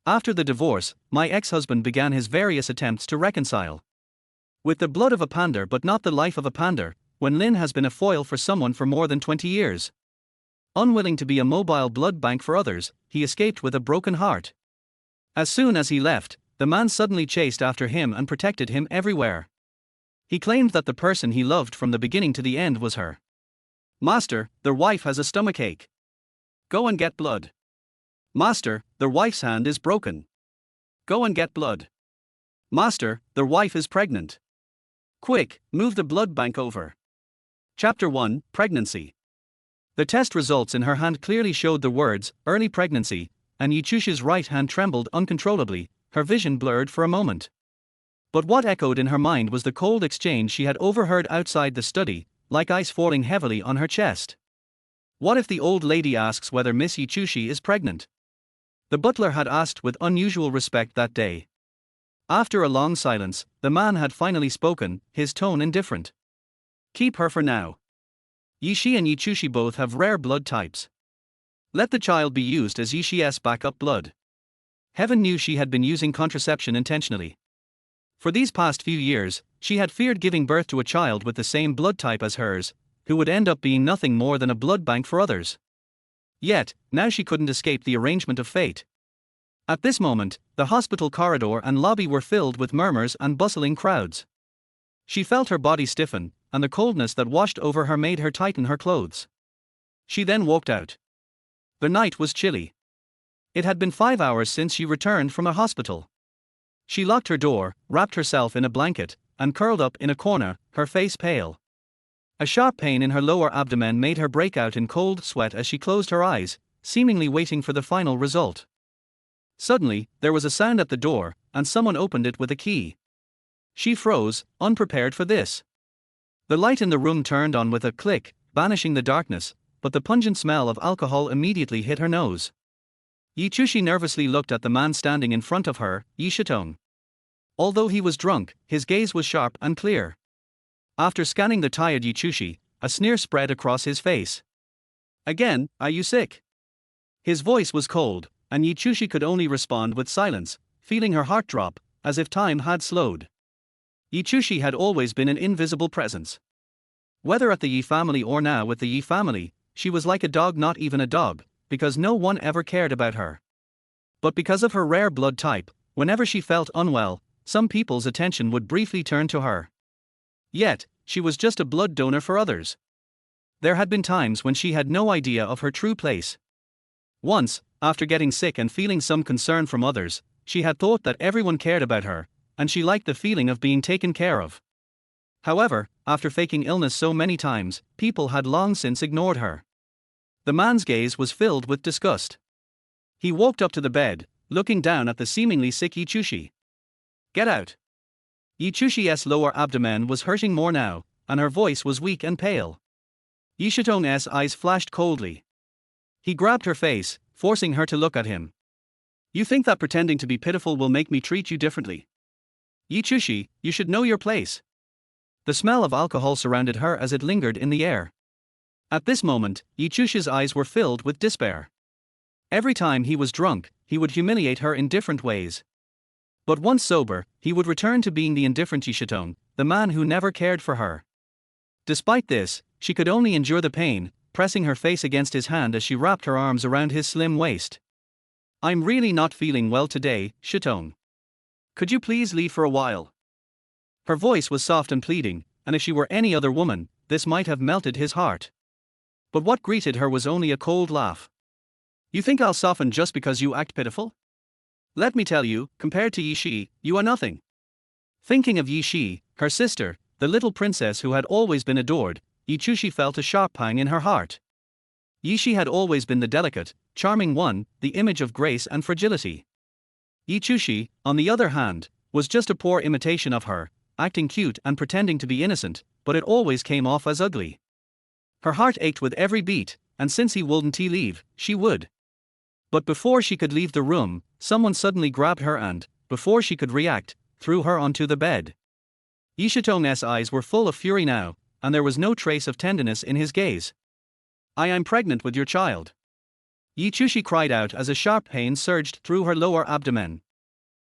After the divorce, my ex-husband began his various attempts to reconcile. With the blood of a panda but not the life of a panda, Wen Lin has been a foil for someone for more than 20 years. Unwilling to be a mobile blood bank for others, he escaped with a broken heart. As soon as he left, the man suddenly chased after him and protected him everywhere. He claimed that the person he loved from the beginning to the end was her. Master, their wife has a stomachache. Go and get blood. Master, their wife's hand is broken. Go and get blood. Master, their wife is pregnant. Quick, move the blood bank over. Chapter 1, Pregnancy. The test results in her hand clearly showed the words, early pregnancy, and Yichushi's right hand trembled uncontrollably, her vision blurred for a moment. But what echoed in her mind was the cold exchange she had overheard outside the study, like ice falling heavily on her chest. What if the old lady asks whether Miss Yichushi is pregnant? The butler had asked with unusual respect that day. After a long silence, the man had finally spoken, his tone indifferent. Keep her for now. Yishi and Yichushi both have rare blood types. Let the child be used as Yishi's backup blood. Heaven knew she had been using contraception intentionally. For these past few years, she had feared giving birth to a child with the same blood type as hers, who would end up being nothing more than a blood bank for others. Yet, now she couldn't escape the arrangement of fate. At this moment, the hospital corridor and lobby were filled with murmurs and bustling crowds. She felt her body stiffen, and the coldness that washed over her made her tighten her clothes. She then walked out. The night was chilly. It had been 5 hours since she returned from a hospital. She locked her door, wrapped herself in a blanket, and curled up in a corner, her face pale. A sharp pain in her lower abdomen made her break out in cold sweat as she closed her eyes, seemingly waiting for the final result. Suddenly, there was a sound at the door, and someone opened it with a key. She froze, unprepared for this. The light in the room turned on with a click, banishing the darkness, but the pungent smell of alcohol immediately hit her nose. Yichushi nervously looked at the man standing in front of her, Yishitong. Although he was drunk, his gaze was sharp and clear. After scanning the tired Yichushi, a sneer spread across his face. Again, are you sick? His voice was cold, and Yichushi could only respond with silence, feeling her heart drop, as if time had slowed. Yichushi had always been an invisible presence. Whether at the Yi family or now with the Yi family, she was like a dog, not even a dog, because no one ever cared about her. But because of her rare blood type, whenever she felt unwell, some people's attention would briefly turn to her. Yet, she was just a blood donor for others. There had been times when she had no idea of her true place. Once, after getting sick and feeling some concern from others, she had thought that everyone cared about her, and she liked the feeling of being taken care of. However, after faking illness so many times, people had long since ignored her. The man's gaze was filled with disgust. He walked up to the bed, looking down at the seemingly sick Yichushi. Get out. Yichushi's lower abdomen was hurting more now, and her voice was weak and pale. Yishitong's eyes flashed coldly. He grabbed her face, forcing her to look at him. You think that pretending to be pitiful will make me treat you differently? Yichushi, you should know your place. The smell of alcohol surrounded her as it lingered in the air. At this moment, Yichushi's eyes were filled with despair. Every time he was drunk, he would humiliate her in different ways. But once sober, he would return to being the indifferent Yishitong, the man who never cared for her. Despite this, she could only endure the pain, pressing her face against his hand as she wrapped her arms around his slim waist. I'm really not feeling well today, Shitong. Could you please leave for a while? Her voice was soft and pleading, and if she were any other woman, this might have melted his heart. But what greeted her was only a cold laugh. You think I'll soften just because you act pitiful? Let me tell you, compared to Yishi, you are nothing. Thinking of Yishi, her sister, the little princess who had always been adored, Yichushi felt a sharp pang in her heart. Yishi had always been the delicate, charming one, the image of grace and fragility. Yichushi, on the other hand, was just a poor imitation of her, acting cute and pretending to be innocent, but it always came off as ugly. Her heart ached with every beat, and since he wouldn't leave, she would. But before she could leave the room, someone suddenly grabbed her and, before she could react, threw her onto the bed. Yishitong's eyes were full of fury now, and there was no trace of tenderness in his gaze. I am pregnant with your child. Yi Chushi cried out as a sharp pain surged through her lower abdomen.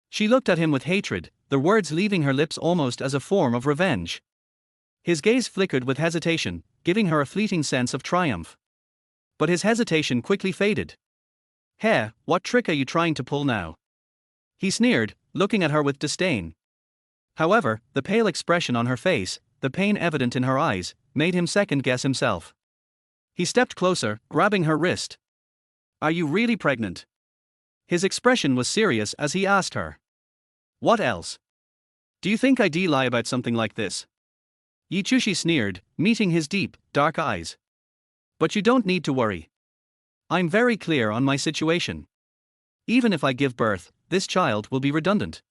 She looked at him with hatred, the words leaving her lips almost as a form of revenge. His gaze flickered with hesitation, giving her a fleeting sense of triumph. But his hesitation quickly faded. "Heh, what trick are you trying to pull now?" he sneered, looking at her with disdain. However, the pale expression on her face, the pain evident in her eyes, made him second-guess himself. He stepped closer, grabbing her wrist. "Are you really pregnant?" His expression was serious as he asked her. "What else? Do you think I'd lie about something like this?" Yi Chushi sneered, meeting his deep, dark eyes. "But you don't need to worry. I'm very clear on my situation. Even if I give birth, this child will be redundant."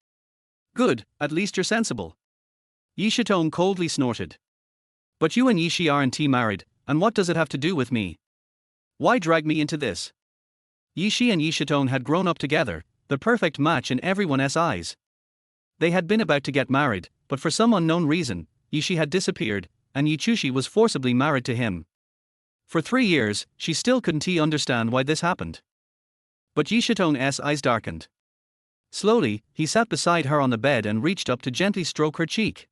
"Good, at least you're sensible." Yi Shitong coldly snorted. "But you and Yi Shi aren't married, and what does it have to do with me? Why drag me into this?" Yi Shi and Yi Shitong had grown up together, the perfect match in everyone's eyes. They had been about to get married, but for some unknown reason, Yi Shi had disappeared, and Yi Chushi was forcibly married to him. For 3 years, she still couldn't understand why this happened. But Yi Shitong's eyes darkened. Slowly, he sat beside her on the bed and reached up to gently stroke her cheek.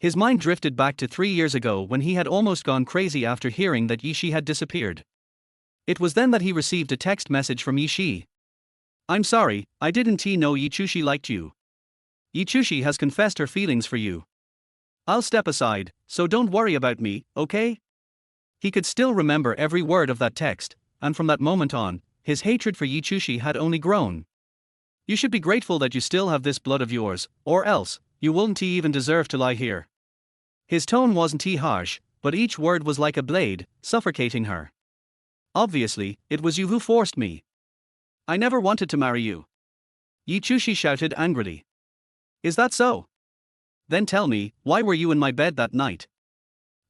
His mind drifted back to 3 years ago when he had almost gone crazy after hearing that Yi Shi had disappeared. It was then that he received a text message from Yi Shi. "I'm sorry, I didn't know Yi Chushi liked you. Yi Chushi has confessed her feelings for you. I'll step aside, so don't worry about me, okay?" He could still remember every word of that text, and from that moment on, his hatred for Yi Chushi had only grown. "You should be grateful that you still have this blood of yours, or else, you wouldn't even deserve to lie here." His tone wasn't harsh, but each word was like a blade, suffocating her. "Obviously, it was you who forced me. I never wanted to marry you." Yi Chushi shouted angrily. "Is that so? Then tell me, why were you in my bed that night?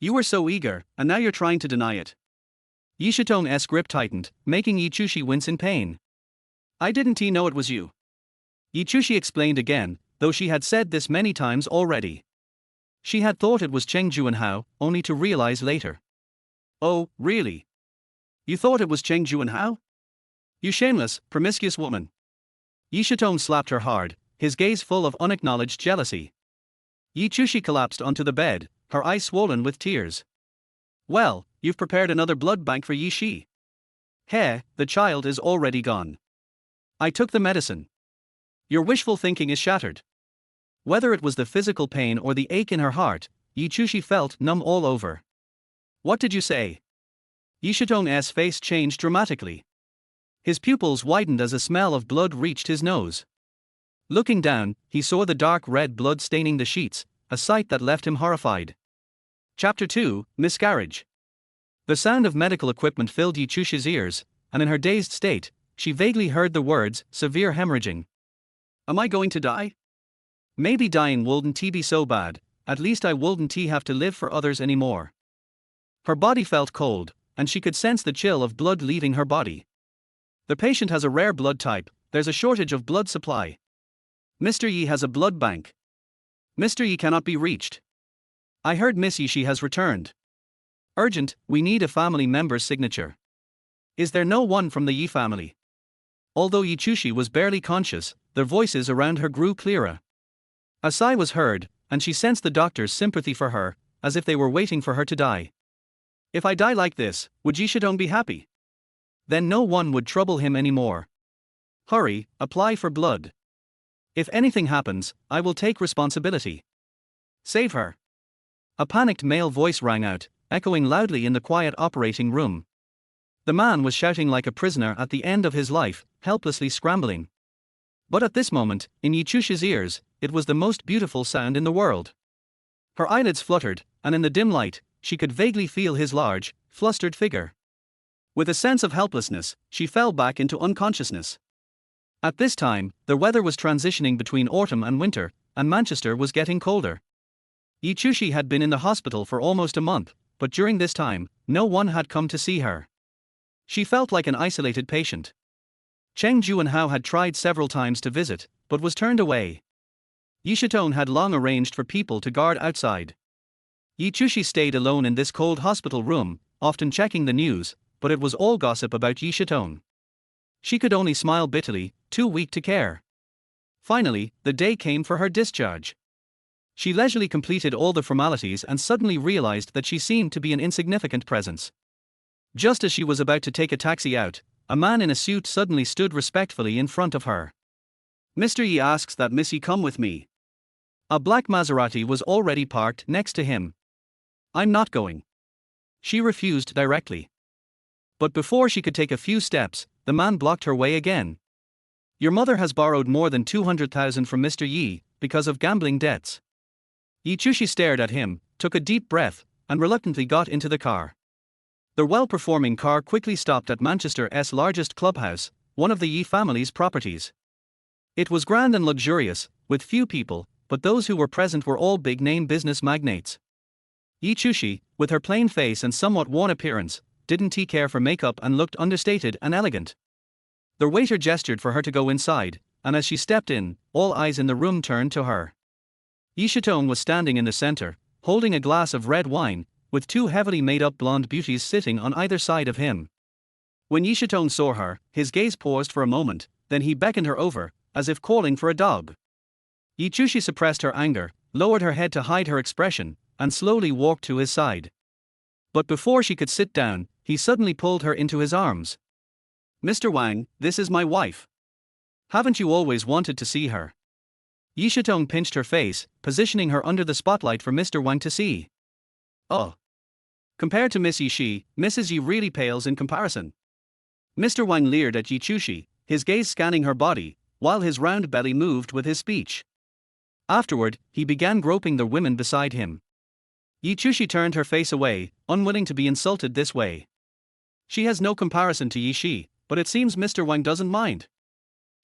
You were so eager, and now you're trying to deny it." Yi Shitong's grip tightened, making Yi Chushi wince in pain. "I didn't know it was you." Yi Chushi explained again, though she had said this many times already. She had thought it was Cheng Juanhao, only to realize later. "Oh, really? You thought it was Cheng Juanhao? You shameless, promiscuous woman." Yi Shitong slapped her hard, his gaze full of unacknowledged jealousy. Yi Chushi collapsed onto the bed, her eyes swollen with tears. "Well, you've prepared another blood bank for Yi Shi. Heh, the child is already gone. I took the medicine. Your wishful thinking is shattered." Whether it was the physical pain or the ache in her heart, Yi Chushi felt numb all over. "What did you say?" Yi Shitong's face changed dramatically. His pupils widened as a smell of blood reached his nose. Looking down, he saw the dark red blood staining the sheets, a sight that left him horrified. Chapter 2, Miscarriage. The sound of medical equipment filled Yi Chushi's ears, and in her dazed state, she vaguely heard the words, "severe hemorrhaging." "Am I going to die?" "Maybe dying wouldn't be so bad, at least I wouldn't have to live for others anymore." Her body felt cold, and she could sense the chill of blood leaving her body. "The patient has a rare blood type, there's a shortage of blood supply. Mr. Yi has a blood bank. Mr. Yi cannot be reached. I heard Miss Yi Shi has returned. Urgent, we need a family member's signature. Is there no one from the Yi family?" Although Yi Chushi was barely conscious, their voices around her grew clearer. A sigh was heard, and she sensed the doctor's sympathy for her, as if they were waiting for her to die. "If I die like this, would Yi Shitong be happy? Then no one would trouble him anymore. Hurry, apply for blood. If anything happens, I will take responsibility. Save her." A panicked male voice rang out, echoing loudly in the quiet operating room. The man was shouting like a prisoner at the end of his life, helplessly scrambling. But at this moment, in Yi Chushi's ears, it was the most beautiful sound in the world. Her eyelids fluttered, and in the dim light, she could vaguely feel his large, flustered figure. With a sense of helplessness, she fell back into unconsciousness. At this time, the weather was transitioning between autumn and winter, and Manchester was getting colder. Yi Chushi had been in the hospital for almost a month, but during this time, no one had come to see her. She felt like an isolated patient. Cheng Juanhao had tried several times to visit, but was turned away. Yi Shitong had long arranged for people to guard outside. Yi Chushi stayed alone in this cold hospital room, often checking the news, but it was all gossip about Yi Shitong. She could only smile bitterly, too weak to care. Finally, the day came for her discharge. She leisurely completed all the formalities and suddenly realized that she seemed to be an insignificant presence. Just as she was about to take a taxi out, a man in a suit suddenly stood respectfully in front of her. "Mr. Yi asks that Miss Yi come with me." A black Maserati was already parked next to him. "I'm not going." She refused directly. But before she could take a few steps, the man blocked her way again. "Your mother has borrowed more than 200,000 from Mr. Yi because of gambling debts." Yi Chushi stared at him, took a deep breath, and reluctantly got into the car. The well-performing car quickly stopped at Manchester's largest clubhouse, one of the Yi family's properties. It was grand and luxurious, with few people, but those who were present were all big-name business magnates. Yi Chushi, with her plain face and somewhat worn appearance, didn't care for makeup and looked understated and elegant. The waiter gestured for her to go inside, and as she stepped in, all eyes in the room turned to her. Yi Shitong was standing in the center, holding a glass of red wine, with two heavily made-up blonde beauties sitting on either side of him. When Yi Shitong saw her, his gaze paused for a moment, then he beckoned her over, as if calling for a dog. Yi Chushi suppressed her anger, lowered her head to hide her expression, and slowly walked to his side. But before she could sit down, he suddenly pulled her into his arms. "Mr. Wang, this is my wife. Haven't you always wanted to see her?" Yi Shitong pinched her face, positioning her under the spotlight for Mr. Wang to see. "Oh. Compared to Miss Yi Shi, Mrs. Yi really pales in comparison." Mr. Wang leered at Yi Chushi, his gaze scanning her body, while his round belly moved with his speech. Afterward, he began groping the women beside him. Yi Chushi turned her face away, unwilling to be insulted this way. She has no comparison to Yi Shi, but it seems Mr. Wang doesn't mind.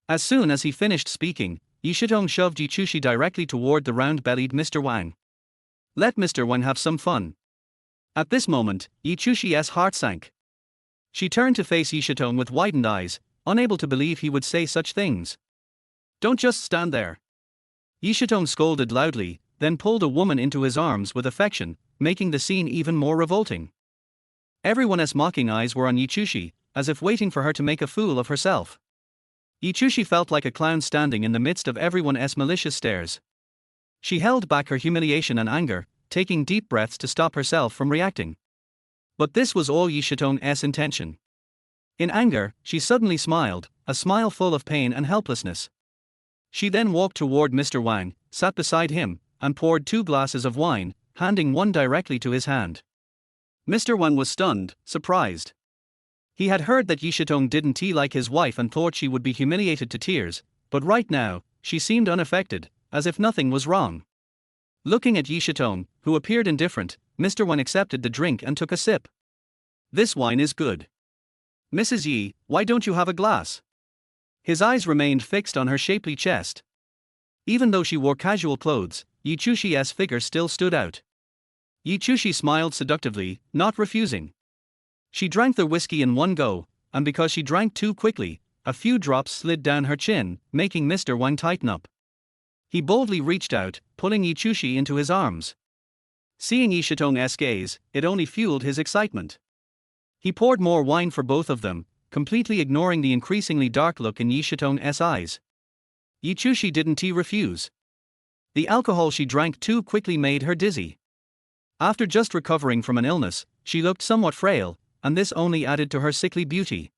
As soon as he finished speaking, Yi Shitong shoved Yi Chushi directly toward the round-bellied Mr. Wang. Let Mr. Wang have some fun. At this moment, Yi Chushi's heart sank. She turned to face Yi Shitong with widened eyes, unable to believe he would say such things. "Don't just stand there." Yi Shitong scolded loudly, then pulled a woman into his arms with affection, making the scene even more revolting. Everyone's mocking eyes were on Yi Chushi, as if waiting for her to make a fool of herself. Yi Chushi felt like a clown standing in the midst of everyone's malicious stares. She held back her humiliation and anger, taking deep breaths to stop herself from reacting. But this was all Yi Shitong's intention. In anger, she suddenly smiled, a smile full of pain and helplessness. She then walked toward Mr. Wang, sat beside him, and poured 2 glasses of wine, handing one directly to his hand. Mr. Wang was stunned, surprised. He had heard that Yi Shitong didn't like his wife and thought she would be humiliated to tears, but right now, she seemed unaffected, as if nothing was wrong. Looking at Yi Shitong, who appeared indifferent, Mr. Wang accepted the drink and took a sip. "This wine is good. Mrs. Yi, why don't you have a glass?" His eyes remained fixed on her shapely chest. Even though she wore casual clothes, Yi Chushi's figure still stood out. Yi Chushi smiled seductively, not refusing. She drank the whiskey in one go, and because she drank too quickly, a few drops slid down her chin, making Mr. Wang tighten up. He boldly reached out, pulling Yi Chushi into his arms. Seeing Yi Shitong's gaze, it only fueled his excitement. He poured more wine for both of them, completely ignoring the increasingly dark look in Yi Shitong's eyes. Yi Chushi didn't refuse. The alcohol she drank too quickly made her dizzy. After just recovering from an illness, she looked somewhat frail, and this only added to her sickly beauty.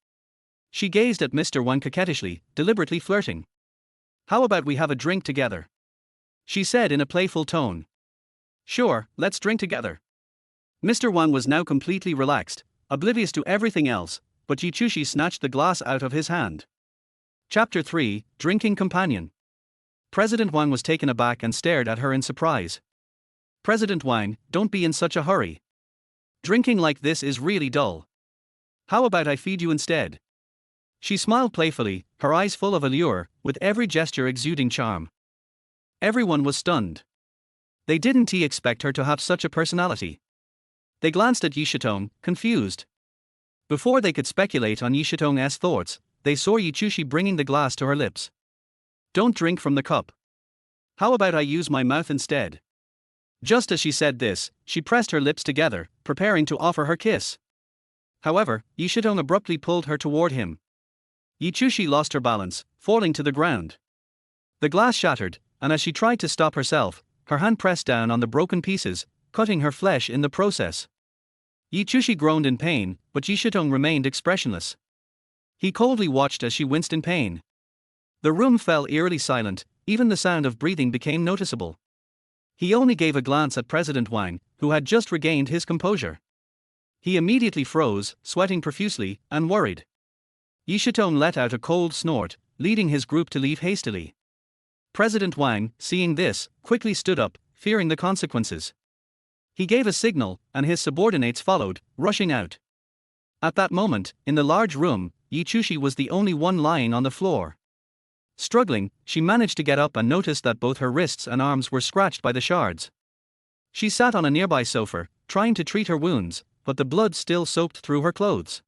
She gazed at Mr. Wang coquettishly, deliberately flirting. "How about we have a drink together?" she said in a playful tone. "Sure, let's drink together." Mr. Wang was now completely relaxed, oblivious to everything else, but Yi Chushi snatched the glass out of his hand. Chapter 3, Drinking Companion. President Wang was taken aback and stared at her in surprise. "President Wang, don't be in such a hurry. Drinking like this is really dull. How about I feed you instead?" She smiled playfully, her eyes full of allure, with every gesture exuding charm. Everyone was stunned. They didn't expect her to have such a personality. They glanced at Yi Shitong, confused. Before they could speculate on Yi Shitong's thoughts, they saw Yi Chushi bringing the glass to her lips. "Don't drink from the cup. How about I use my mouth instead?" Just as she said this, she pressed her lips together, preparing to offer her kiss. However, Yi Shitong abruptly pulled her toward him. Yichushi lost her balance, falling to the ground. The glass shattered, and as she tried to stop herself, her hand pressed down on the broken pieces, cutting her flesh in the process. Yichushi groaned in pain, but Yishitong remained expressionless. He coldly watched as she winced in pain. The room fell eerily silent, even the sound of breathing became noticeable. He only gave a glance at President Wang, who had just regained his composure. He immediately froze, sweating profusely, and worried. Yishitong let out a cold snort, leading his group to leave hastily. President Wang, seeing this, quickly stood up, fearing the consequences. He gave a signal, and his subordinates followed, rushing out. At that moment, in the large room, Yichushi was the only one lying on the floor. Struggling, she managed to get up and noticed that both her wrists and arms were scratched by the shards. She sat on a nearby sofa, trying to treat her wounds, but the blood still soaked through her clothes.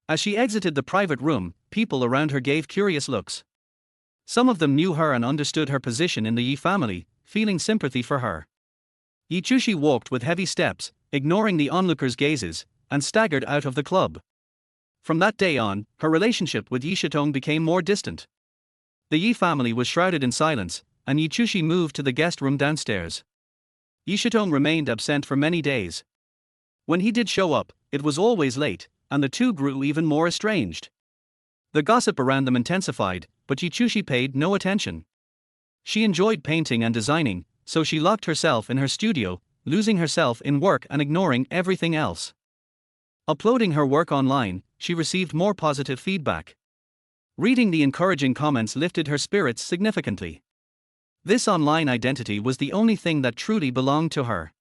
As she exited the private room, people around her gave curious looks. Some of them knew her and understood her position in the Yi family, feeling sympathy for her. Yichushi walked with heavy steps, ignoring the onlookers' gazes, and staggered out of the club. From that day on, her relationship with Yishitong became more distant. The Yi family was shrouded in silence, and Yichushi moved to the guest room downstairs. Yishitong remained absent for many days. When he did show up, it was always late, and the two grew even more estranged. The gossip around them intensified, but Yichushi paid no attention. She enjoyed painting and designing, so she locked herself in her studio, losing herself in work and ignoring everything else. Uploading her work online, she received more positive feedback. Reading the encouraging comments lifted her spirits significantly. This online identity was the only thing that truly belonged to her.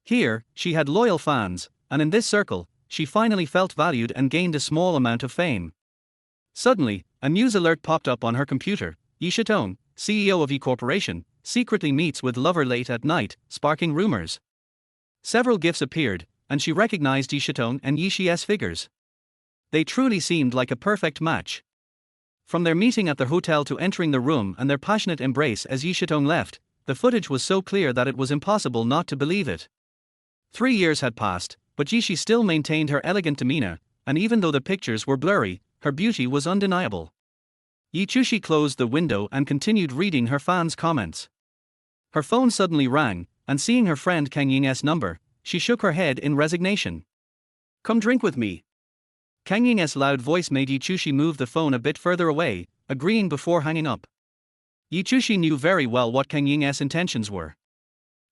Here, she had loyal fans, and in this circle, she finally felt valued and gained a small amount of fame. Suddenly, a news alert popped up on her computer. Yishitong, CEO of E Corporation, secretly meets with lover late at night, sparking rumors. Several gifs appeared, and she recognized Yishitong and Yishi's figures. They truly seemed like a perfect match. From their meeting at the hotel to entering the room and their passionate embrace as Yishitong left, the footage was so clear that it was impossible not to believe it. 3 years had passed, but Yishi still maintained her elegant demeanor, and even though the pictures were blurry, her beauty was undeniable. Yichushi closed the window and continued reading her fans' comments. Her phone suddenly rang, and seeing her friend Kang Ying's number, she shook her head in resignation. "Come drink with me." Kang Ying's loud voice made Yichushi move the phone a bit further away, agreeing before hanging up. Yichushi knew very well what Kang Ying's intentions were.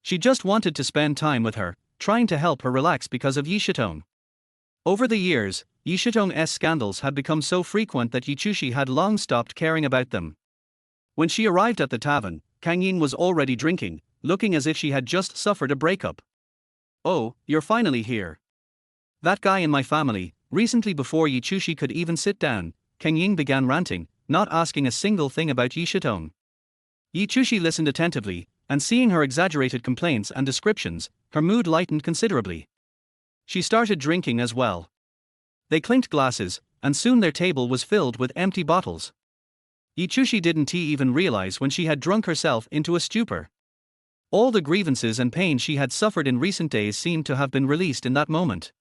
She just wanted to spend time with her, trying to help her relax because of Yishitong. Over the years, Yishitong's scandals had become so frequent that Yichushi had long stopped caring about them. When she arrived at the tavern, Kang Ying was already drinking, looking as if she had just suffered a breakup. "Oh, you're finally here. That guy in my family." Recently, before Yichushi could even sit down, Kang Ying began ranting, not asking a single thing about Yishitong. Yichushi listened attentively, and seeing her exaggerated complaints and descriptions, her mood lightened considerably. She started drinking as well. They clinked glasses, and soon their table was filled with empty bottles. Yichushi didn't even realize when she had drunk herself into a stupor. All the grievances and pain she had suffered in recent days seemed to have been released in that moment.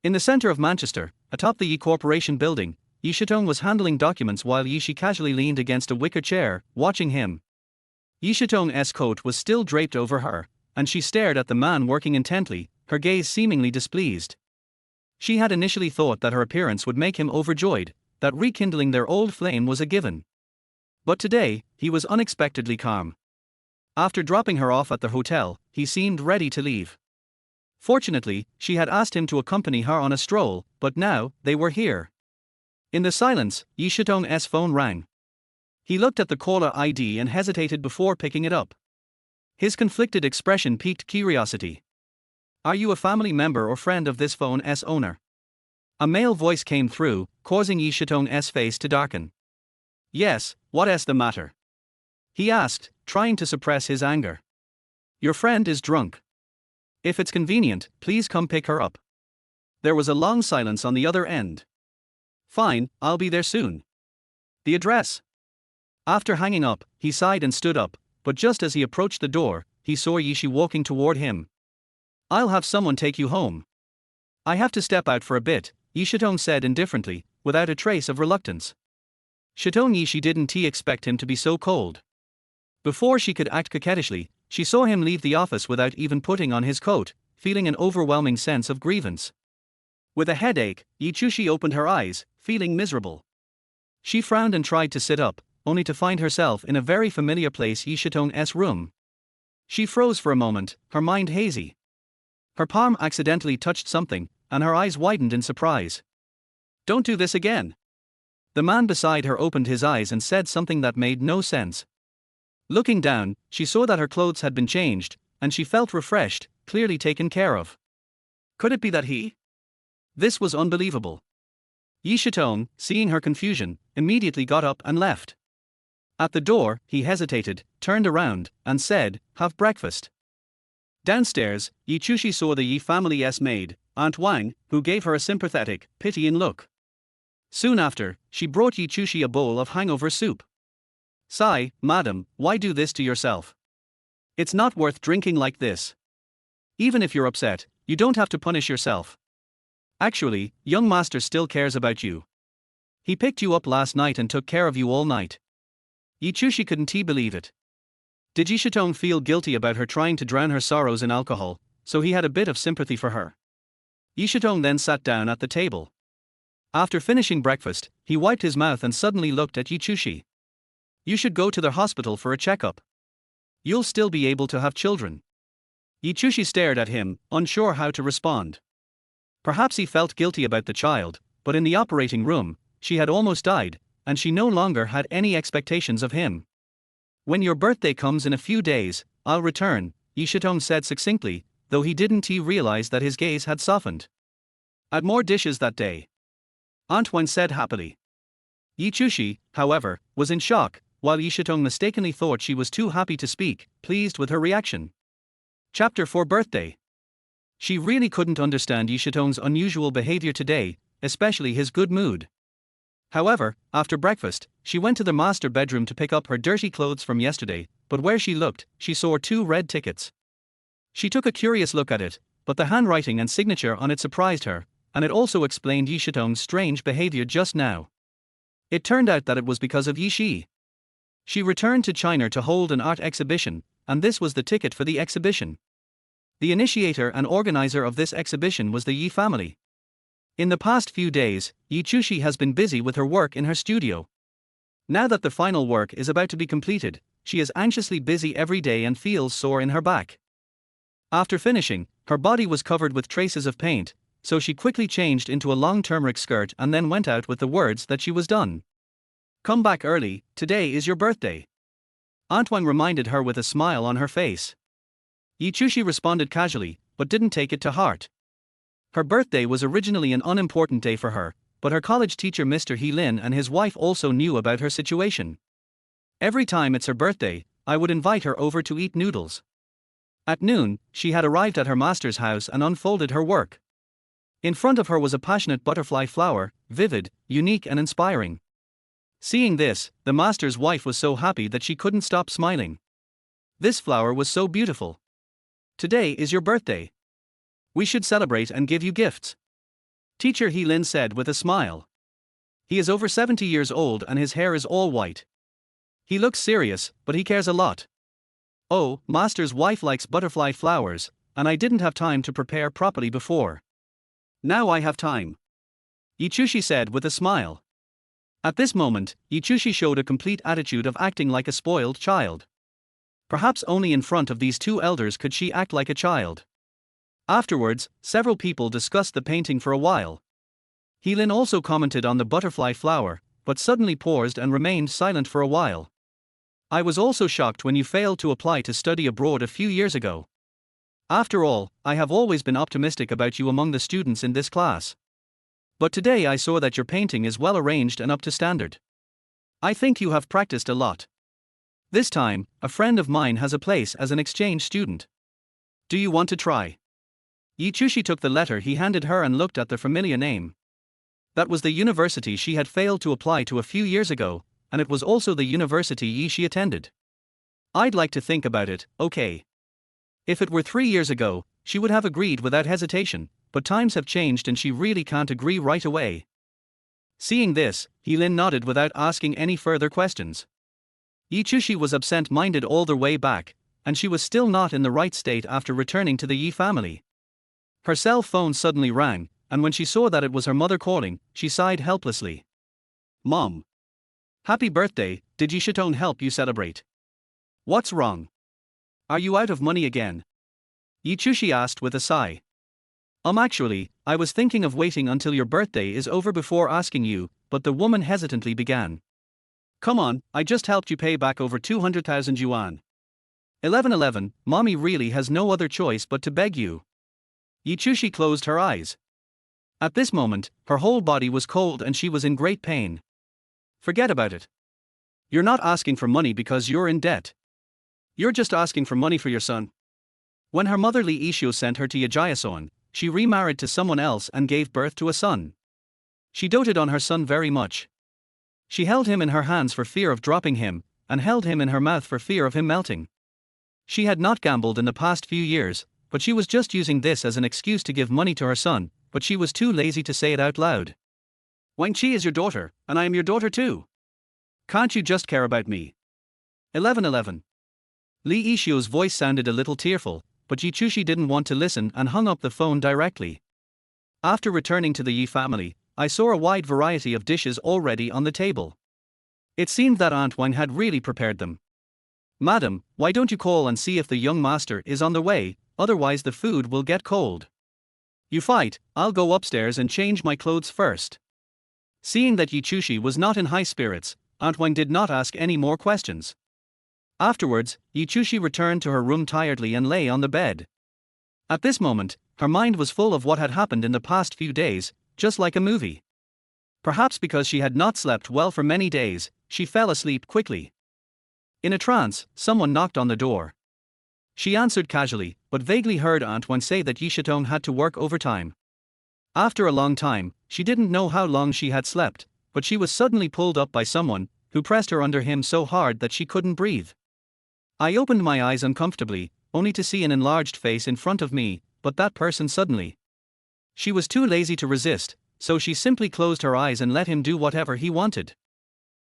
In the center of Manchester, atop the Yi Corporation building, Yishitong was handling documents while Yishi casually leaned against a wicker chair, watching him. Yishitong's coat was still draped over her, and she stared at the man working intently, her gaze seemingly displeased. She had initially thought that her appearance would make him overjoyed, that rekindling their old flame was a given. But today, he was unexpectedly calm. After dropping her off at the hotel, he seemed ready to leave. Fortunately, she had asked him to accompany her on a stroll, but now, they were here. In the silence, Yishitong's phone rang. He looked at the caller ID and hesitated before picking it up. His conflicted expression piqued curiosity. "Are you a family member or friend of this phone's owner?" A male voice came through, causing Yishitong's face to darken. "Yes, what's the matter?" he asked, trying to suppress his anger. "Your friend is drunk. If it's convenient, please come pick her up." There was a long silence on the other end. "Fine, I'll be there soon." "The address?" After hanging up, he sighed and stood up, but just as he approached the door, he saw Yishi walking toward him. "I'll have someone take you home." "I have to step out for a bit," Yishitong said indifferently, without a trace of reluctance. Shitong Yishi didn't expect him to be so cold. Before she could act coquettishly, she saw him leave the office without even putting on his coat, feeling an overwhelming sense of grievance. With a headache, Yichushi opened her eyes, feeling miserable. She frowned and tried to sit up, only to find herself in a very familiar place, Yishitong's room. She froze for a moment, her mind hazy. Her palm accidentally touched something, and her eyes widened in surprise. "Don't do this again." The man beside her opened his eyes and said something that made no sense. Looking down, she saw that her clothes had been changed, and she felt refreshed, clearly taken care of. Could it be that he? This was unbelievable. Yishitong, seeing her confusion, immediately got up and left. At the door, he hesitated, turned around, and said, "Have breakfast." Downstairs, Yichushi saw the Yi family's maid, Aunt Wang, who gave her a sympathetic, pitying look. Soon after, she brought Yichushi a bowl of hangover soup. "Sigh, madam, why do this to yourself? It's not worth drinking like this. Even if you're upset, you don't have to punish yourself. Actually, young master still cares about you. He picked you up last night and took care of you all night." Yichushi couldn't believe it. Did Yishitong feel guilty about her trying to drown her sorrows in alcohol, so he had a bit of sympathy for her? Yishitong then sat down at the table. After finishing breakfast, he wiped his mouth and suddenly looked at Yichushi. "You should go to the hospital for a checkup. You'll still be able to have children." Yichushi stared at him, unsure how to respond. Perhaps he felt guilty about the child, but in the operating room, she had almost died, and she no longer had any expectations of him. "When your birthday comes in a few days, I'll return," Yishitong said succinctly, though he didn't realize that his gaze had softened. "Add more dishes that day," Aunt Wen said happily. Yichushi, however, was in shock, while Yishitong mistakenly thought she was too happy to speak, pleased with her reaction. Chapter 4 Birthday. She really couldn't understand Yishitong's unusual behavior today, especially his good mood. However, after breakfast, she went to the master bedroom to pick up her dirty clothes from yesterday, but where she looked, she saw 2 red tickets. She took a curious look at it, but the handwriting and signature on it surprised her, and it also explained Yishitong's strange behavior just now. It turned out that it was because of Yishi. She returned to China to hold an art exhibition, and this was the ticket for the exhibition. The initiator and organizer of this exhibition was the Yi family. In the past few days, Yichushi has been busy with her work in her studio. Now that the final work is about to be completed, she is anxiously busy every day and feels sore in her back. After finishing, her body was covered with traces of paint, so she quickly changed into a long turmeric skirt and then went out with the words that she was done. "Come back early, today is your birthday," Aunt Wang reminded her with a smile on her face. Yichushi responded casually, but didn't take it to heart. Her birthday was originally an unimportant day for her, but her college teacher Mr. Lin and his wife also knew about her situation. "Every time it's her birthday, I would invite her over to eat noodles." At noon, she had arrived at her master's house and unfolded her work. In front of her was a passionate butterfly flower, vivid, unique and inspiring. Seeing this, the master's wife was so happy that she couldn't stop smiling. This flower was so beautiful. "Today is your birthday. We should celebrate and give you gifts," Teacher Lin said with a smile. He is over 70 years old and his hair is all white. He looks serious, but he cares a lot. "Oh, master's wife likes butterfly flowers, and I didn't have time to prepare properly before. Now I have time," Yichushi said with a smile. At this moment, Yichushi showed a complete attitude of acting like a spoiled child. Perhaps only in front of these 2 elders could she act like a child. Afterwards, several people discussed the painting for a while. Lin also commented on the butterfly flower, but suddenly paused and remained silent for a while. "I was also shocked when you failed to apply to study abroad a few years ago. After all, I have always been optimistic about you among the students in this class. But today I saw that your painting is well arranged and up to standard. I think you have practiced a lot. This time, a friend of mine has a place as an exchange student. Do you want to try?" Yichushi took the letter he handed her and looked at the familiar name. That was the university she had failed to apply to a few years ago, and it was also the university she attended. "I'd like to think about it, okay." If it were 3 years ago, she would have agreed without hesitation, but times have changed and she really can't agree right away. Seeing this, Lin nodded without asking any further questions. Yi was absent-minded all the way back, and she was still not in the right state after returning to the Yi family. Her cell phone suddenly rang, and when she saw that it was her mother calling, she sighed helplessly. Mom. Happy birthday, did Yi help you celebrate? What's wrong? Are you out of money again? Yi asked with a sigh. Actually, I was thinking of waiting until your birthday is over before asking you, but the woman hesitantly began. Come on, I just helped you pay back over 200,000 yuan. 1111, mommy really has no other choice but to beg you. Yi closed her eyes. At this moment, her whole body was cold and she was in great pain. Forget about it. You're not asking for money because you're in debt. You're just asking for money for your son. When her mother Li Yishio sent her to Yajayason, she remarried to someone else and gave birth to a son. She doted on her son very much. She held him in her hands for fear of dropping him, and held him in her mouth for fear of him melting. She had not gambled in the past few years, but she was just using this as an excuse to give money to her son, but she was too lazy to say it out loud. Wang Qi is your daughter, and I am your daughter too. Can't you just care about me? 1111. Li Yishio's voice sounded a little tearful, but Yi didn't want to listen and hung up the phone directly. After returning to the Yi family, I saw a wide variety of dishes already on the table. It seemed that Aunt Wang had really prepared them. Madam, why don't you call and see if the young master is on the way, otherwise the food will get cold. You fight, I'll go upstairs and change my clothes first. Seeing that Yi was not in high spirits, Aunt Wang did not ask any more questions. Afterwards, Yi returned to her room tiredly and lay on the bed. At this moment, her mind was full of what had happened in the past few days, just like a movie. Perhaps because she had not slept well for many days, she fell asleep quickly. In a trance, someone knocked on the door. She answered casually, but vaguely heard Aunt Wang say that Yi had to work overtime. After a long time, she didn't know how long she had slept, but she was suddenly pulled up by someone, who pressed her under him so hard that she couldn't breathe. I opened my eyes uncomfortably, only to see an enlarged face in front of me, but that person suddenly. She was too lazy to resist, so she simply closed her eyes and let him do whatever he wanted.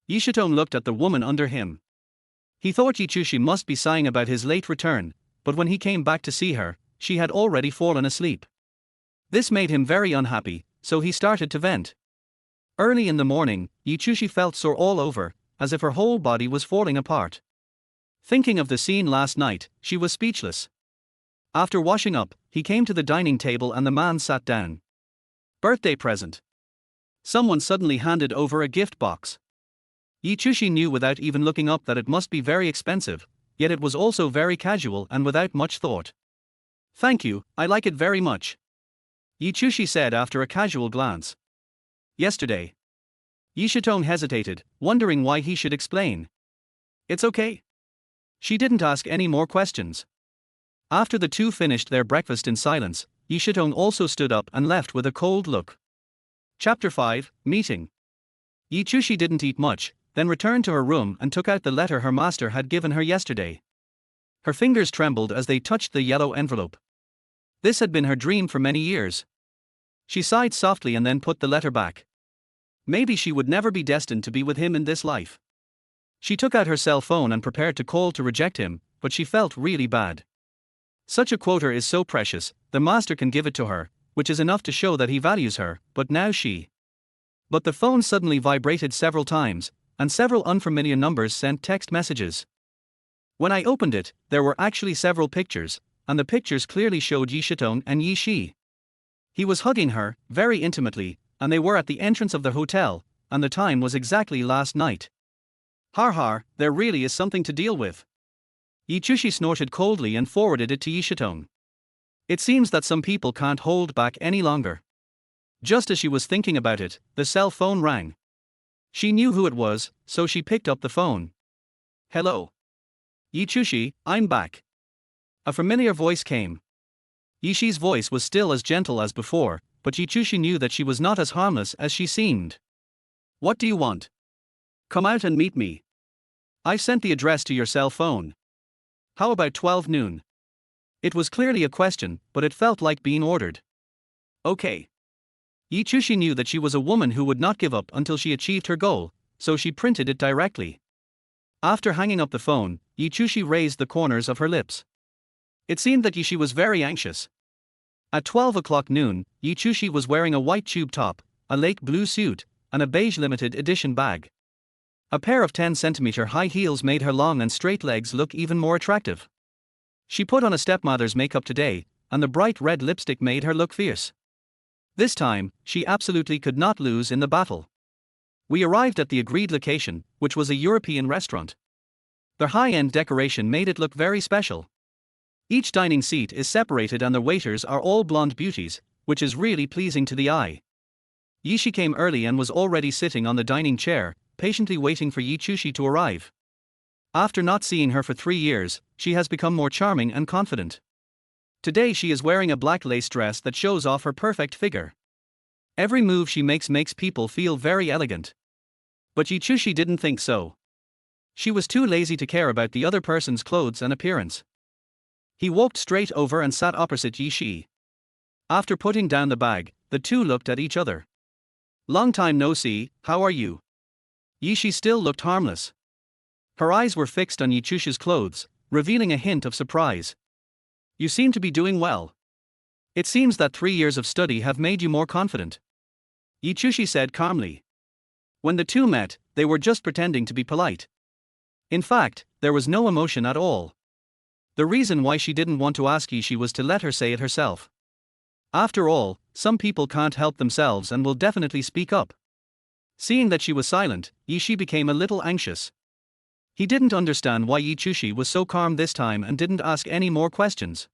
Yi looked at the woman under him. He thought Yi must be sighing about his late return, but when he came back to see her, she had already fallen asleep. This made him very unhappy, so he started to vent. Early in the morning, Yi felt sore all over, as if her whole body was falling apart. Thinking of the scene last night, she was speechless. After washing up, he came to the dining table and the man sat down. Birthday present. Someone suddenly handed over a gift box. Yi knew without even looking up that it must be very expensive, yet it was also very casual and without much thought. Thank you, I like it very much. Yi said after a casual glance. Yesterday. Yi hesitated, wondering why he should explain. It's okay. She didn't ask any more questions. After the two finished their breakfast in silence, Yi also stood up and left with a cold look. Chapter 5, Meeting. Yi didn't eat much, then returned to her room and took out the letter her master had given her yesterday. Her fingers trembled as they touched the yellow envelope. This had been her dream for many years. She sighed softly and then put the letter back. Maybe she would never be destined to be with him in this life. She took out her cell phone and prepared to call to reject him, but she felt really bad. Such a quota is so precious, the master can give it to her, which is enough to show that he values her, but now she. But the phone suddenly vibrated several times, and several unfamiliar numbers sent text messages. When I opened it, there were actually several pictures, and the pictures clearly showed Yi and Yi Shi. He was hugging her, very intimately, and they were at the entrance of the hotel, and the time was exactly last night. Har, there really is something to deal with. Yi snorted coldly and forwarded it to Yi. It seems that some people can't hold back any longer. Just as she was thinking about it, the cell phone rang. She knew who it was, so she picked up the phone. Hello. Yi, I'm back. A familiar voice came. Yishi's voice was still as gentle as before, but Yi knew that she was not as harmless as she seemed. What do you want? Come out and meet me. I sent the address to your cell phone. How about 12 noon? It was clearly a question, but it felt like being ordered. Okay. Yi Chushi knew that she was a woman who would not give up until she achieved her goal, so she printed it directly. After hanging up the phone, Yi Chushi raised the corners of her lips. It seemed that Yishi was very anxious. At 12 o'clock noon, Yi Chushi was wearing a white tube top, a lake blue suit, and a beige limited edition bag. A pair of 10-centimeter high heels made her long and straight legs look even more attractive. She put on a stepmother's makeup today, and the bright red lipstick made her look fierce. This time, she absolutely could not lose in the battle. We arrived at the agreed location, which was a European restaurant. Their high-end decoration made it look very special. Each dining seat is separated and the waiters are all blonde beauties, which is really pleasing to the eye. Yishi came early and was already sitting on the dining chair, patiently waiting for Yi Chushi to arrive. After not seeing her for 3 years, she has become more charming and confident. Today she is wearing a black lace dress that shows off her perfect figure. Every move she makes people feel very elegant. But Yi Chushi didn't think so. She was too lazy to care about the other person's clothes and appearance. He walked straight over and sat opposite Yishi. After putting down the bag, the two looked at each other. Long time no see, how are you? Yishi still looked harmless. Her eyes were fixed on Yi Chushi's clothes, revealing a hint of surprise. You seem to be doing well. It seems that 3 years of study have made you more confident. Yi Chushi said calmly. When the two met, they were just pretending to be polite. In fact, there was no emotion at all. The reason why she didn't want to ask Yishi was to let her say it herself. After all, some people can't help themselves and will definitely speak up. Seeing that she was silent, Yishi became a little anxious. He didn't understand why Yi Chushi was so calm this time and didn't ask any more questions.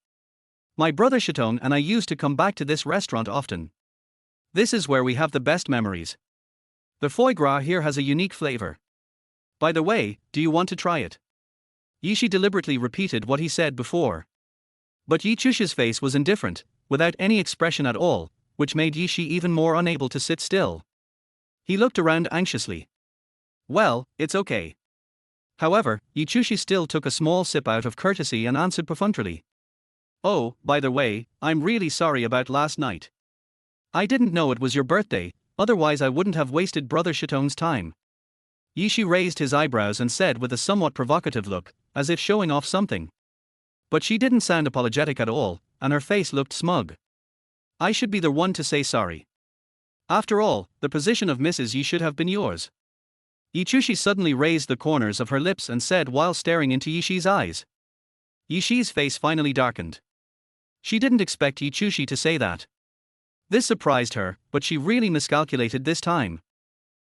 My brother Shitong and I used to come back to this restaurant often. This is where we have the best memories. The foie gras here has a unique flavor. By the way, do you want to try it? Yishi deliberately repeated what he said before. But Yi Chushi's face was indifferent, without any expression at all, which made Yishi even more unable to sit still. He looked around anxiously. Well, it's okay. However, Yi Chushi still took a small sip out of courtesy and answered perfunctorily. Oh, by the way, I'm really sorry about last night. I didn't know it was your birthday, otherwise I wouldn't have wasted Brother Shitong's time. Yishi raised his eyebrows and said with a somewhat provocative look, as if showing off something. But she didn't sound apologetic at all, and her face looked smug. I should be the one to say sorry. After all, the position of Mrs. Yi should have been yours. Yi Chushi suddenly raised the corners of her lips and said while staring into Yishi's eyes. Yishi's face finally darkened. She didn't expect Yi Chushi to say that. This surprised her, but she really miscalculated this time.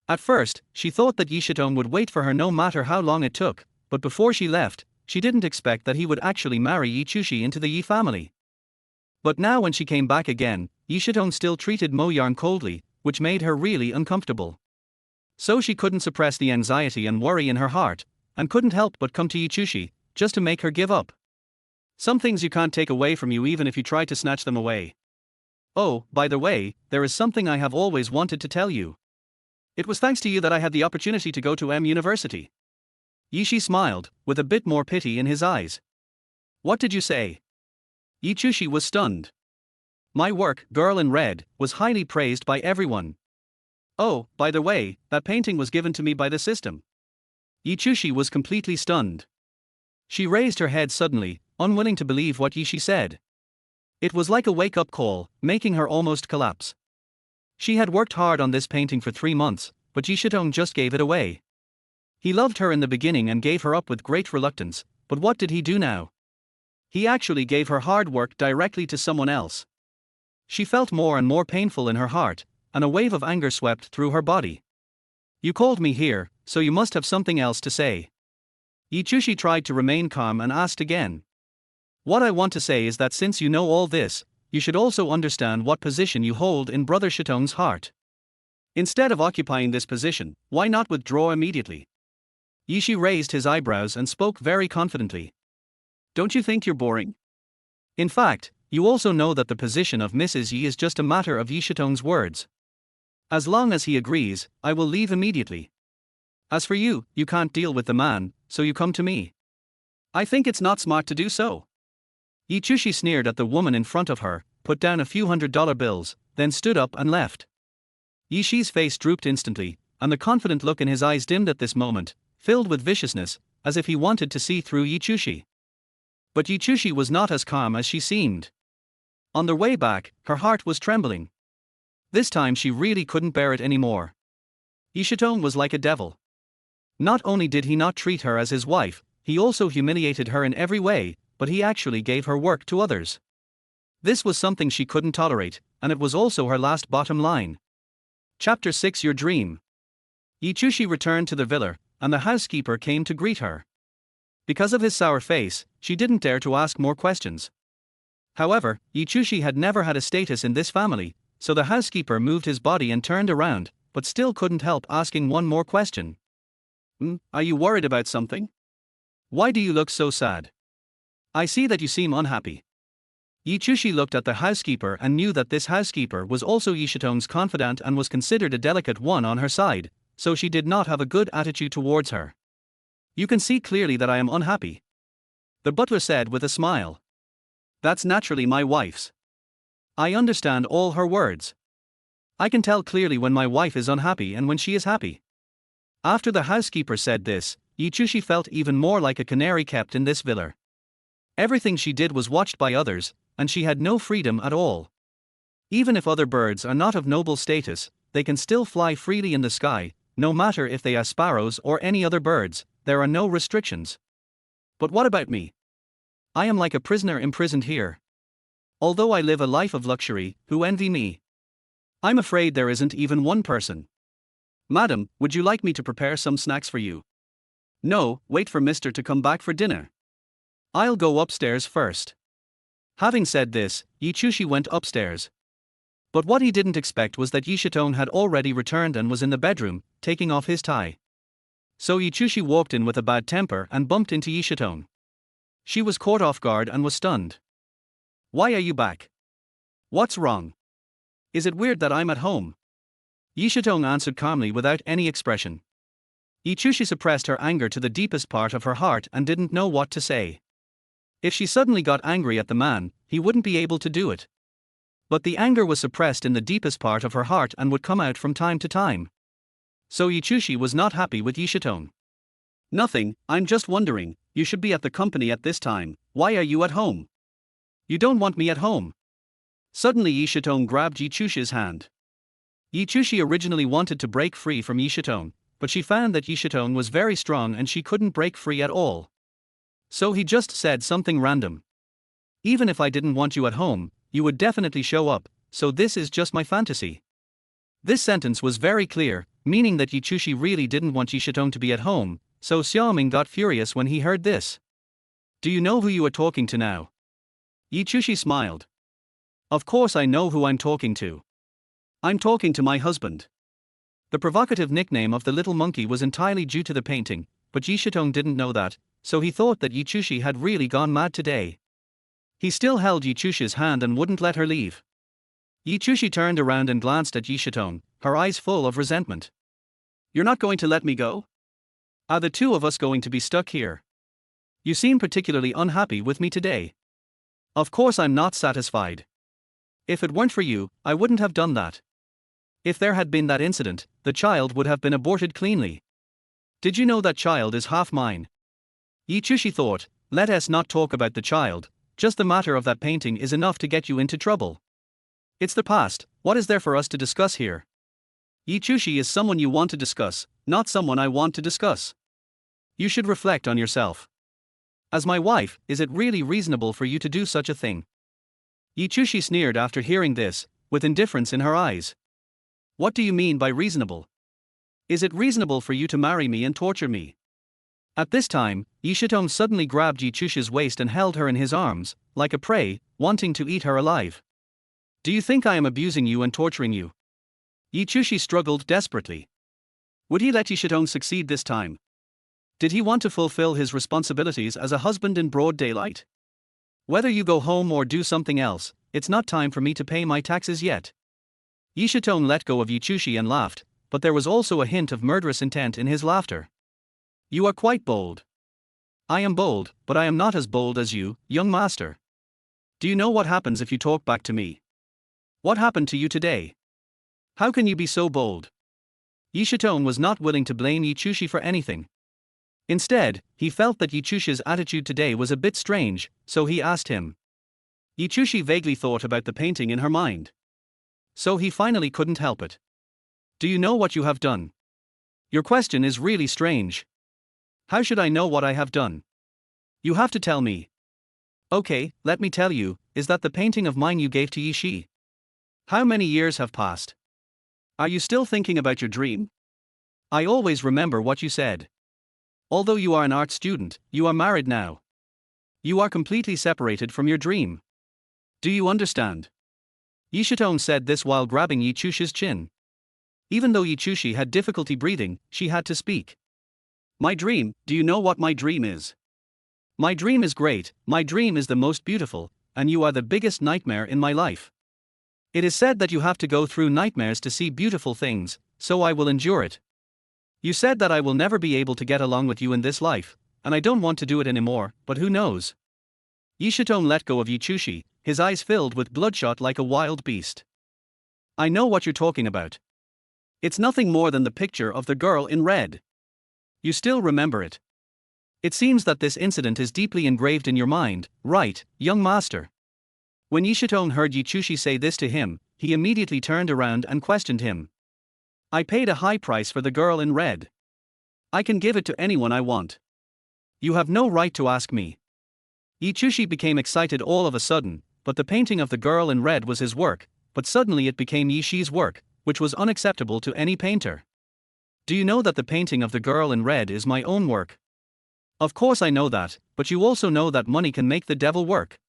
At first, she thought that Yi Shitong would wait for her no matter how long it took, but before she left, she didn't expect that he would actually marry Yi Chushi into the Yi family. But now when she came back again, Yi Shitong still treated Mo Yarn coldly, which made her really uncomfortable. So she couldn't suppress the anxiety and worry in her heart, and couldn't help but come to Yi Chushi, just to make her give up. Some things you can't take away from you even if you try to snatch them away. Oh, by the way, there is something I have always wanted to tell you. It was thanks to you that I had the opportunity to go to University. Yishi smiled, with a bit more pity in his eyes. What did you say? Yi Chushi was stunned. My work, Girl in Red, was highly praised by everyone. Oh, by the way, that painting was given to me by the system. Yi Chushi was completely stunned. She raised her head suddenly, unwilling to believe what Yishi said. It was like a wake-up call, making her almost collapse. She had worked hard on this painting for 3 months, but Yi Shitong just gave it away. He loved her in the beginning and gave her up with great reluctance, but what did he do now? He actually gave her hard work directly to someone else. She felt more and more painful in her heart, and a wave of anger swept through her body. You called me here, so you must have something else to say. Yi Chushi tried to remain calm and asked again. What I want to say is that since you know all this, you should also understand what position you hold in Brother Shitong's heart. Instead of occupying this position, why not withdraw immediately? Yishi raised his eyebrows and spoke very confidently. Don't you think you're boring? In fact, you also know that the position of Mrs. Yi is just a matter of Yi Shitong's words. As long as he agrees, I will leave immediately. As for you, you can't deal with the man, so you come to me. I think it's not smart to do so. Yi Chushi sneered at the woman in front of her, put down a few $100 bills, then stood up and left. Yishi's face drooped instantly, and the confident look in his eyes dimmed at this moment, filled with viciousness, as if he wanted to see through Yichushi. But Yichushi was not as calm as she seemed. On their way back, her heart was trembling. This time she really couldn't bear it anymore. Yishitone was like a devil. Not only did he not treat her as his wife, he also humiliated her in every way, but he actually gave her work to others. This was something she couldn't tolerate, and it was also her last bottom line. Chapter 6 Your Dream. Yichushi returned to the villa, and the housekeeper came to greet her. Because of his sour face, she didn't dare to ask more questions. However, Yichushi had never had a status in this family, so the housekeeper moved his body and turned around, but still couldn't help asking one more question. Are you worried about something? Why do you look so sad? I see that you seem unhappy. Yichushi looked at the housekeeper and knew that this housekeeper was also Yishitone's confidant and was considered a delicate one on her side, so she did not have a good attitude towards her. You can see clearly that I am unhappy, the butler said with a smile. That's naturally my wife's. I understand all her words. I can tell clearly when my wife is unhappy and when she is happy. After the housekeeper said this, Yichushi felt even more like a canary kept in this villa. Everything she did was watched by others, and she had no freedom at all. Even if other birds are not of noble status, they can still fly freely in the sky, no matter if they are sparrows or any other birds, there are no restrictions. But what about me? I am like a prisoner imprisoned here. Although I live a life of luxury, who envy me? I'm afraid there isn't even one person. Madam, would you like me to prepare some snacks for you? No, wait for Mr. to come back for dinner. I'll go upstairs first. Having said this, Yichushi went upstairs. But what he didn't expect was that Yishitone had already returned and was in the bedroom, taking off his tie. So Yichushi walked in with a bad temper and bumped into Yishitone. She was caught off guard and was stunned. Why are you back? What's wrong? Is it weird that I'm at home? Yishitone answered calmly without any expression. Yichushi suppressed her anger to the deepest part of her heart and didn't know what to say. If she suddenly got angry at the man, he wouldn't be able to do it. But the anger was suppressed in the deepest part of her heart and would come out from time to time. So Yichushi was not happy with Yishitone. Nothing, I'm just wondering, you should be at the company at this time, why are you at home? You don't want me at home. Suddenly Yishitone grabbed Yichushi's hand. Yichushi originally wanted to break free from Yishitone, but she found that Yishitone was very strong and she couldn't break free at all. So he just said something random. Even if I didn't want you at home, you would definitely show up, so this is just my fantasy. This sentence was very clear, meaning that Yichushi really didn't want Yishitone to be at home, so Xiaoming got furious when he heard this. Do you know who you are talking to now? Yichushi smiled. Of course I know who I'm talking to. I'm talking to my husband. The provocative nickname of the little monkey was entirely due to the painting, but Yishitone didn't know that, so he thought that Yichushi had really gone mad today. He still held Yichushi's hand and wouldn't let her leave. Yichushi turned around and glanced at Yishitone, her eyes full of resentment. You're not going to let me go? Are the two of us going to be stuck here? You seem particularly unhappy with me today. Of course I'm not satisfied. If it weren't for you, I wouldn't have done that. If there had been that incident, the child would have been aborted cleanly. Did you know that child is half mine? Yichushi thought, let us not talk about the child, just the matter of that painting is enough to get you into trouble. It's the past, what is there for us to discuss here? Yichushi is someone you want to discuss, not someone I want to discuss. You should reflect on yourself. As my wife, is it really reasonable for you to do such a thing? Yichushi sneered after hearing this, with indifference in her eyes. What do you mean by reasonable? Is it reasonable for you to marry me and torture me? At this time, Yishitone suddenly grabbed Yichushi's waist and held her in his arms, like a prey, wanting to eat her alive. Do you think I am abusing you and torturing you? Yichushi struggled desperately. Would he let Yishitone succeed this time? Did he want to fulfill his responsibilities as a husband in broad daylight? Whether you go home or do something else, it's not time for me to pay my taxes yet. Yishitone let go of Yichushi and laughed, but there was also a hint of murderous intent in his laughter. You are quite bold. I am bold, but I am not as bold as you, young master. Do you know what happens if you talk back to me? What happened to you today? How can you be so bold? Yishitone was not willing to blame Yichushi for anything. Instead, he felt that Yichushi's attitude today was a bit strange, so he asked him. Yichushi vaguely thought about the painting in her mind. So he finally couldn't help it. Do you know what you have done? Your question is really strange. How should I know what I have done? You have to tell me. Okay, let me tell you, is that the painting of mine you gave to Yishi? How many years have passed? Are you still thinking about your dream? I always remember what you said. Although you are an art student, you are married now. You are completely separated from your dream. Do you understand? Yishitone said this while grabbing Yichushi's chin. Even though Yichushi had difficulty breathing, she had to speak. My dream, do you know what my dream is? My dream is great, my dream is the most beautiful, and you are the biggest nightmare in my life. It is said that you have to go through nightmares to see beautiful things, so I will endure it. You said that I will never be able to get along with you in this life, and I don't want to do it anymore, but who knows? Yishitone let go of Yichushi, his eyes filled with bloodshot like a wild beast. I know what you're talking about. It's nothing more than the picture of the girl in red. You still remember it. It seems that this incident is deeply engraved in your mind, right, young master? When Yishitone heard Yichushi say this to him, he immediately turned around and questioned him. I paid a high price for the girl in red. I can give it to anyone I want. You have no right to ask me. Yichushi became excited all of a sudden, but the painting of the girl in red was his work, but suddenly it became Yishi's work, which was unacceptable to any painter. Do you know that the painting of the girl in red is my own work? Of course I know that, but you also know that money can make the devil work.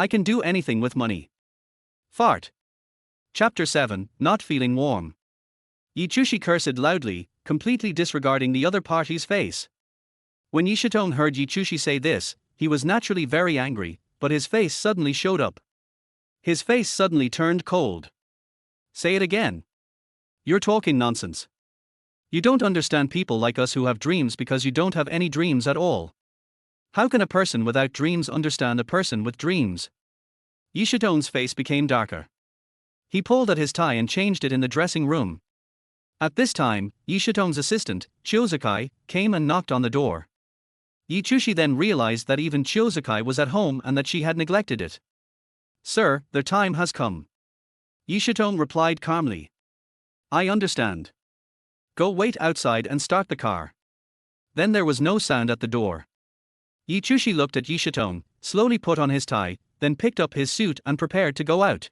I can do anything with money. Fart. Chapter 7, Not Feeling Warm. Yichushi cursed loudly, completely disregarding the other party's face. When Yishitone heard Yichushi say this, he was naturally very angry, but his face suddenly showed up. His face suddenly turned cold. Say it again. You're talking nonsense. You don't understand people like us who have dreams because you don't have any dreams at all. How can a person without dreams understand a person with dreams? Yishitone's face became darker. He pulled at his tie and changed it in the dressing room. At this time, Yishitone's assistant, Chiozakai, came and knocked on the door. Yichushi then realized that even Chiozakai was at home and that she had neglected it. Sir, the time has come. Yishitone replied calmly. I understand. Go wait outside and start the car. Then there was no sound at the door. Yichushi looked at Yishitone, slowly put on his tie, then picked up his suit and prepared to go out.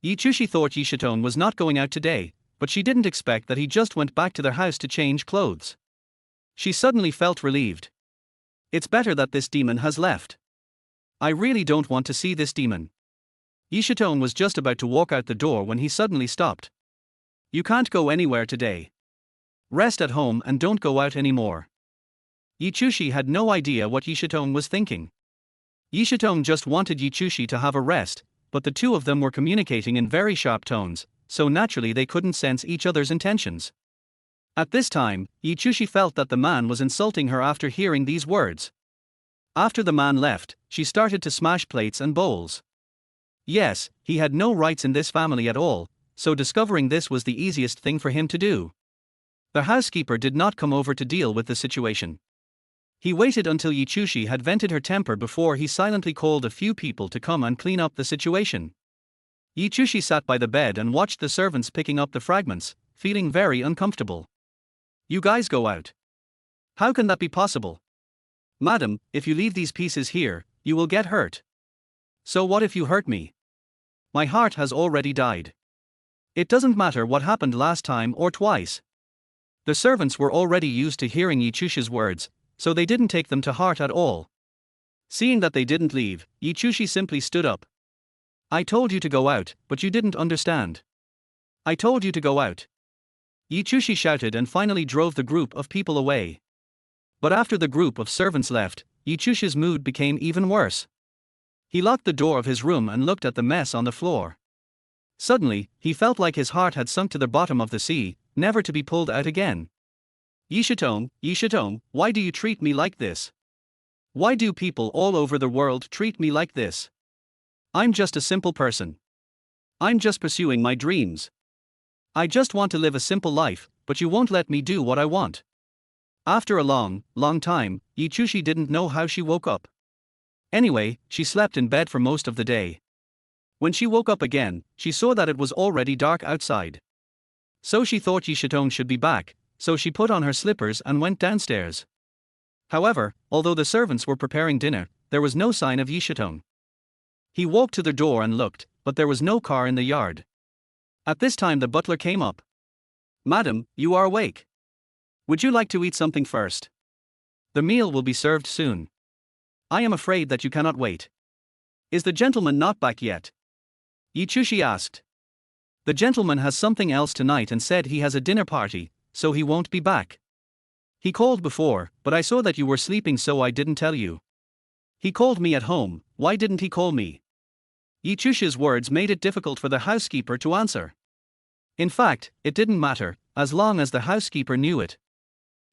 Yichushi thought Yishitone was not going out today, but she didn't expect that he just went back to their house to change clothes. She suddenly felt relieved. It's better that this demon has left. I really don't want to see this demon. Yishitone was just about to walk out the door when he suddenly stopped. You can't go anywhere today. Rest at home and don't go out anymore. Yichushi had no idea what Yishitone was thinking. Yishitone just wanted Yichushi to have a rest, but the two of them were communicating in very sharp tones, so naturally they couldn't sense each other's intentions. At this time, Yichushi felt that the man was insulting her after hearing these words. After the man left, she started to smash plates and bowls. Yes, he had no rights in this family at all, so discovering this was the easiest thing for him to do. The housekeeper did not come over to deal with the situation. He waited until Yichushi had vented her temper before he silently called a few people to come and clean up the situation. Yichushi sat by the bed and watched the servants picking up the fragments, feeling very uncomfortable. You guys go out. How can that be possible? Madam, if you leave these pieces here, you will get hurt. So what if you hurt me? My heart has already died. It doesn't matter what happened last time or twice. The servants were already used to hearing Yichushi's words, so they didn't take them to heart at all. Seeing that they didn't leave, Yichushi simply stood up. I told you to go out, but you didn't understand. I told you to go out. Yichushi shouted and finally drove the group of people away. But after the group of servants left, Yichushi's mood became even worse. He locked the door of his room and looked at the mess on the floor. Suddenly, he felt like his heart had sunk to the bottom of the sea, never to be pulled out again. Yishitone, Yishitone, why do you treat me like this? Why do people all over the world treat me like this? I'm just a simple person. I'm just pursuing my dreams. I just want to live a simple life, but you won't let me do what I want. After a long, long time, Yichushi didn't know how she woke up. Anyway, she slept in bed for most of the day. When she woke up again, she saw that it was already dark outside. So she thought Yishitong should be back, so she put on her slippers and went downstairs. However, although the servants were preparing dinner, there was no sign of Yishitong. He walked to the door and looked, but there was no car in the yard. At this time the butler came up. "Madam, you are awake. Would you like to eat something first? The meal will be served soon. I am afraid that you cannot wait. Is the gentleman not back yet?" Yichushi asked. "The gentleman has something else tonight and said he has a dinner party, so he won't be back. He called before, but I saw that you were sleeping so I didn't tell you. He called me at home, why didn't he call me?" Yichushi's words made it difficult for the housekeeper to answer. In fact, it didn't matter, as long as the housekeeper knew it.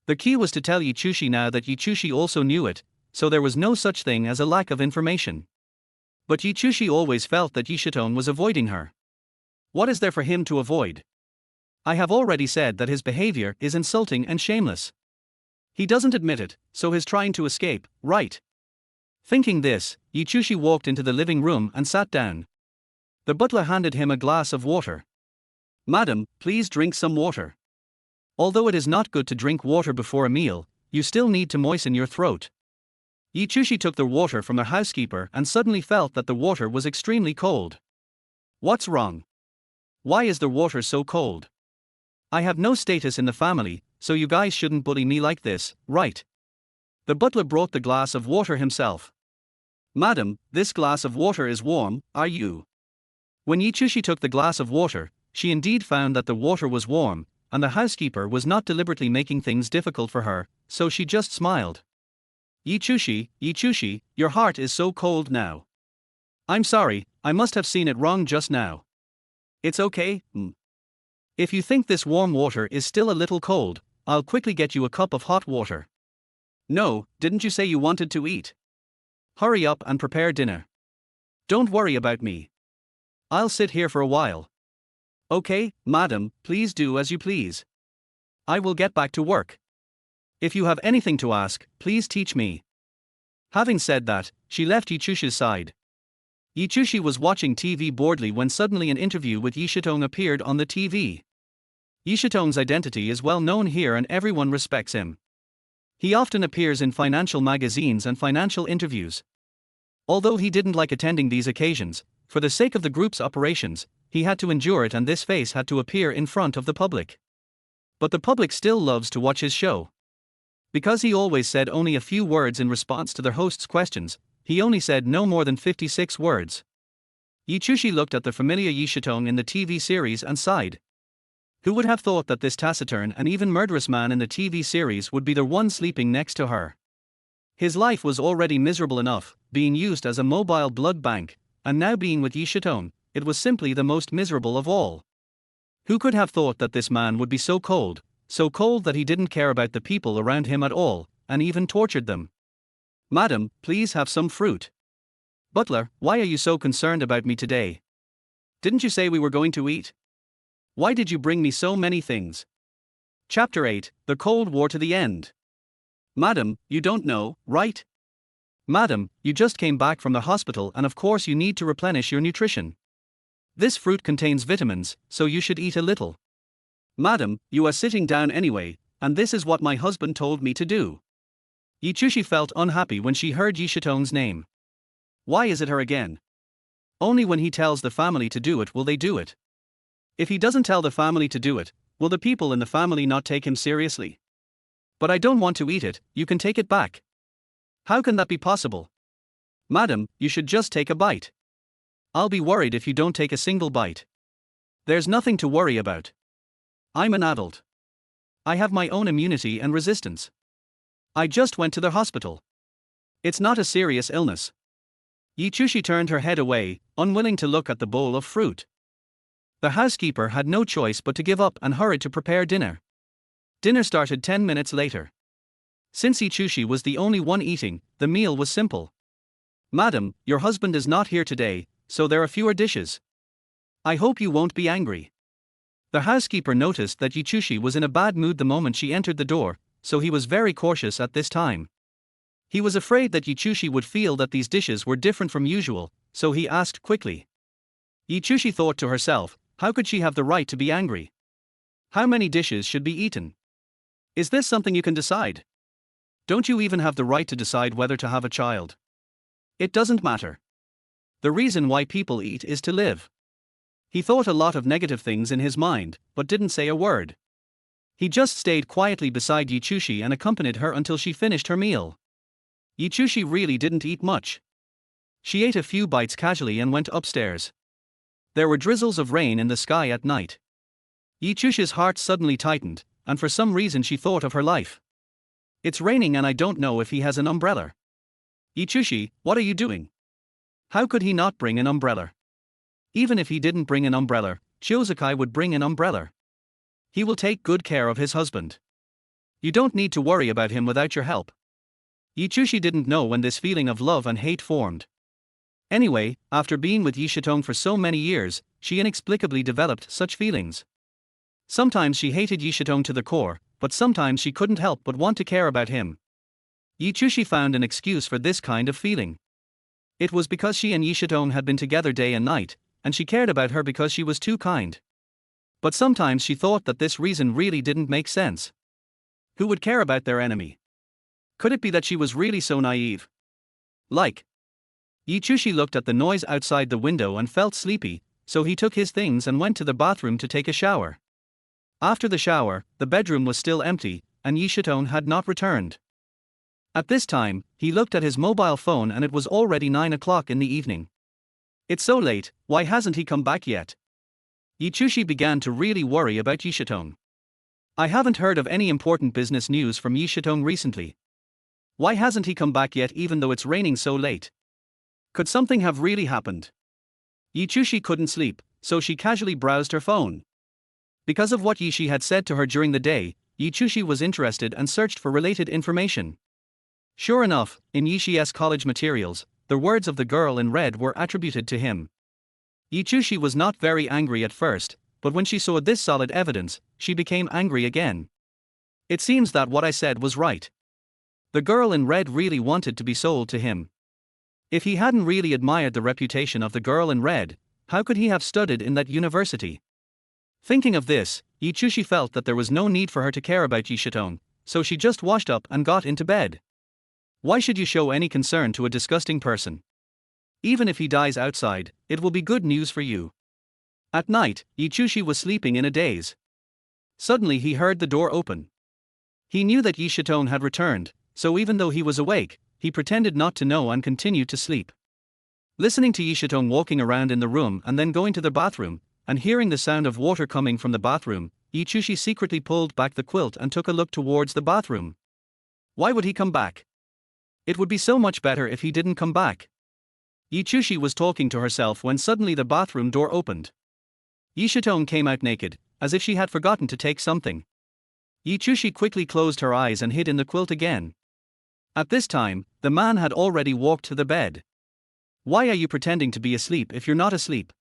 The key was to tell Yichushi now that Yichushi also knew it, so there was no such thing as a lack of information. But Yichushi always felt that Yishitong was avoiding her. What is there for him to avoid? I have already said that his behavior is insulting and shameless. He doesn't admit it, so he's trying to escape, right? Thinking this, Yichushi walked into the living room and sat down. The butler handed him a glass of water. "Madam, please drink some water. Although it is not good to drink water before a meal, you still need to moisten your throat." Yichushi took the water from the housekeeper and suddenly felt that the water was extremely cold. What's wrong? Why is the water so cold? I have no status in the family, so you guys shouldn't bully me like this, right? The butler brought the glass of water himself. "Madam, this glass of water is warm, are you?" When Yichushi took the glass of water, she indeed found that the water was warm, and the housekeeper was not deliberately making things difficult for her, so she just smiled. Yichushi, your heart is so cold now. I'm sorry, I must have seen it wrong just now. It's okay, If you think this warm water is still a little cold, I'll quickly get you a cup of hot water. No, didn't you say you wanted to eat? Hurry up and prepare dinner. Don't worry about me. I'll sit here for a while. Okay, madam, please do as you please. I will get back to work. If you have anything to ask, please teach me. Having said that, she left Yichushi's side. Yichushi was watching TV boredly when suddenly an interview with Yishitong appeared on the TV. Yishitong's identity is well known here and everyone respects him. He often appears in financial magazines and financial interviews. Although he didn't like attending these occasions, for the sake of the group's operations, he had to endure it and this face had to appear in front of the public. But the public still loves to watch his show. Because he always said only a few words in response to the host's questions, he only said no more than 56 words. Yichushi looked at the familiar Yishitong in the TV series and sighed. Who would have thought that this taciturn and even murderous man in the TV series would be the one sleeping next to her? His life was already miserable enough, being used as a mobile blood bank, and now being with Yishitong, it was simply the most miserable of all. Who could have thought that this man would be so cold that he didn't care about the people around him at all, and even tortured them? Madam, please have some fruit. Butler, why are you so concerned about me today? Didn't you say we were going to eat? Why did you bring me so many things? Chapter 8, The Cold War to the End. Madam, you don't know, right? Madam, you just came back from the hospital and of course you need to replenish your nutrition. This fruit contains vitamins, so you should eat a little. Madam, you are sitting down anyway, and this is what my husband told me to do. Yichushi felt unhappy when she heard Yishitong's name. Why is it her again? Only when he tells the family to do it will they do it. If he doesn't tell the family to do it, will the people in the family not take him seriously? But I don't want to eat it, you can take it back. How can that be possible? Madam, you should just take a bite. I'll be worried if you don't take a single bite. There's nothing to worry about. I'm an adult. I have my own immunity and resistance. I just went to the hospital. It's not a serious illness. Yichushi turned her head away, unwilling to look at the bowl of fruit. The housekeeper had no choice but to give up and hurried to prepare dinner. Dinner started 10 minutes later. Since Yichushi was the only one eating, the meal was simple. Madam, your husband is not here today, so there are fewer dishes. I hope you won't be angry. The housekeeper noticed that Yichushi was in a bad mood the moment she entered the door, so he was very cautious at this time. He was afraid that Yichushi would feel that these dishes were different from usual, so he asked quickly. Yichushi thought to herself, how could she have the right to be angry? How many dishes should be eaten? Is this something you can decide? Don't you even have the right to decide whether to have a child? It doesn't matter. The reason why people eat is to live. He thought a lot of negative things in his mind, but didn't say a word. He just stayed quietly beside Yichushi and accompanied her until she finished her meal. Yichushi really didn't eat much. She ate a few bites casually and went upstairs. There were drizzles of rain in the sky at night. Yichushi's heart suddenly tightened, and for some reason she thought of her life. It's raining and I don't know if he has an umbrella. Yichushi, what are you doing? How could he not bring an umbrella? Even if he didn't bring an umbrella, Shiozakai would bring an umbrella. He will take good care of his husband. You don't need to worry about him without your help. Yichushi didn't know when this feeling of love and hate formed. Anyway, after being with Yishitong for so many years, she inexplicably developed such feelings. Sometimes she hated Yishitong to the core, but sometimes she couldn't help but want to care about him. Yichushi found an excuse for this kind of feeling. It was because she and Yishitong had been together day and night, and she cared about her because she was too kind. But sometimes she thought that this reason really didn't make sense. Who would care about their enemy? Could it be that she was really so naive? Yichushi looked at the noise outside the window and felt sleepy, so he took his things and went to the bathroom to take a shower. After the shower, the bedroom was still empty, and Yishitong had not returned. At this time, he looked at his mobile phone and it was already 9 o'clock in the evening. It's so late, why hasn't he come back yet? Yichushi began to really worry about Yishitong. I haven't heard of any important business news from Yishitong recently. Why hasn't he come back yet even though it's raining so late? Could something have really happened? Yichushi couldn't sleep, so she casually browsed her phone. Because of what Yishi had said to her during the day, Yichushi was interested and searched for related information. Sure enough, in Yishi's college materials, the words of the girl in red were attributed to him. Yichushi was not very angry at first, but when she saw this solid evidence, she became angry again. It seems that what I said was right. The girl in red really wanted to be sold to him. If he hadn't really admired the reputation of the girl in red, how could he have studied in that university? Thinking of this, Yichushi felt that there was no need for her to care about Yishitong, so she just washed up and got into bed. Why should you show any concern to a disgusting person? Even if he dies outside, it will be good news for you. At night, Yichushi was sleeping in a daze. Suddenly he heard the door open. He knew that Yishitong had returned, so even though he was awake, he pretended not to know and continued to sleep. Listening to Yishitong walking around in the room and then going to the bathroom, and hearing the sound of water coming from the bathroom, Yichushi secretly pulled back the quilt and took a look towards the bathroom. Why would he come back? It would be so much better if he didn't come back. Yichushi was talking to herself when suddenly the bathroom door opened. Yishitong came out naked, as if she had forgotten to take something. Yichushi quickly closed her eyes and hid in the quilt again. At this time, the man had already walked to the bed. Why are you pretending to be asleep if you're not asleep?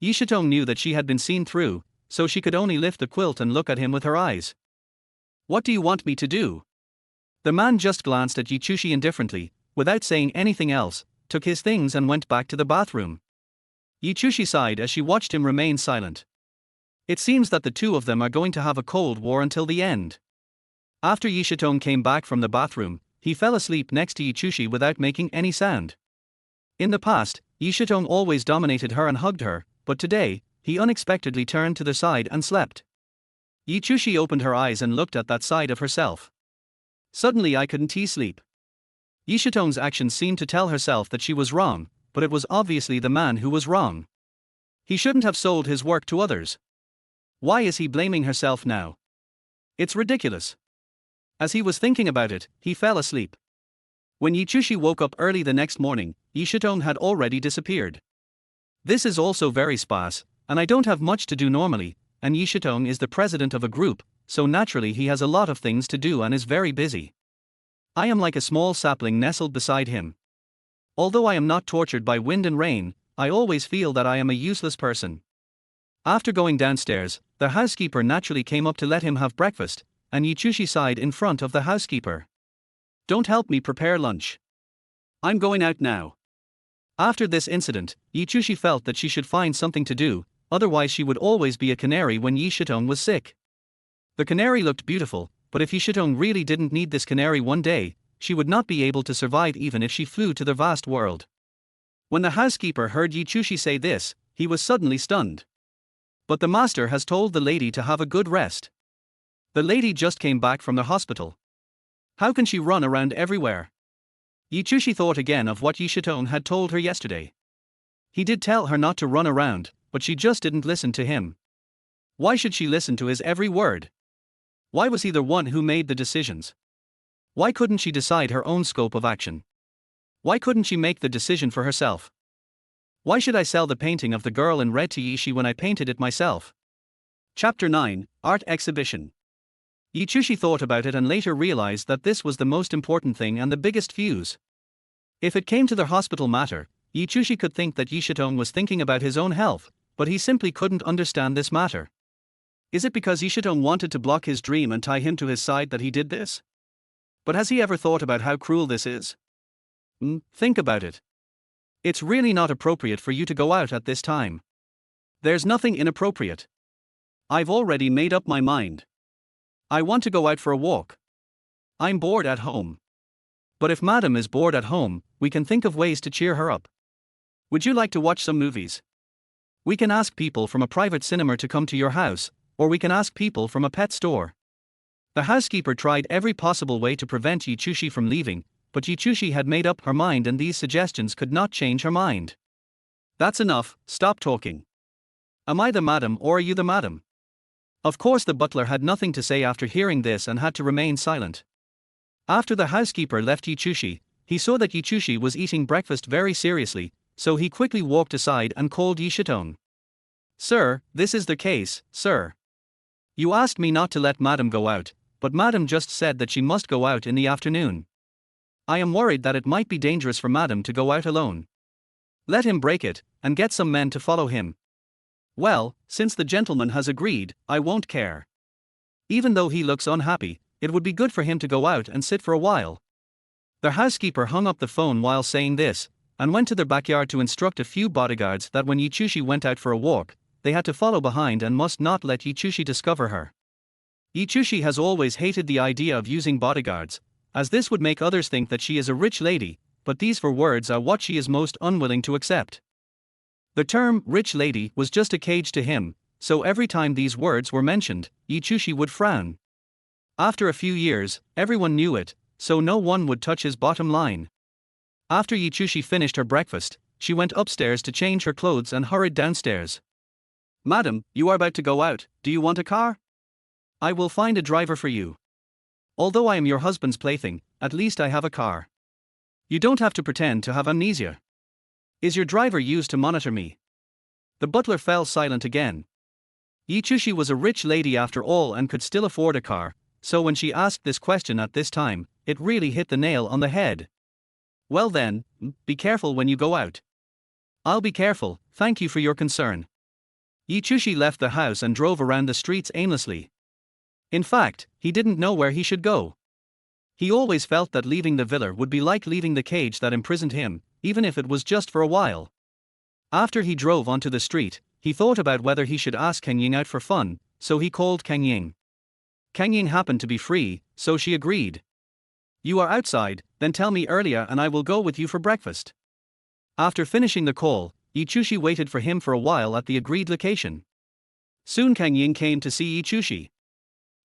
Yishitong knew that she had been seen through, so she could only lift the quilt and look at him with her eyes. What do you want me to do? The man just glanced at Yichushi indifferently, without saying anything else, took his things and went back to the bathroom. Yichushi sighed as she watched him remain silent. It seems that the two of them are going to have a cold war until the end. After Yishitong came back from the bathroom, he fell asleep next to Yichushi without making any sound. In the past, Yishitong always dominated her and hugged her, but today, he unexpectedly turned to the side and slept. Yichushi opened her eyes and looked at that side of herself. Suddenly I couldn't sleep. Yishitong's actions seemed to tell herself that she was wrong, but it was obviously the man who was wrong. He shouldn't have sold his work to others. Why is he blaming herself now? It's ridiculous. As he was thinking about it, he fell asleep. When Yichushi woke up early the next morning, Yishitong had already disappeared. This is also very sparse, and I don't have much to do normally, and Yishitong is the president of a group, so naturally he has a lot of things to do and is very busy. I am like a small sapling nestled beside him. Although I am not tortured by wind and rain, I always feel that I am a useless person. After going downstairs, the housekeeper naturally came up to let him have breakfast, and Yichushi sighed in front of the housekeeper. "Don't help me prepare lunch. I'm going out now." After this incident, Yichushi felt that she should find something to do, otherwise she would always be a canary when Yi Shitong was sick. The canary looked beautiful, but if Yi Shitong really didn't need this canary one day, she would not be able to survive even if she flew to the vast world. When the housekeeper heard Yichushi say this, he was suddenly stunned. "But the master has told the lady to have a good rest. The lady just came back from the hospital. How can she run around everywhere?" Yichushi thought again of what Yi Shitong had told her yesterday. He did tell her not to run around, but she just didn't listen to him. Why should she listen to his every word? Why was he the one who made the decisions? Why couldn't she decide her own scope of action? Why couldn't she make the decision for herself? Why should I sell the painting of the girl in red to Yishi when I painted it myself? Chapter 9, Art Exhibition. Yichushi thought about it and later realized that this was the most important thing and the biggest fuse. If it came to the hospital matter, Yichushi could think that Yi Shitong was thinking about his own health, but he simply couldn't understand this matter. Is it because Yi Shitong wanted to block his dream and tie him to his side that he did this? But has he ever thought about how cruel this is? Think about it. It's really not appropriate for you to go out at this time. There's nothing inappropriate. I've already made up my mind. I want to go out for a walk. I'm bored at home. But if Madam is bored at home, we can think of ways to cheer her up. Would you like to watch some movies? We can ask people from a private cinema to come to your house, or we can ask people from a pet store. The housekeeper tried every possible way to prevent Yichushi from leaving, but Yichushi had made up her mind and these suggestions could not change her mind. "That's enough, stop talking. Am I the madam or are you the madam?" Of course the butler had nothing to say after hearing this and had to remain silent. After the housekeeper left Yichushi, he saw that Yichushi was eating breakfast very seriously, so he quickly walked aside and called Yi Shitong. "Sir, this is the case, sir. You asked me not to let Madam go out, but Madam just said that she must go out in the afternoon. I am worried that it might be dangerous for Madam to go out alone. Let him break it, and get some men to follow him." "Well, since the gentleman has agreed, I won't care. Even though he looks unhappy, it would be good for him to go out and sit for a while." The housekeeper hung up the phone while saying this, and went to their backyard to instruct a few bodyguards that when Yichushi went out for a walk, they had to follow behind and must not let Yichushi discover her. Yichushi has always hated the idea of using bodyguards, as this would make others think that she is a rich lady, but these four words are what she is most unwilling to accept. The term rich lady was just a cage to him, so every time these words were mentioned, Yichushi would frown. After a few years, everyone knew it, so no one would touch his bottom line. After Yichushi finished her breakfast, she went upstairs to change her clothes and hurried downstairs. "Madam, you are about to go out, do you want a car? I will find a driver for you. Although I am your husband's plaything, at least I have a car. You don't have to pretend to have amnesia. Is your driver used to monitor me?" The butler fell silent again. Yichushi was a rich lady after all and could still afford a car, so when she asked this question at this time, it really hit the nail on the head. "Well then, be careful when you go out." "I'll be careful, thank you for your concern." Yichushi left the house and drove around the streets aimlessly. In fact, he didn't know where he should go. He always felt that leaving the villa would be like leaving the cage that imprisoned him, even if it was just for a while. After he drove onto the street, he thought about whether he should ask Kang Ying out for fun, so he called Kang Ying. Kang Ying happened to be free, so she agreed. "You are outside, then tell me earlier and I will go with you for breakfast." After finishing the call, Yichushi waited for him for a while at the agreed location. Soon Kang Ying came to see Yichushi.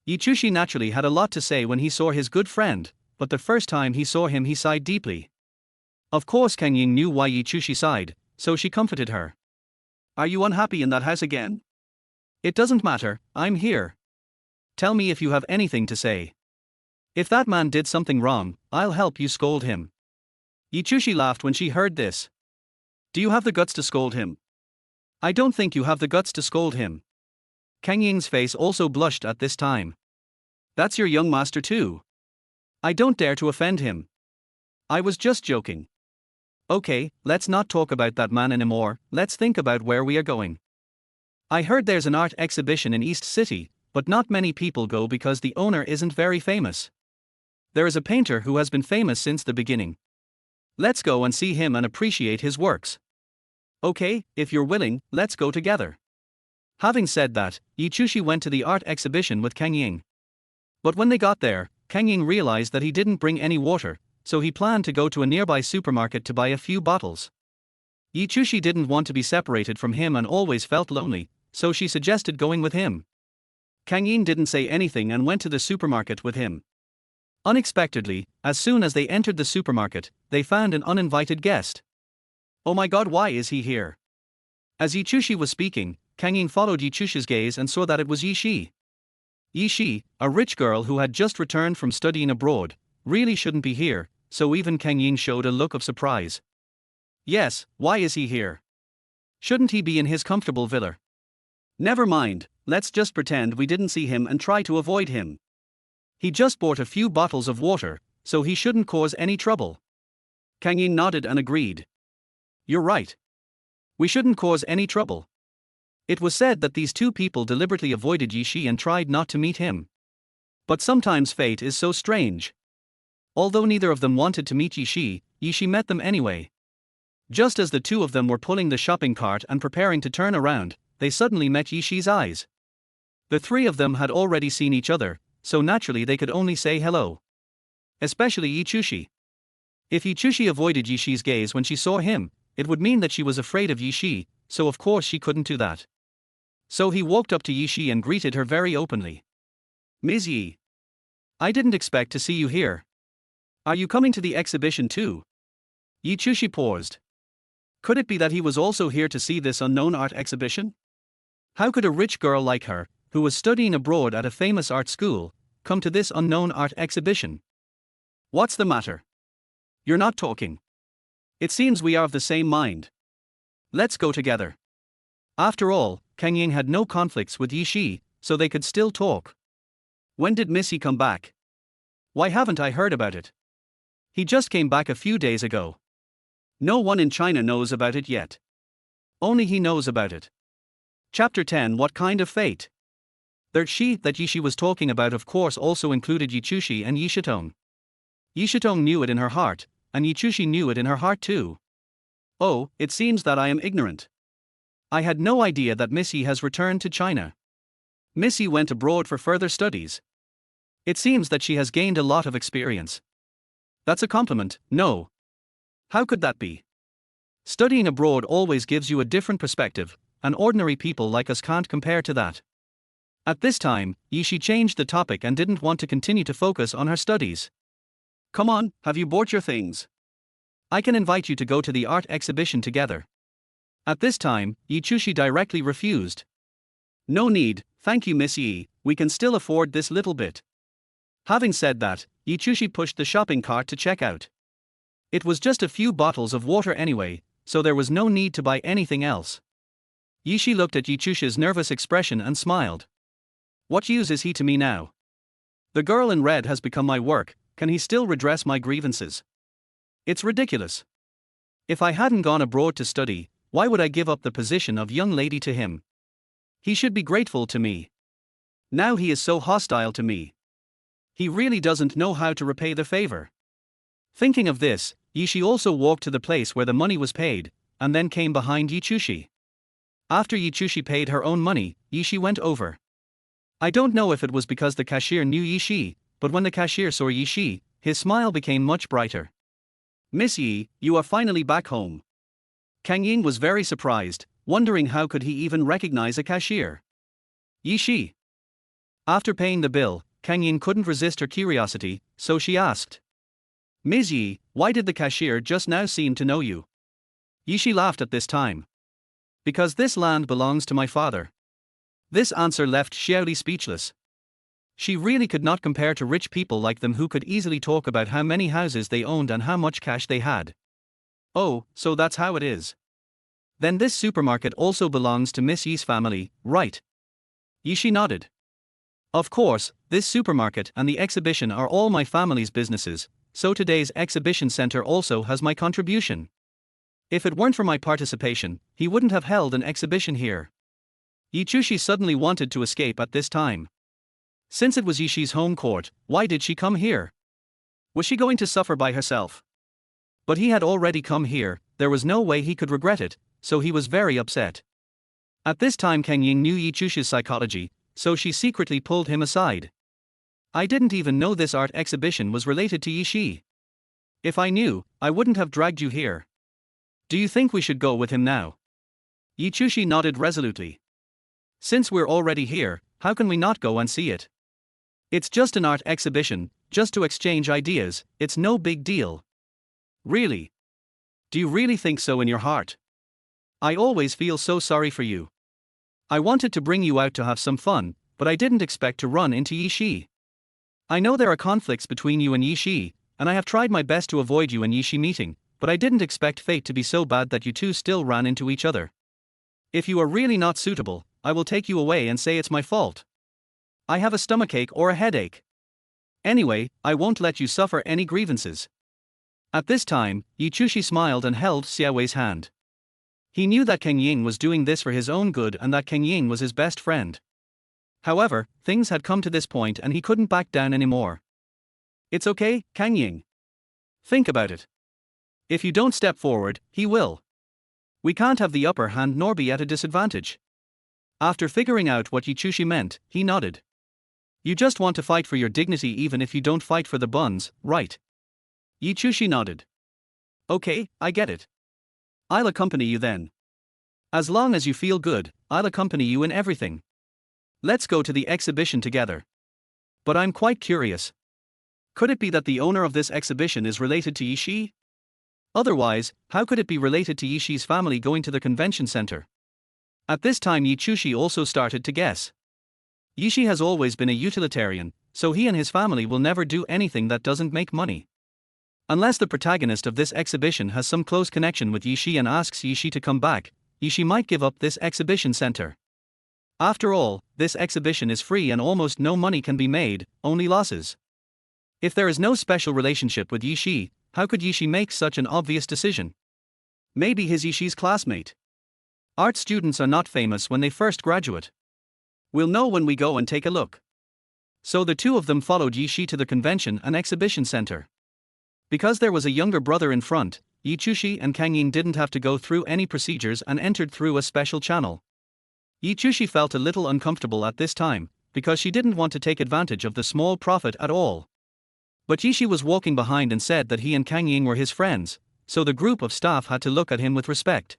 Yichushi naturally had a lot to say when he saw his good friend, but the first time he saw him he sighed deeply. Of course Kang Ying knew why Yichushi sighed, so she comforted her. "Are you unhappy in that house again?" "It doesn't matter, I'm here. Tell me if you have anything to say. If that man did something wrong, I'll help you scold him." Yichushi laughed when she heard this. "Do you have the guts to scold him?" "I don't think you have the guts to scold him." Kang Ying's face also blushed at this time. "That's your young master too. I don't dare to offend him. I was just joking. Okay, let's not talk about that man anymore, let's think about where we are going." I heard there's an art exhibition in East City, but not many people go because the owner isn't very famous. There is a painter who has been famous since the beginning. Let's go and see him and appreciate his works. Okay, if you're willing, let's go together. Having said that, Yichushi went to the art exhibition with Kang Ying. But when they got there, Kang Ying realized that he didn't bring any water, so he planned to go to a nearby supermarket to buy a few bottles. Yichushi didn't want to be separated from him and always felt lonely, so she suggested going with him. Kang Ying didn't say anything and went to the supermarket with him. Unexpectedly, as soon as they entered the supermarket, they found an uninvited guest. Oh my god, why is he here? As Yichushi was speaking, Kang Ying followed Yichushi's gaze and saw that it was Yishi. Yishi, a rich girl who had just returned from studying abroad, really shouldn't be here, so even Kang Ying showed a look of surprise. Yes, why is he here? Shouldn't he be in his comfortable villa? Never mind, let's just pretend we didn't see him and try to avoid him. He just bought a few bottles of water, so he shouldn't cause any trouble. Kang Ying nodded and agreed. You're right. We shouldn't cause any trouble. It was said that these two people deliberately avoided Yishi and tried not to meet him. But sometimes fate is so strange. Although neither of them wanted to meet Yishi, Yishi met them anyway. Just as the two of them were pulling the shopping cart and preparing to turn around, they suddenly met Yishi's eyes. The three of them had already seen each other, so naturally they could only say hello. Especially Yichushi. If Yichushi avoided Yishi's gaze when she saw him, it would mean that she was afraid of Yishi, so of course she couldn't do that. So he walked up to Yishi and greeted her very openly. Ms. Yi. I didn't expect to see you here. Are you coming to the exhibition too? Yichushi paused. Could it be that he was also here to see this unknown art exhibition? How could a rich girl like her, who was studying abroad at a famous art school, come to this unknown art exhibition? What's the matter? You're not talking. It seems we are of the same mind. Let's go together. After all, Kang Ying had no conflicts with Yishi, so they could still talk. When did Missy come back? Why haven't I heard about it? He just came back a few days ago. No one in China knows about it yet. Only he knows about it. Chapter 10. What kind of fate? The she that Yishi was talking about of course also included Yichushi and Yishitong. Yishitong knew it in her heart, and Yichushi knew it in her heart too. Oh, it seems that I am ignorant. I had no idea that Missy has returned to China. Missy went abroad for further studies. It seems that she has gained a lot of experience. That's a compliment, no? How could that be? Studying abroad always gives you a different perspective, and ordinary people like us can't compare to that. At this time, Yishi changed the topic and didn't want to continue to focus on her studies. Come on, have you bought your things? I can invite you to go to the art exhibition together. At this time, Yichushi directly refused. No need, thank you Miss Yi, we can still afford this little bit. Having said that, Yichushi pushed the shopping cart to check out. It was just a few bottles of water anyway, so there was no need to buy anything else. Yishi looked at Yichushi's nervous expression and smiled. What use is he to me now? The girl in red has become my work, can he still redress my grievances? It's ridiculous. If I hadn't gone abroad to study, why would I give up the position of young lady to him? He should be grateful to me. Now he is so hostile to me. He really doesn't know how to repay the favor. Thinking of this, Yishi also walked to the place where the money was paid, and then came behind Yichushi. After Yichushi paid her own money, Yishi went over. I don't know if it was because the cashier knew Yishi, but when the cashier saw Yishi, his smile became much brighter. Miss Yi, you are finally back home. Kang Ying was very surprised, wondering how could he even recognize a cashier. Yishi. After paying the bill, Kang Ying couldn't resist her curiosity, so she asked. Ms. Yi, why did the cashier just now seem to know you? Yishi laughed at this time. Because this land belongs to my father. This answer left Xiaoli speechless. She really could not compare to rich people like them who could easily talk about how many houses they owned and how much cash they had. Oh, so that's how it is. Then this supermarket also belongs to Miss Yi's family, right? Yishi nodded. Of course, this supermarket and the exhibition are all my family's businesses, so today's exhibition center also has my contribution. If it weren't for my participation, he wouldn't have held an exhibition here. Yichushi suddenly wanted to escape at this time. Since it was Yishi's home court, why did she come here? Was she going to suffer by herself? But he had already come here, there was no way he could regret it, so he was very upset. At this time Kang Ying knew Yichushi's psychology, so she secretly pulled him aside. I didn't even know this art exhibition was related to Yishi. If I knew, I wouldn't have dragged you here. Do you think we should go with him now? Yichushi nodded resolutely. Since we're already here, how can we not go and see it? It's just an art exhibition, just to exchange ideas, it's no big deal. Really? Do you really think so in your heart? I always feel so sorry for you. I wanted to bring you out to have some fun, but I didn't expect to run into Yishi. I know there are conflicts between you and Yishi, and I have tried my best to avoid you and Yishi meeting, but I didn't expect fate to be so bad that you two still ran into each other. If you are really not suitable, I will take you away and say it's my fault. I have a stomachache or a headache. Anyway, I won't let you suffer any grievances. At this time, Yichushi smiled and held Xiaowei's hand. He knew that Kang Ying was doing this for his own good and that Kang Ying was his best friend. However, things had come to this point and he couldn't back down anymore. It's okay, Kang Ying. Think about it. If you don't step forward, he will. We can't have the upper hand nor be at a disadvantage. After figuring out what Yichushi meant, he nodded. You just want to fight for your dignity even if you don't fight for the buns, right? Yichushi nodded. Okay, I get it. I'll accompany you then. As long as you feel good, I'll accompany you in everything. Let's go to the exhibition together. But I'm quite curious. Could it be that the owner of this exhibition is related to Yishi? Otherwise, how could it be related to Yishi's family going to the convention center? At this time Yichushi also started to guess. Yishi has always been a utilitarian, so he and his family will never do anything that doesn't make money. Unless the protagonist of this exhibition has some close connection with Yishi and asks Yishi to come back, Yishi might give up this exhibition center. After all, this exhibition is free and almost no money can be made, only losses. If there is no special relationship with Yishi, how could Yishi make such an obvious decision? Maybe he's Yishi's classmate. Art students are not famous when they first graduate. We'll know when we go and take a look. So the two of them followed Yishi to the convention and exhibition center. Because there was a younger brother in front, Yichushi and Kang Ying didn't have to go through any procedures and entered through a special channel. Yichushi felt a little uncomfortable at this time, because she didn't want to take advantage of the small profit at all. But Yishi was walking behind and said that he and Kang Ying were his friends, so the group of staff had to look at him with respect.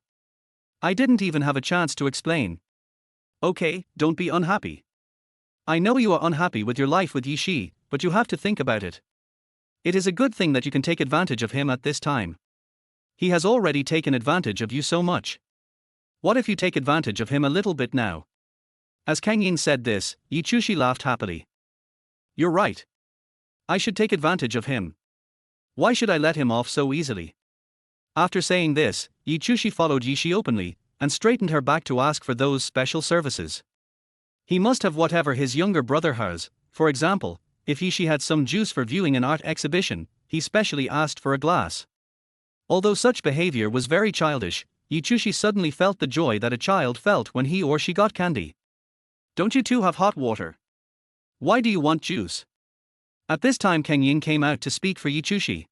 I didn't even have a chance to explain. Okay, don't be unhappy. I know you are unhappy with your life with Yishi, but you have to think about it. It is a good thing that you can take advantage of him at this time. He has already taken advantage of you so much. What if you take advantage of him a little bit now? As Kang Ying said this, Yichushi laughed happily. You're right. I should take advantage of him. Why should I let him off so easily? After saying this, Yichushi followed Yishi openly, and straightened her back to ask for those special services. He must have whatever his younger brother has. For example, if Yishi had some juice for viewing an art exhibition, he specially asked for a glass. Although such behavior was very childish, Yichushi suddenly felt the joy that a child felt when he or she got candy. Don't you two have hot water? Why do you want juice? At this time Kang Ying came out to speak for Yichushi.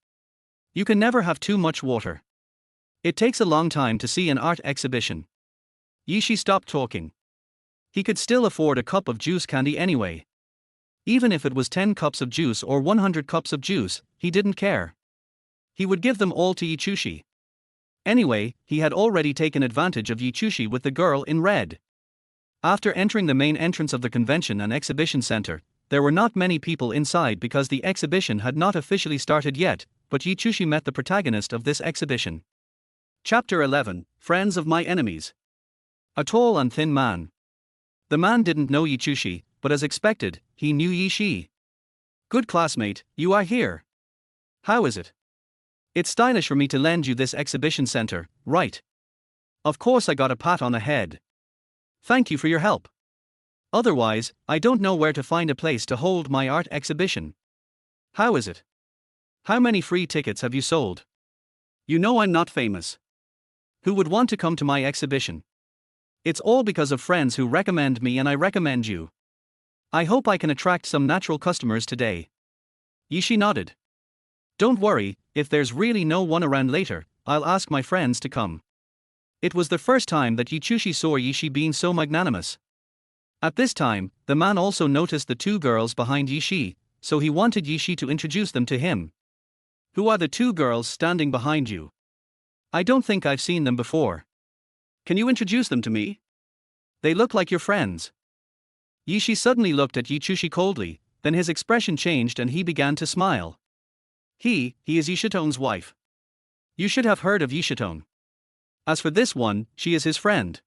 You can never have too much water. It takes a long time to see an art exhibition. Yishi stopped talking. He could still afford a cup of juice candy anyway. Even if it was 10 cups of juice or 100 cups of juice, he didn't care. He would give them all to Yichushi. Anyway, he had already taken advantage of Yichushi with the girl in red. After entering the main entrance of the convention and exhibition center, there were not many people inside because the exhibition had not officially started yet, but Yichushi met the protagonist of this exhibition. Chapter 11, Friends of My Enemies. A tall and thin man. The man didn't know Yichushi, but as expected, he knew Yishi. Good classmate, you are here. How is it? It's stylish for me to lend you this exhibition center, right? Of course I got a pat on the head. Thank you for your help. Otherwise, I don't know where to find a place to hold my art exhibition. How is it? How many free tickets have you sold? You know I'm not famous. Who would want to come to my exhibition? It's all because of friends who recommend me and I recommend you. I hope I can attract some natural customers today. Yishi nodded. Don't worry, if there's really no one around later, I'll ask my friends to come. It was the first time that Yichushi saw Yishi being so magnanimous. At this time, the man also noticed the two girls behind Yishi, so he wanted Yishi to introduce them to him. Who are the two girls standing behind you? I don't think I've seen them before. Can you introduce them to me? They look like your friends. Yishi suddenly looked at Yichushi coldly, then his expression changed and he began to smile. He is Yishitone's wife. You should have heard of Yishitone. As for this one, she is his friend.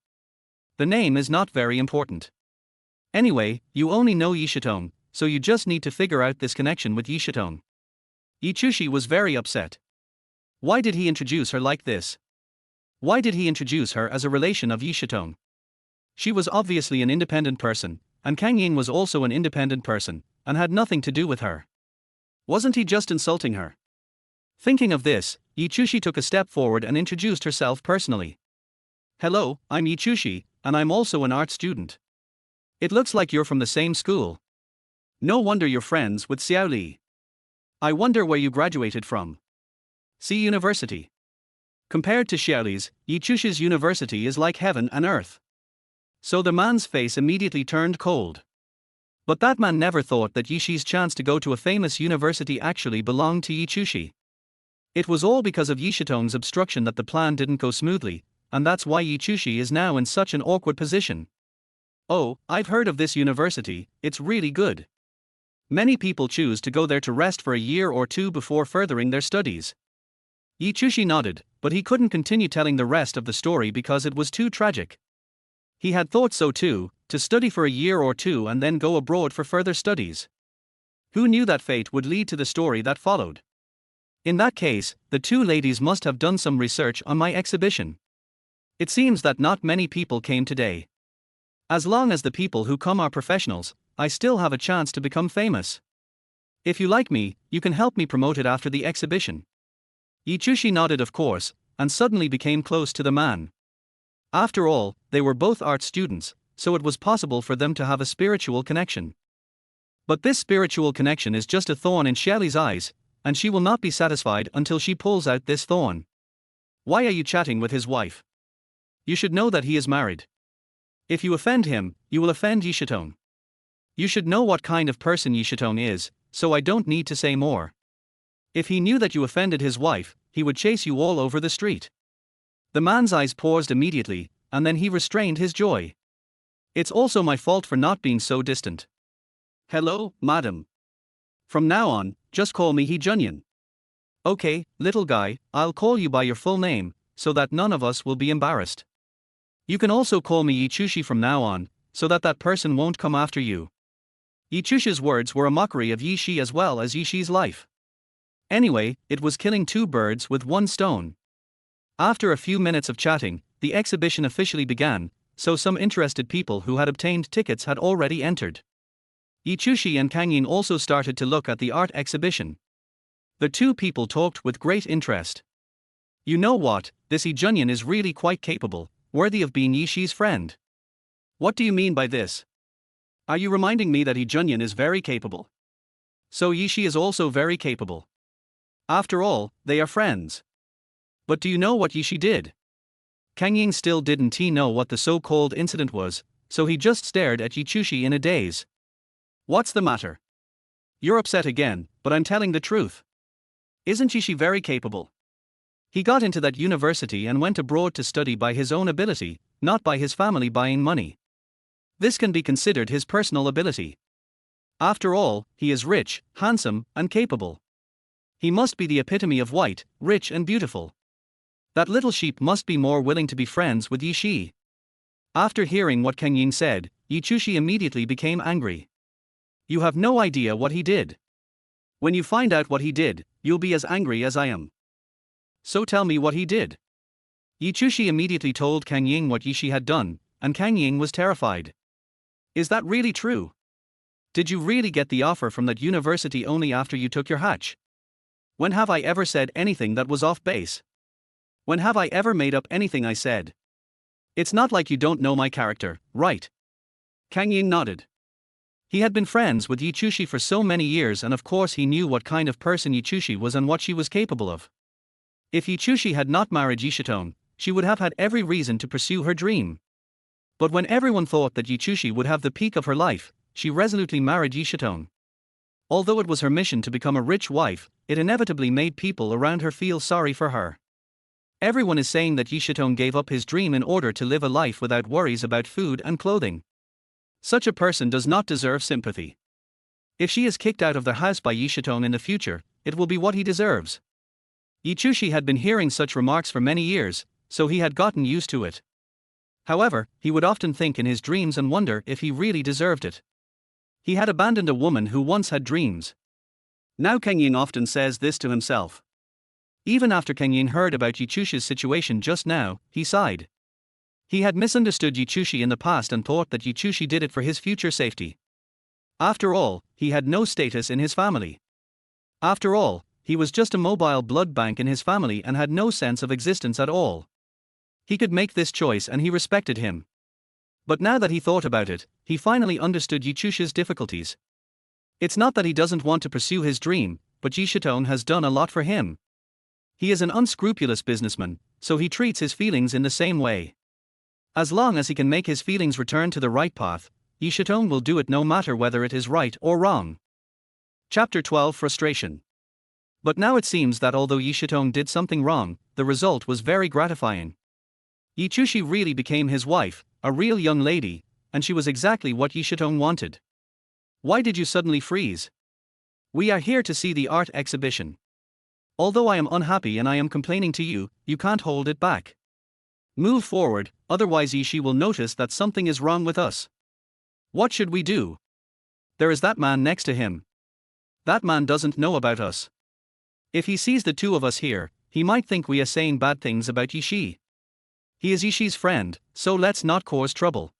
The name is not very important. Anyway, you only know Yishitone, so you just need to figure out this connection with Yishitone. Yichushi was very upset. Why did he introduce her like this? Why did he introduce her as a relation of Yishitone? She was obviously an independent person, and Kang Ying was also an independent person, and had nothing to do with her. Wasn't he just insulting her? Thinking of this, Yichushi took a step forward and introduced herself personally. Hello, I'm Yichushi, and I'm also an art student. It looks like you're from the same school. No wonder you're friends with Xiao Li. I wonder where you graduated from. See university. Compared to Xiao Li's, Yichushi's university is like heaven and earth. So the man's face immediately turned cold. But that man never thought that Yishi's chance to go to a famous university actually belonged to Yichushi. It was all because of Yishitone's obstruction that the plan didn't go smoothly, and that's why Yichushi is now in such an awkward position. Oh, I've heard of this university, it's really good. Many people choose to go there to rest for a year or two before furthering their studies. Yichushi nodded, but he couldn't continue telling the rest of the story because it was too tragic. He had thought so too, to study for a year or two and then go abroad for further studies. Who knew that fate would lead to the story that followed? In that case, the two ladies must have done some research on my exhibition. It seems that not many people came today. As long as the people who come are professionals, I still have a chance to become famous. If you like me, you can help me promote it after the exhibition. Yichushi nodded of course, and suddenly became close to the man. After all, they were both art students, so it was possible for them to have a spiritual connection. But this spiritual connection is just a thorn in Xiaoli's eyes, and she will not be satisfied until she pulls out this thorn. Why are you chatting with his wife? You should know that he is married. If you offend him, you will offend Yishitone. You should know what kind of person Yishitone is, so I don't need to say more. If he knew that you offended his wife, he would chase you all over the street. The man's eyes paused immediately, and then he restrained his joy. It's also my fault for not being so distant. Hello, madam. From now on, just call me Hee-Junyan. Okay, little guy, I'll call you by your full name, so that none of us will be embarrassed. You can also call me Yichushi from now on, so that that person won't come after you. Yichushi's words were a mockery of Yishi as well as Yishi's life. Anyway, it was killing two birds with one stone. After a few minutes of chatting, the exhibition officially began, so some interested people who had obtained tickets had already entered. Yichushi and Kang Ying also started to look at the art exhibition. The two people talked with great interest. You know what, this Hee-Junyan is really quite capable, worthy of being Yishi's friend. What do you mean by this? Are you reminding me that Hee-Junyan is very capable? So Yishi is also very capable. After all, they are friends. But do you know what Yishi did? Kang Ying still didn't know what the so-called incident was, so he just stared at Yichushi in a daze. What's the matter? You're upset again, but I'm telling the truth. Isn't Yishi very capable? He got into that university and went abroad to study by his own ability, not by his family buying money. This can be considered his personal ability. After all, he is rich, handsome, and capable. He must be the epitome of white, rich and beautiful. That little sheep must be more willing to be friends with Yishi. After hearing what Kang Ying said, Yichushi immediately became angry. You have no idea what he did. When you find out what he did, you'll be as angry as I am. So tell me what he did. Yichushi immediately told Kang Ying what Yishi had done, and Kang Ying was terrified. Is that really true? Did you really get the offer from that university only after you took your hatch? When have I ever said anything that was off base? When have I ever made up anything I said? It's not like you don't know my character, right? Kang Ying nodded. He had been friends with Yi Chushi for so many years, and of course he knew what kind of person Yi Chushi was and what she was capable of. If Yi Chushi had not married Yi Shitong, she would have had every reason to pursue her dream. But when everyone thought that Yi Chushi would have the peak of her life, she resolutely married Yi Shitong. Although it was her mission to become a rich wife, it inevitably made people around her feel sorry for her. Everyone is saying that Yi Shitong gave up his dream in order to live a life without worries about food and clothing. Such a person does not deserve sympathy. If she is kicked out of their house by Yi Shitong in the future, it will be what he deserves. Yi Chushi had been hearing such remarks for many years, so he had gotten used to it. However, he would often think in his dreams and wonder if he really deserved it. He had abandoned a woman who once had dreams. Now Kang Ying often says this to himself. Even after Kang Ying heard about Yi Chushi's situation just now, he sighed. He had misunderstood Yi Chushi in the past and thought that Yi Chushi did it for his future safety. After all, he had no status in his family. After all, he was just a mobile blood bank in his family and had no sense of existence at all. He could make this choice and he respected him. But now that he thought about it, he finally understood Yi Chushi's difficulties. It's not that he doesn't want to pursue his dream, but Yi Shitong has done a lot for him. He is an unscrupulous businessman, so he treats his feelings in the same way. As long as he can make his feelings return to the right path, Yi Shitong will do it no matter whether it is right or wrong. Chapter 12 Frustration. But now it seems that although Yi Shitong did something wrong, the result was very gratifying. Yi Chushi really became his wife, a real young lady, and she was exactly what Yi Shitong wanted. Why did you suddenly freeze? We are here to see the art exhibition. Although I am unhappy and I am complaining to you, you can't hold it back. Move forward, otherwise Yi Shi will notice that something is wrong with us. What should we do? There is that man next to him. That man doesn't know about us. If he sees the two of us here, he might think we are saying bad things about Yi Shi. He is Yi Shi's friend, so let's not cause trouble.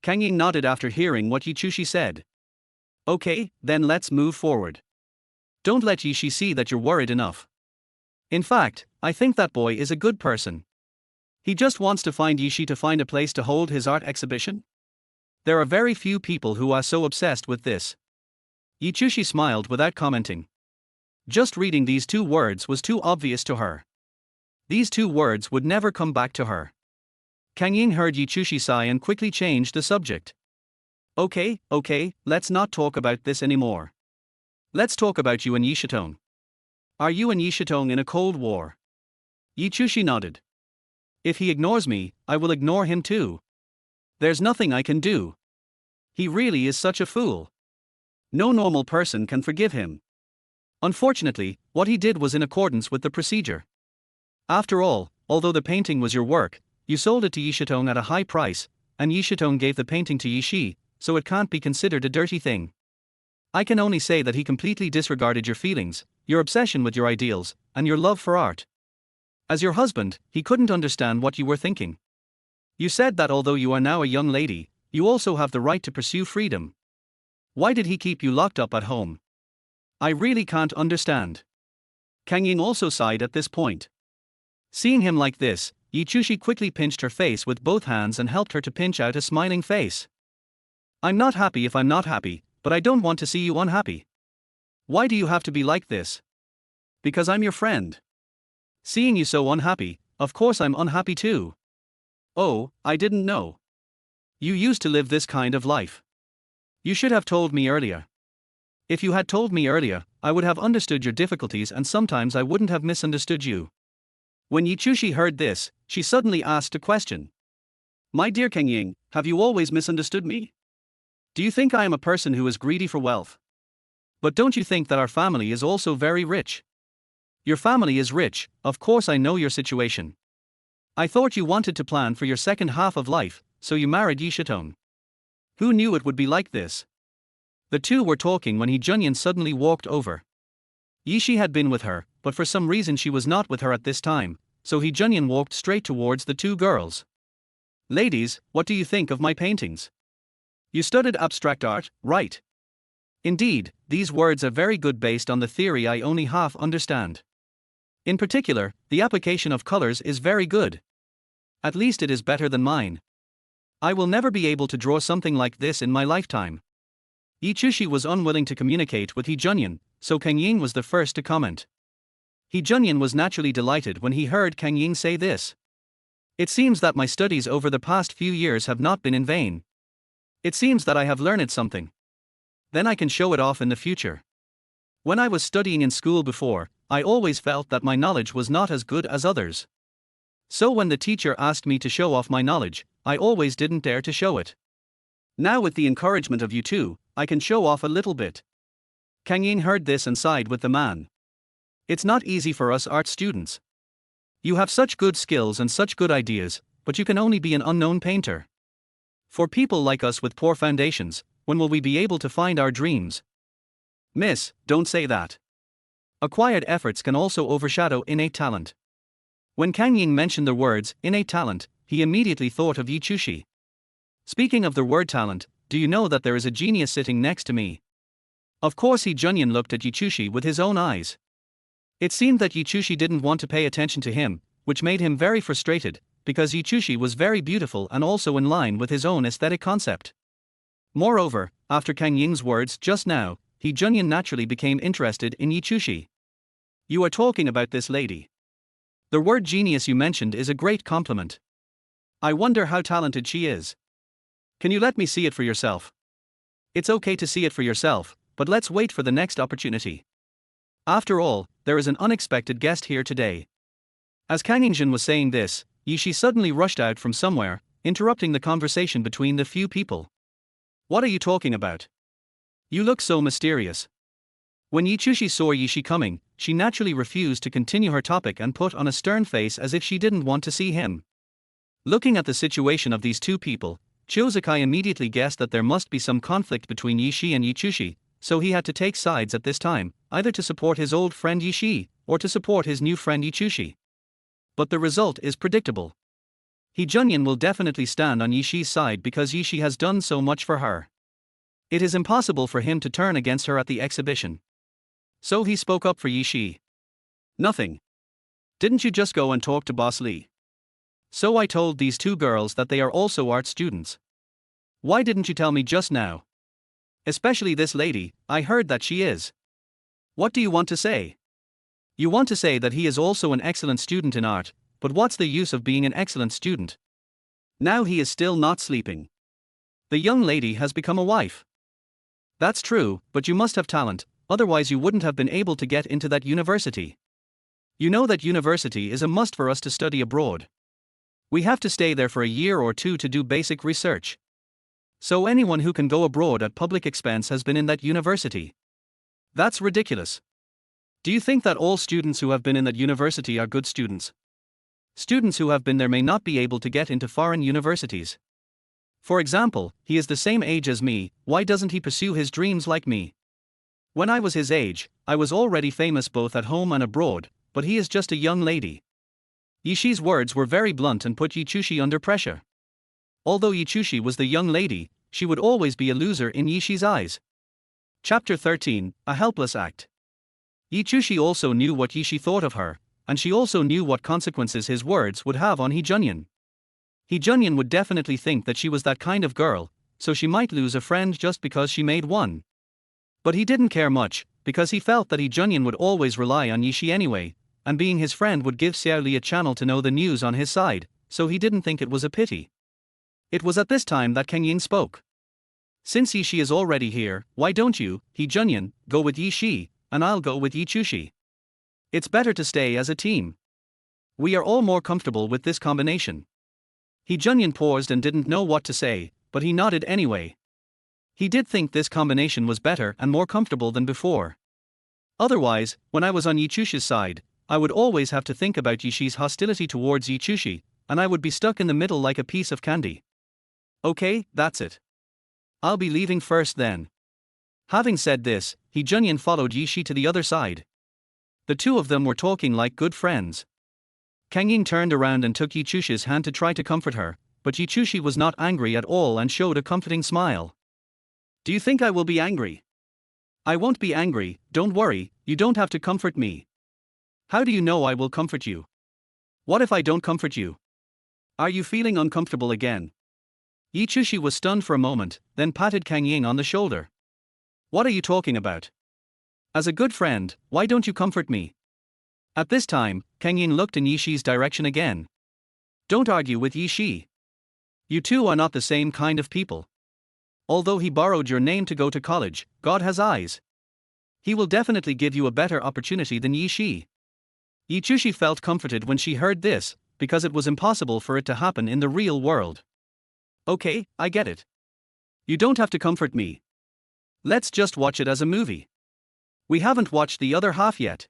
Kang Ying nodded after hearing what Yi Chushi said. Okay, then let's move forward. Don't let Yi Shi see that you're worried enough. In fact, I think that boy is a good person. He just wants to find Yi Shi to find a place to hold his art exhibition. There are very few people who are so obsessed with this. Yi Chushi smiled without commenting. Just reading these two words was too obvious to her. These two words would never come back to her. Kang Ying heard Yi Chushi sigh and quickly changed the subject. Okay, let's not talk about this anymore. Let's talk about you and Yi Shitong. Are you and Yi Shitong in a cold war? Yi Chushi nodded. If he ignores me, I will ignore him too. There's nothing I can do. He really is such a fool. No normal person can forgive him. Unfortunately, what he did was in accordance with the procedure. After all, although the painting was your work, you sold it to Yi Shitong at a high price, and Yi Shitong gave the painting to Yi Shi, so it can't be considered a dirty thing. I can only say that he completely disregarded your feelings, your obsession with your ideals, and your love for art. As your husband, he couldn't understand what you were thinking. You said that although you are now a young lady, you also have the right to pursue freedom. Why did he keep you locked up at home? I really can't understand. Kang Ying also sighed at this point. Seeing him like this, Yi Chushi quickly pinched her face with both hands and helped her to pinch out a smiling face. I'm not happy if I'm not happy, but I don't want to see you unhappy. Why do you have to be like this? Because I'm your friend. Seeing you so unhappy, of course I'm unhappy too. Oh, I didn't know. You used to live this kind of life. You should have told me earlier. If you had told me earlier, I would have understood your difficulties and sometimes I wouldn't have misunderstood you. When Yi Chushi heard this, she suddenly asked a question. My dear Kang Ying, have you always misunderstood me? Do you think I am a person who is greedy for wealth? But don't you think that our family is also very rich? Your family is rich, of course I know your situation. I thought you wanted to plan for your second half of life, so you married Yi Shitong. Who knew it would be like this? The two were talking when He Junyan suddenly walked over. Yi Shi had been with her, but for some reason she was not with her at this time, so He Junyan walked straight towards the two girls. Ladies, what do you think of my paintings? You studied abstract art, right? Indeed, these words are very good based on the theory I only half understand. In particular, the application of colors is very good. At least it is better than mine. I will never be able to draw something like this in my lifetime. Yi Chushi was unwilling to communicate with He Junyan, so Kang Ying was the first to comment. He Junyan was naturally delighted when he heard Kang Ying say this. It seems that my studies over the past few years have not been in vain. It seems that I have learned something. Then I can show it off in the future. When I was studying in school before, I always felt that my knowledge was not as good as others. So when the teacher asked me to show off my knowledge, I always didn't dare to show it. Now with the encouragement of you two, I can show off a little bit. Kang Ying heard this and sighed with the man. It's not easy for us art students. You have such good skills and such good ideas, but you can only be an unknown painter. For people like us with poor foundations, when will we be able to find our dreams? Miss, don't say that. Acquired efforts can also overshadow innate talent. When Kang Ying mentioned the words innate talent, he immediately thought of Yi Chushi. Speaking of the word talent, do you know that there is a genius sitting next to me? Of course He Junyan looked at Yi Chushi with his own eyes. It seemed that Yi Chushi didn't want to pay attention to him, which made him very frustrated, because Yi Chushi was very beautiful and also in line with his own aesthetic concept. Moreover, after Kang Ying's words just now, He Junyan naturally became interested in Yi Chushi. You are talking about this lady. The word genius you mentioned is a great compliment. I wonder how talented she is. Can you let me see it for yourself? It's okay to see it for yourself, but let's wait for the next opportunity. After all, there is an unexpected guest here today. As Kang Yingjin was saying this, Yi Shi suddenly rushed out from somewhere, interrupting the conversation between the few people. What are you talking about? You look so mysterious. When Yi Chushi saw Yi Shi coming, she naturally refused to continue her topic and put on a stern face as if she didn't want to see him. Looking at the situation of these two people, Chozakai immediately guessed that there must be some conflict between Yi Shi and Yi Chushi, so he had to take sides at this time, either to support his old friend Yi Shi, or to support his new friend Yi Chushi. But the result is predictable. He Junyan will definitely stand on Yi Shi's side because Yi Shi has done so much for her. It is impossible for him to turn against her at the exhibition. So he spoke up for Yi Shi. Nothing. Didn't you just go and talk to Boss Lee? So I told these two girls that they are also art students. Why didn't you tell me just now? Especially this lady, I heard that she is. What do you want to say? You want to say that he is also an excellent student in art, but what's the use of being an excellent student? Now he is still not sleeping. The young lady has become a wife. That's true, but you must have talent, otherwise you wouldn't have been able to get into that university. You know that university is a must for us to study abroad. We have to stay there for a year or two to do basic research. So anyone who can go abroad at public expense has been in that university. That's ridiculous. Do you think that all students who have been in that university are good students? Students who have been there may not be able to get into foreign universities. For example, he is the same age as me, why doesn't he pursue his dreams like me? When I was his age, I was already famous both at home and abroad, but he is just a young lady. Yi Shi's words were very blunt and put Yi Chushi under pressure. Although Yi Chushi was the young lady, she would always be a loser in Yi Shi's eyes. Chapter 13, A Helpless Act. Yi Chushi also knew what Yi Shi thought of her, and she also knew what consequences his words would have on He Junyan. He Junyan would definitely think that she was that kind of girl, so she might lose a friend just because she made one. But he didn't care much, because he felt that He Junyan would always rely on Yi Shi anyway, and being his friend would give Xiao Li a channel to know the news on his side, so he didn't think it was a pity. It was at this time that Kang Ying spoke. Since Yi Shi is already here, why don't you, He Junyan, go with Yi Shi, and I'll go with Yi Chushi. It's better to stay as a team. We are all more comfortable with this combination. He Junyan paused and didn't know what to say, but he nodded anyway. He did think this combination was better and more comfortable than before. Otherwise, when I was on Yi Chushi's side, I would always have to think about Yi Shi's hostility towards Yi Chushi, and I would be stuck in the middle like a piece of candy. Okay, that's it. I'll be leaving first then. Having said this, He Junyan followed Yi Shi to the other side. The two of them were talking like good friends. Kang Ying turned around and took Yi Chushi's hand to try to comfort her, but Yi Chushi was not angry at all and showed a comforting smile. Do you think I will be angry? I won't be angry, don't worry, you don't have to comfort me. How do you know I will comfort you? What if I don't comfort you? Are you feeling uncomfortable again? Yichushi was stunned for a moment, then patted Kang Ying on the shoulder. What are you talking about? As a good friend, why don't you comfort me? At this time, Kang Ying looked in Yishi's direction again. Don't argue with Yishi. You two are not the same kind of people. Although he borrowed your name to go to college, God has eyes. He will definitely give you a better opportunity than Yishi. Yichushi felt comforted when she heard this, because it was impossible for it to happen in the real world. Okay, I get it. You don't have to comfort me. Let's just watch it as a movie. We haven't watched the other half yet.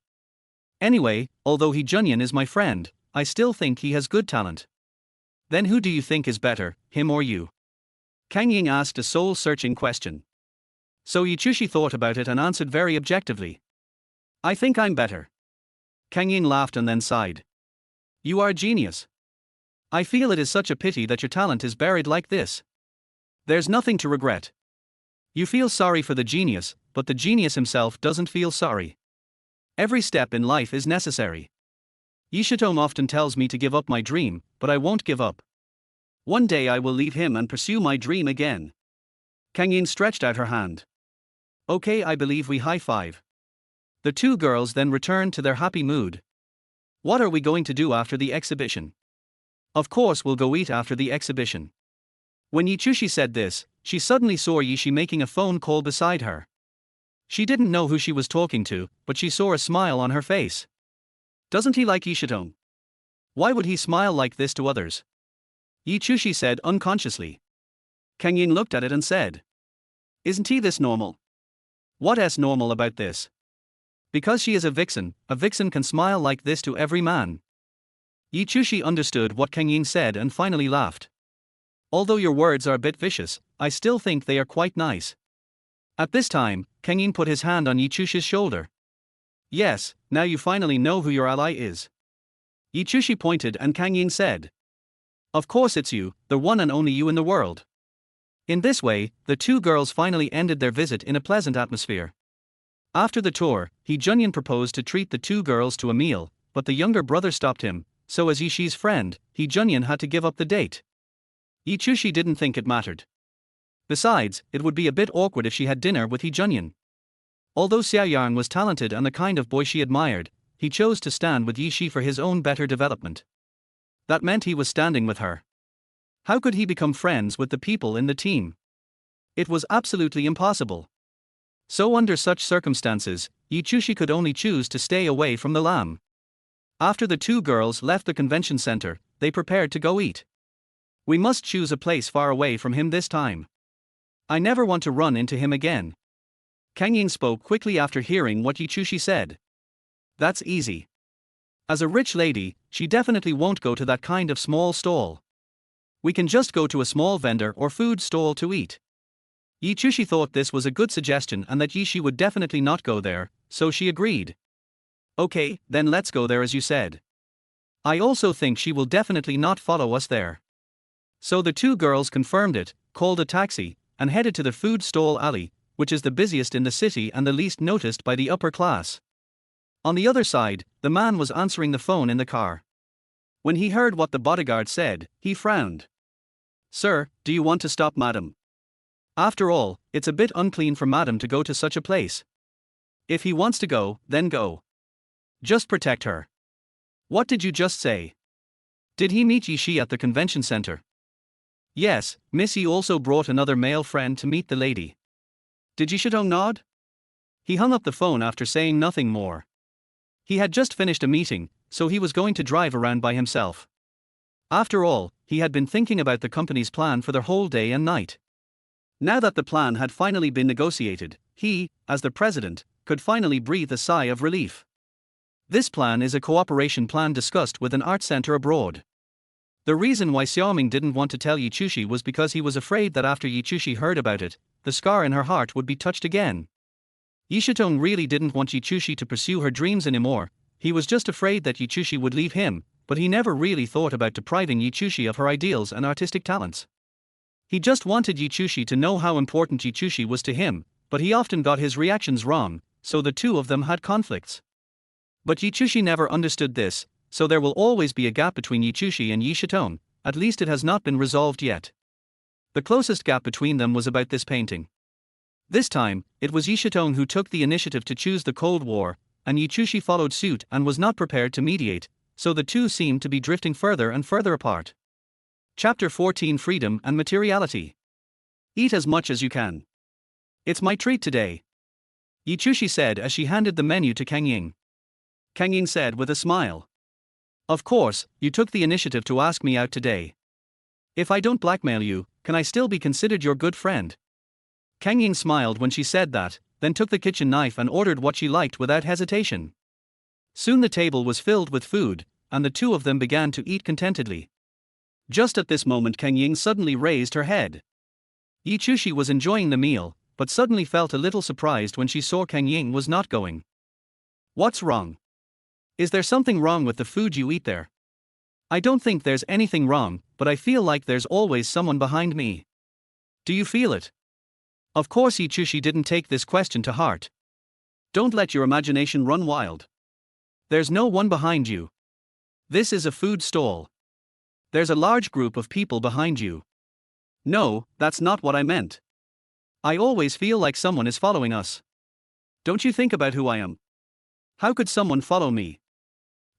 Anyway, although Hee Junyan is my friend, I still think he has good talent. Then who do you think is better, him or you? Kang Ying asked a soul-searching question. So Yichushi thought about it and answered very objectively. I think I'm better. Kang Ying laughed and then sighed. You are a genius. I feel it is such a pity that your talent is buried like this. There's nothing to regret. You feel sorry for the genius, but the genius himself doesn't feel sorry. Every step in life is necessary. Yishitome often tells me to give up my dream, but I won't give up. One day I will leave him and pursue my dream again. Kang Ying stretched out her hand. Okay, I believe we high-five. The two girls then returned to their happy mood. What are we going to do after the exhibition? Of course we'll go eat after the exhibition. When Yichushi said this, she suddenly saw Yishi making a phone call beside her. She didn't know who she was talking to, but she saw a smile on her face. Doesn't he like Yishitome? Why would he smile like this to others? Yichushi said unconsciously. Kang Ying looked at it and said. Isn't he this normal? What's normal about this? Because she is a vixen can smile like this to every man. Yichushi understood what Kang Ying said and finally laughed. Although your words are a bit vicious, I still think they are quite nice. At this time, Kang Ying put his hand on Yichushi's shoulder. Yes, now you finally know who your ally is. Yichushi pointed and Kang Ying said. Of course it's you, the one and only you in the world. In this way, the two girls finally ended their visit in a pleasant atmosphere. After the tour, Hee Junyan proposed to treat the two girls to a meal, but the younger brother stopped him, so as Yishi's friend, Hee Junyan had to give up the date. Yichushi didn't think it mattered. Besides, it would be a bit awkward if she had dinner with Hee Junyan. Although Xiaoyang was talented and the kind of boy she admired, he chose to stand with Yishi for his own better development. That meant he was standing with her. How could he become friends with the people in the team? It was absolutely impossible. So under such circumstances, Yichushi could only choose to stay away from the lamb. After the two girls left the convention center, they prepared to go eat. We must choose a place far away from him this time. I never want to run into him again. Kang Ying spoke quickly after hearing what Yichushi said. That's easy. As a rich lady, she definitely won't go to that kind of small stall. We can just go to a small vendor or food stall to eat. Yichushi thought this was a good suggestion and that Yishi would definitely not go there, so she agreed. Okay, then let's go there as you said. I also think she will definitely not follow us there. So the two girls confirmed it, called a taxi, and headed to the food stall alley, which is the busiest in the city and the least noticed by the upper class. On the other side, the man was answering the phone in the car. When he heard what the bodyguard said, he frowned. Sir, do you want to stop madam? After all, it's a bit unclean for madam to go to such a place. If he wants to go, then go. Just protect her. What did you just say? Did he meet Yishi at the convention center? Yes, Missy also brought another male friend to meet the lady. Did Yishitome nod? He hung up the phone after saying nothing more. He had just finished a meeting, so he was going to drive around by himself. After all, he had been thinking about the company's plan for the whole day and night. Now that the plan had finally been negotiated, he, as the president, could finally breathe a sigh of relief. This plan is a cooperation plan discussed with an art center abroad. The reason why Xiaoming didn't want to tell Yichushi was because he was afraid that after Yichushi heard about it, the scar in her heart would be touched again. Yishitome really didn't want Yichushi to pursue her dreams anymore, he was just afraid that Yichushi would leave him, but he never really thought about depriving Yichushi of her ideals and artistic talents. He just wanted Yichushi to know how important Yichushi was to him, but he often got his reactions wrong, so the two of them had conflicts. But Yichushi never understood this, so there will always be a gap between Yichushi and Yishitome, at least it has not been resolved yet. The closest gap between them was about this painting. This time, it was Yishitong who took the initiative to choose the Cold War, and Yichushi followed suit and was not prepared to mediate, so the two seemed to be drifting further and further apart. Chapter 14: Freedom and Materiality. Eat as much as you can. It's my treat today, Yichushi said as she handed the menu to Kang Ying. Kang Ying said with a smile. Of course, you took the initiative to ask me out today. If I don't blackmail you, can I still be considered your good friend? Kang Ying smiled when she said that, then took the kitchen knife and ordered what she liked without hesitation. Soon the table was filled with food, and the two of them began to eat contentedly. Just at this moment Kang Ying suddenly raised her head. Yichushi was enjoying the meal, but suddenly felt a little surprised when she saw Kang Ying was not going. What's wrong? Is there something wrong with the food you eat there? I don't think there's anything wrong, but I feel like there's always someone behind me. Do you feel it? Of course Yichushi didn't take this question to heart. Don't let your imagination run wild. There's no one behind you. This is a food stall. There's a large group of people behind you. No, that's not what I meant. I always feel like someone is following us. Don't you think about who I am? How could someone follow me?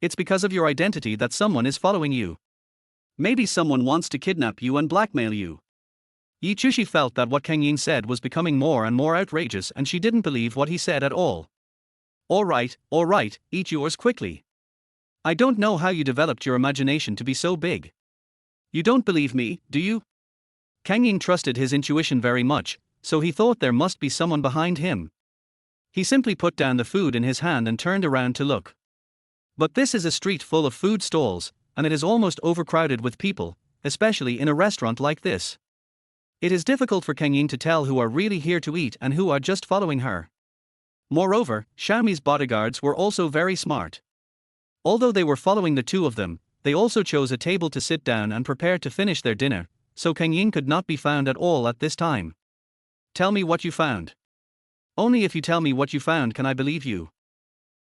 It's because of your identity that someone is following you. Maybe someone wants to kidnap you and blackmail you. Yichushi felt that what Kang Ying said was becoming more and more outrageous and she didn't believe what he said at all. All right, eat yours quickly. I don't know how you developed your imagination to be so big. You don't believe me, do you? Kang Ying trusted his intuition very much, so he thought there must be someone behind him. He simply put down the food in his hand and turned around to look. But this is a street full of food stalls, and it is almost overcrowded with people, especially in a restaurant like this. It is difficult for Kang Ying to tell who are really here to eat and who are just following her. Moreover, Xiaomi's bodyguards were also very smart. Although they were following the two of them, they also chose a table to sit down and prepare to finish their dinner, so Kang Ying could not be found at all at this time. Tell me what you found. Only if you tell me what you found can I believe you.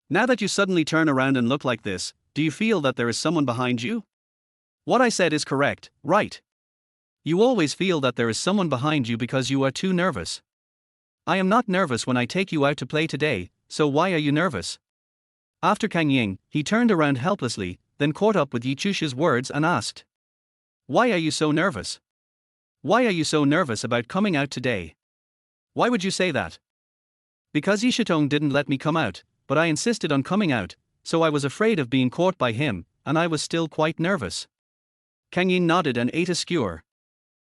Now that you suddenly turn around and look like this, do you feel that there is someone behind you? What I said is correct, right? You always feel that there is someone behind you because you are too nervous. I am not nervous when I take you out to play today, so why are you nervous? After Kang Ying, he turned around helplessly, then caught up with Yichushi's words and asked. Why are you so nervous? Why are you so nervous about coming out today? Why would you say that? Because Yishitong didn't let me come out, but I insisted on coming out, so I was afraid of being caught by him, and I was still quite nervous. Kang Ying nodded and ate a skewer.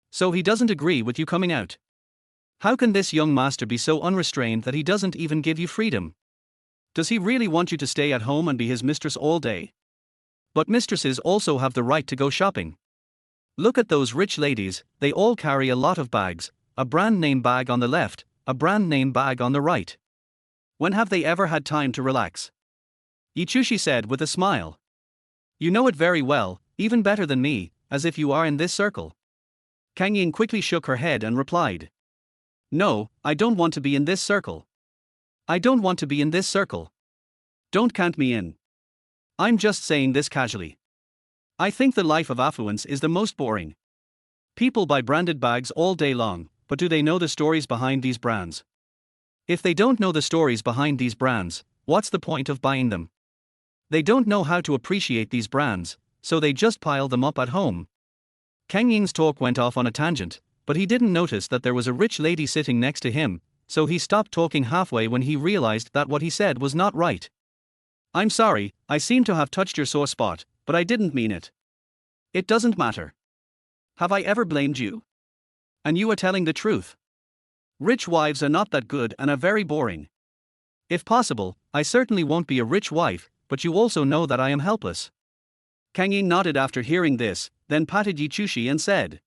So he doesn't agree with you coming out? How can this young master be so unrestrained that he doesn't even give you freedom? Does he really want you to stay at home and be his mistress all day? But mistresses also have the right to go shopping. Look at those rich ladies, they all carry a lot of bags, a brand name bag on the left, a brand name bag on the right. When have they ever had time to relax? Yichushi said with a smile. You know it very well, even better than me, as if you are in this circle. Kang Ying quickly shook her head and replied. No, I don't want to be in this circle. I don't want to be in this circle. Don't count me in. I'm just saying this casually. I think the life of affluence is the most boring. People buy branded bags all day long, but do they know the stories behind these brands? If they don't know the stories behind these brands, what's the point of buying them? They don't know how to appreciate these brands, so they just pile them up at home. Kang Ying's talk went off on a tangent, but he didn't notice that there was a rich lady sitting next to him, so he stopped talking halfway when he realized that what he said was not right. I'm sorry, I seem to have touched your sore spot, but I didn't mean it. It doesn't matter. Have I ever blamed you? And you are telling the truth. Rich wives are not that good and are very boring. If possible, I certainly won't be a rich wife, but you also know that I am helpless. Kang Ying nodded after hearing this, then patted Yichushi and said.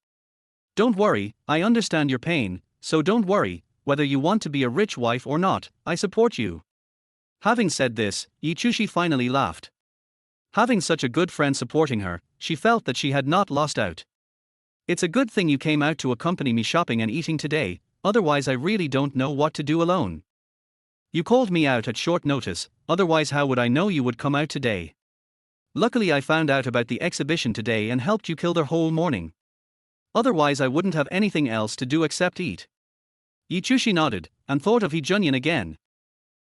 Don't worry, I understand your pain, so don't worry, whether you want to be a rich wife or not, I support you. Having said this, Yichushi finally laughed. Having such a good friend supporting her, she felt that she had not lost out. It's a good thing you came out to accompany me shopping and eating today, otherwise I really don't know what to do alone. You called me out at short notice, otherwise how would I know you would come out today? Luckily I found out about the exhibition today and helped you kill their whole morning. Otherwise I wouldn't have anything else to do except eat. Yichushi nodded, and thought of Hee-junyon again.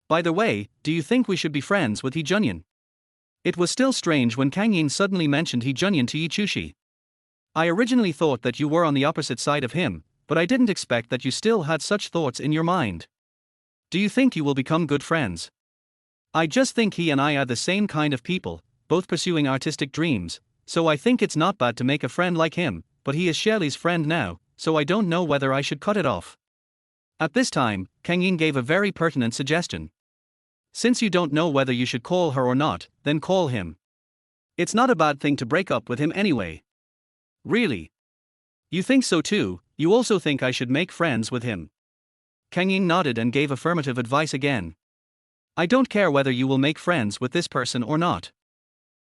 By the way, do you think we should be friends with Hee-junyon? It was still strange when Kang Yin suddenly mentioned Hee-junyon to Yichushi. I originally thought that you were on the opposite side of him, but I didn't expect that you still had such thoughts in your mind. Do you think you will become good friends? I just think he and I are the same kind of people, both pursuing artistic dreams, so I think it's not bad to make a friend like him, but he is Shelley's friend now, so I don't know whether I should cut it off. At this time, Kang Yin gave a very pertinent suggestion. Since you don't know whether you should call her or not, then call him. It's not a bad thing to break up with him anyway. Really? You think so too? You also think I should make friends with him? Kang Yin nodded and gave affirmative advice again. I don't care whether you will make friends with this person or not.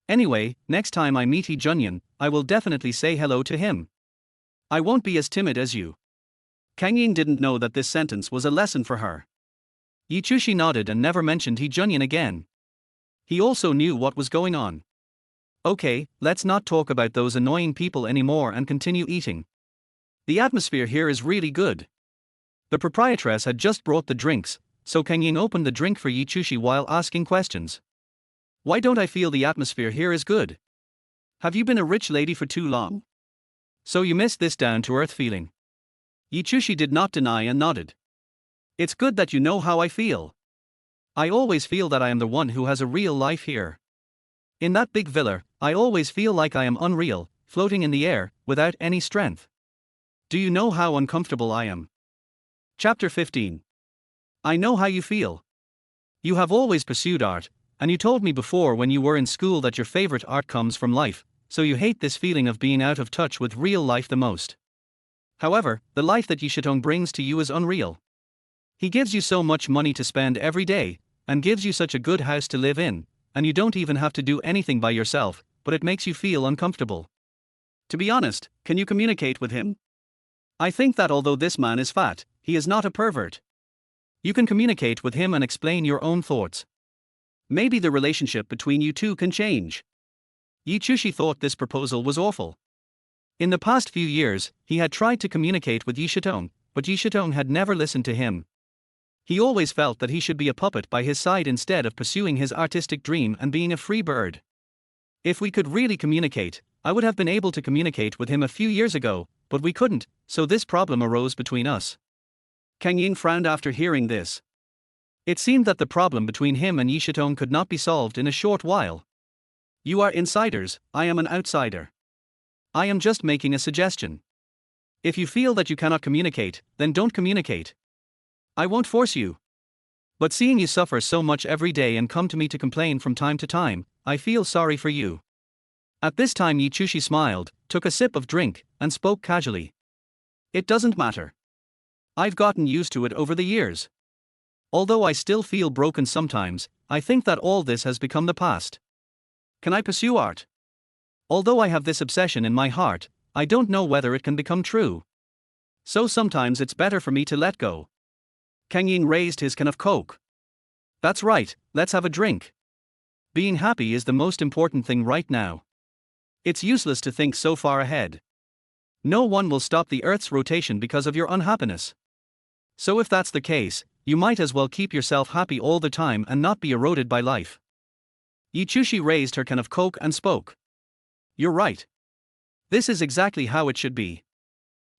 Anyway, next time I meet Hee-junyon, I will definitely say hello to him. I won't be as timid as you. Kang Yin didn't know that this sentence was a lesson for her. Yichushi nodded and never mentioned Hee-junyon again. He also knew what was going on. Okay, let's not talk about those annoying people anymore and continue eating. The atmosphere here is really good. The proprietress had just brought the drinks, so Kang Yin opened the drink for Yichushi while asking questions. Why don't I feel the atmosphere here is good? Have you been a rich lady for too long? So you miss this down-to-earth feeling? Yichushi did not deny and nodded. It's good that you know how I feel. I always feel that I am the one who has a real life here. In that big villa, I always feel like I am unreal, floating in the air, without any strength. Do you know how uncomfortable I am? Chapter 15. I know how you feel. You have always pursued art, and you told me before when you were in school that your favorite art comes from life, so you hate this feeling of being out of touch with real life the most. However, the life that Yishitong brings to you is unreal. He gives you so much money to spend every day, and gives you such a good house to live in, and you don't even have to do anything by yourself, but it makes you feel uncomfortable. To be honest, can you communicate with him? I think that although this man is fat, he is not a pervert. You can communicate with him and explain your own thoughts. Maybe the relationship between you two can change. Yichushi thought this proposal was awful. In the past few years, he had tried to communicate with Yishitong, but Yishitong had never listened to him. He always felt that he should be a puppet by his side instead of pursuing his artistic dream and being a free bird. If we could really communicate, I would have been able to communicate with him a few years ago, but we couldn't, so this problem arose between us. Kang Yin frowned after hearing this. It seemed that the problem between him and Yishitong could not be solved in a short while. You are insiders, I am an outsider. I am just making a suggestion. If you feel that you cannot communicate, then don't communicate. I won't force you. But seeing you suffer so much every day and come to me to complain from time to time, I feel sorry for you. At this time Yichushi smiled, took a sip of drink, and spoke casually. It doesn't matter. I've gotten used to it over the years. Although I still feel broken sometimes, I think that all this has become the past. Can I pursue art? Although I have this obsession in my heart, I don't know whether it can become true. So sometimes it's better for me to let go. Kang Yin raised his can of Coke. That's right, let's have a drink. Being happy is the most important thing right now. It's useless to think so far ahead. No one will stop the Earth's rotation because of your unhappiness. So if that's the case, you might as well keep yourself happy all the time and not be eroded by life. Yichushi raised her can of Coke and spoke. You're right. This is exactly how it should be.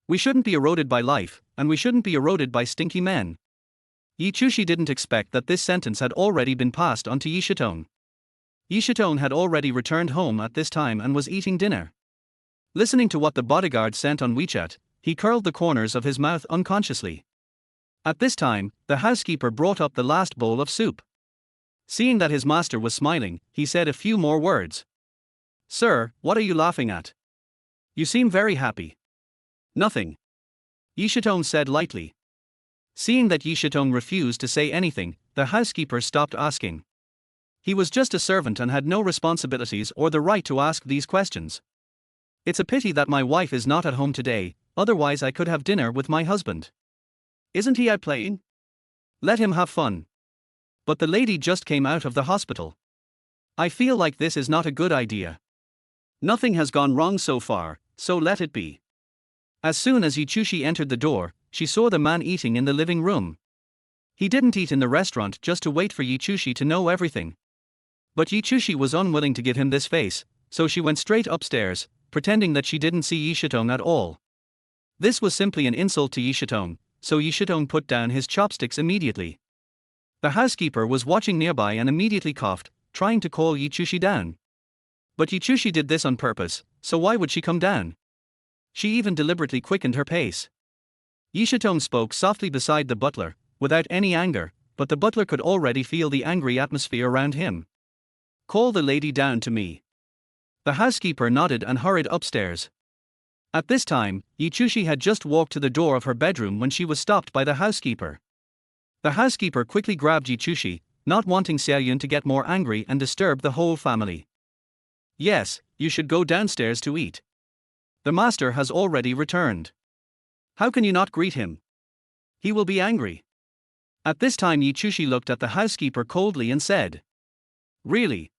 We shouldn't be eroded by life, and we shouldn't be eroded by stinky men. Yichushi didn't expect that this sentence had already been passed on to Yishitong. Yishitong had already returned home at this time and was eating dinner. Listening to what the bodyguard sent on WeChat, he curled the corners of his mouth unconsciously. At this time, the housekeeper brought up the last bowl of soup. Seeing that his master was smiling, he said a few more words. Sir, what are you laughing at? You seem very happy. Nothing. Yishitong said lightly. Seeing that Yishitong refused to say anything, the housekeeper stopped asking. He was just a servant and had no responsibilities or the right to ask these questions. It's a pity that my wife is not at home today, otherwise I could have dinner with my husband. Isn't he out playing? Let him have fun. But the lady just came out of the hospital. I feel like this is not a good idea. Nothing has gone wrong so far, so let it be. As soon as Yichushi entered the door, she saw the man eating in the living room. He didn't eat in the restaurant just to wait for Yichushi to know everything. But Yichushi was unwilling to give him this face, so she went straight upstairs, pretending that she didn't see Yishitong at all. This was simply an insult to Yishitong, so Yishitong put down his chopsticks immediately. The housekeeper was watching nearby and immediately coughed, trying to call Yichushi down. But Yichushi did this on purpose, so why would she come down? She even deliberately quickened her pace. Yishitong spoke softly beside the butler, without any anger, but the butler could already feel the angry atmosphere around him. Call the lady down to me. The housekeeper nodded and hurried upstairs. At this time, Yichushi had just walked to the door of her bedroom when she was stopped by the housekeeper. The housekeeper quickly grabbed Yichushi, not wanting Seoyun to get more angry and disturb the whole family. Yes, you should go downstairs to eat. The master has already returned. How can you not greet him? He will be angry. At this time Yichushi looked at the housekeeper coldly and said, Really?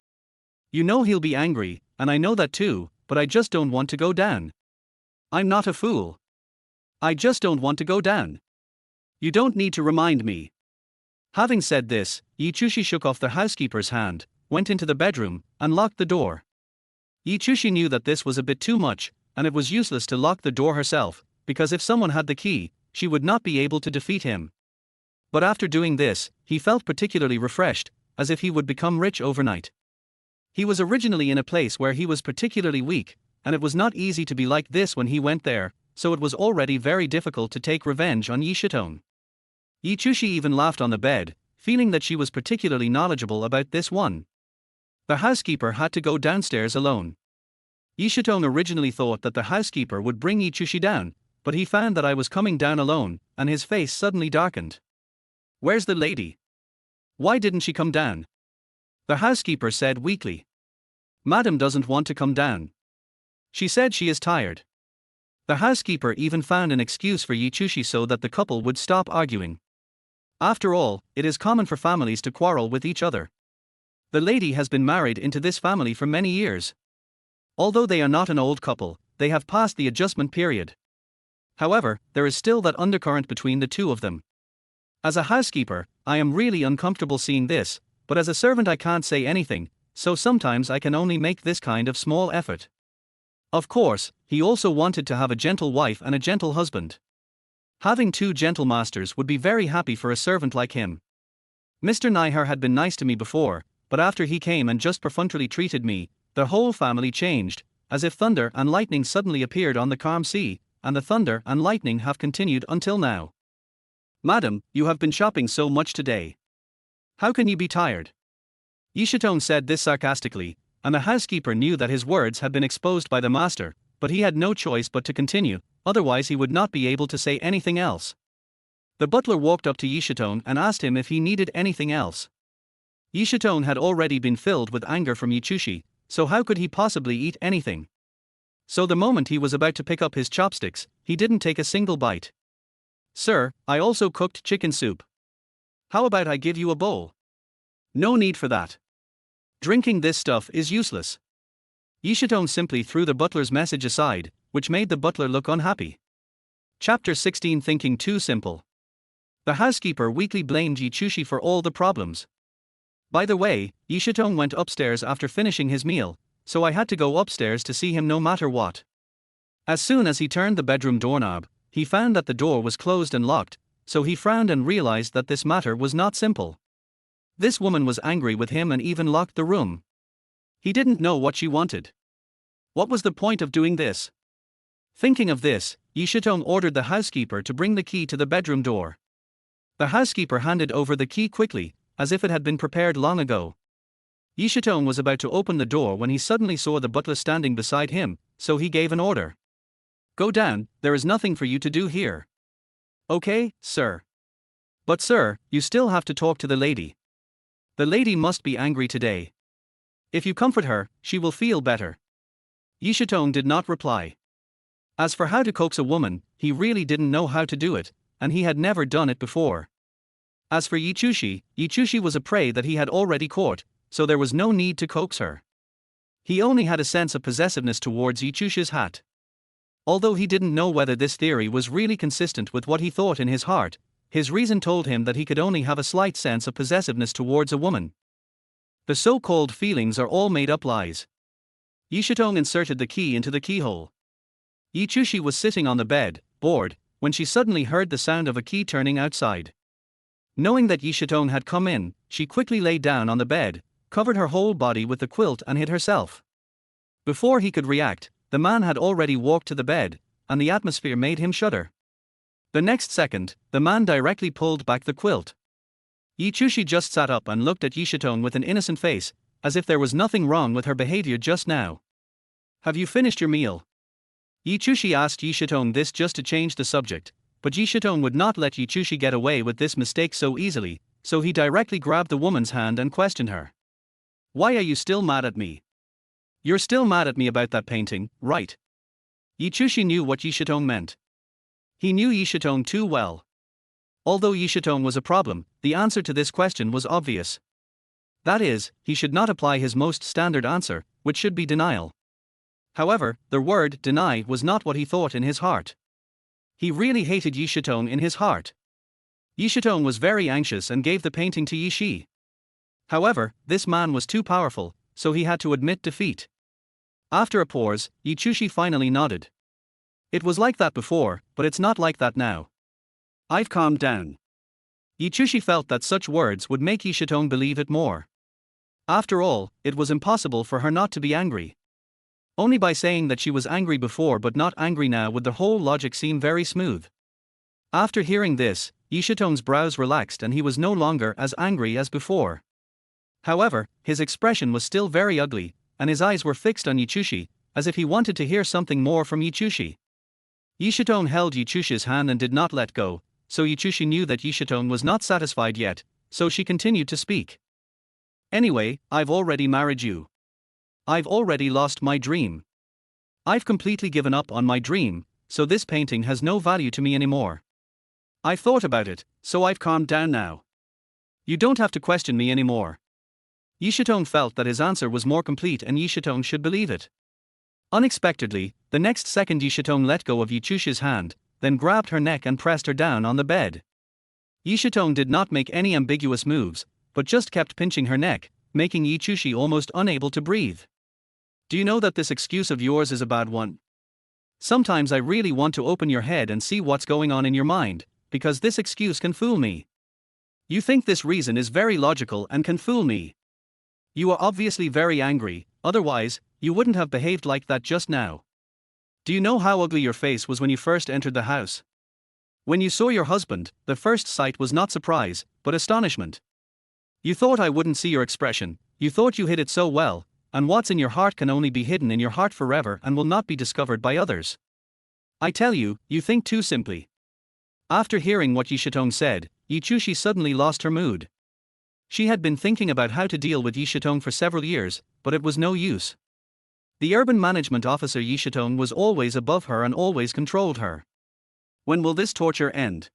You know he'll be angry, and I know that too, but I just don't want to go down. I'm not a fool. I just don't want to go down. You don't need to remind me. Having said this, Yichushi shook off the housekeeper's hand, went into the bedroom, and locked the door. Yichushi knew that this was a bit too much, and it was useless to lock the door herself, because if someone had the key, she would not be able to defeat him. But after doing this, he felt particularly refreshed, as if he would become rich overnight. He was originally in a place where he was particularly weak, and it was not easy to be like this when he went there, so it was already very difficult to take revenge on Yishitong. Yichushi even laughed on the bed, feeling that she was particularly knowledgeable about this one. The housekeeper had to go downstairs alone. Yishitong originally thought that the housekeeper would bring Yichushi down, but he found that I was coming down alone, and his face suddenly darkened. Where's the lady? Why didn't she come down? The housekeeper said weakly. Madam doesn't want to come down. She said she is tired. The housekeeper even found an excuse for Yichushi so that the couple would stop arguing. After all, it is common for families to quarrel with each other. The lady has been married into this family for many years. Although they are not an old couple, they have passed the adjustment period. However, there is still that undercurrent between the two of them. As a housekeeper, I am really uncomfortable seeing this, but as a servant I can't say anything, so sometimes I can only make this kind of small effort. Of course, he also wanted to have a gentle wife and a gentle husband. Having two gentle masters would be very happy for a servant like him. Mr. Naihar had been nice to me before, but after he came and just perfunctorily treated me, the whole family changed, as if thunder and lightning suddenly appeared on the calm sea, and the thunder and lightning have continued until now. Madam, you have been shopping so much today. How can you be tired? Yishitong said this sarcastically, and the housekeeper knew that his words had been exposed by the master, but he had no choice but to continue, otherwise he would not be able to say anything else. The butler walked up to Yishitong and asked him if he needed anything else. Yishitong had already been filled with anger from Yichushi, so how could he possibly eat anything? So the moment he was about to pick up his chopsticks, he didn't take a single bite. Sir, I also cooked chicken soup. How about I give you a bowl? No need for that. Drinking this stuff is useless. Yishitong simply threw the butler's message aside, which made the butler look unhappy. Chapter 16 Thinking Too Simple. The housekeeper weakly blamed Yichushi for all the problems. By the way, Yishitong went upstairs after finishing his meal, so I had to go upstairs to see him no matter what. As soon as he turned the bedroom doorknob, he found that the door was closed and locked, so he frowned and realized that this matter was not simple. This woman was angry with him and even locked the room. He didn't know what she wanted. What was the point of doing this? Thinking of this, Yishitong ordered the housekeeper to bring the key to the bedroom door. The housekeeper handed over the key quickly, as if it had been prepared long ago. Yishitong was about to open the door when he suddenly saw the butler standing beside him, so he gave an order. Go down, there is nothing for you to do here. Okay, sir. But sir, you still have to talk to the lady. The lady must be angry today. If you comfort her, she will feel better. Yishitong did not reply. As for how to coax a woman, he really didn't know how to do it, and he had never done it before. As for Yichushi was a prey that he had already caught, so there was no need to coax her. He only had a sense of possessiveness towards Yichushi's hat. Although he didn't know whether this theory was really consistent with what he thought in his heart, his reason told him that he could only have a slight sense of possessiveness towards a woman. The so-called feelings are all made-up lies. Yishitong inserted the key into the keyhole. Yichushi was sitting on the bed, bored, when she suddenly heard the sound of a key turning outside. Knowing that Yishitong had come in, she quickly lay down on the bed, covered her whole body with the quilt and hid herself. Before he could react, the man had already walked to the bed, and the atmosphere made him shudder. The next second, the man directly pulled back the quilt. Yichushi just sat up and looked at Yishitong with an innocent face, as if there was nothing wrong with her behavior just now. "Have you finished your meal?" Yichushi asked Yishitong this just to change the subject, but Yishitong would not let Yichushi get away with this mistake so easily, so he directly grabbed the woman's hand and questioned her. "Why are you still mad at me? You're still mad at me about that painting, right?" Yichushi knew what Yishitong meant. He knew Yishitong too well. Although Yishitong was a problem, the answer to this question was obvious. That is, he should not apply his most standard answer, which should be denial. However, the word deny was not what he thought in his heart. He really hated Yishitong in his heart. Yishitong was very anxious and gave the painting to Yishi. However, this man was too powerful, so he had to admit defeat. After a pause, Yichushi finally nodded. "It was like that before, but it's not like that now. I've calmed down." Yichushi felt that such words would make Yishitong believe it more. After all, it was impossible for her not to be angry. Only by saying that she was angry before but not angry now would the whole logic seem very smooth. After hearing this, Yishitong's brows relaxed and he was no longer as angry as before. However, his expression was still very ugly, and his eyes were fixed on Yichushi, as if he wanted to hear something more from Yichushi. Yishitong held Yichushi's hand and did not let go, so Yichushi knew that Yishitong was not satisfied yet, so she continued to speak. "Anyway, I've already married you. I've already lost my dream. I've completely given up on my dream, so this painting has no value to me anymore. I've thought about it, so I've calmed down now. You don't have to question me anymore." Yishitong felt that his answer was more complete and Yishitong should believe it. Unexpectedly, the next second Yishitong let go of Yichushi's hand, then grabbed her neck and pressed her down on the bed. Yishitong did not make any ambiguous moves, but just kept pinching her neck, making Yichushi almost unable to breathe. "Do you know that this excuse of yours is a bad one? Sometimes I really want to open your head and see what's going on in your mind, because this excuse can fool me. You think this reason is very logical and can fool me. You are obviously very angry, otherwise, you wouldn't have behaved like that just now. Do you know how ugly your face was when you first entered the house? When you saw your husband, the first sight was not surprise, but astonishment. You thought I wouldn't see your expression, you thought you hid it so well, and what's in your heart can only be hidden in your heart forever and will not be discovered by others. I tell you, you think too simply." After hearing what Yishitong said, Yichushi suddenly lost her mood. She had been thinking about how to deal with Yishitong for several years, but it was no use. The urban management officer Yishitong was always above her and always controlled her. When will this torture end?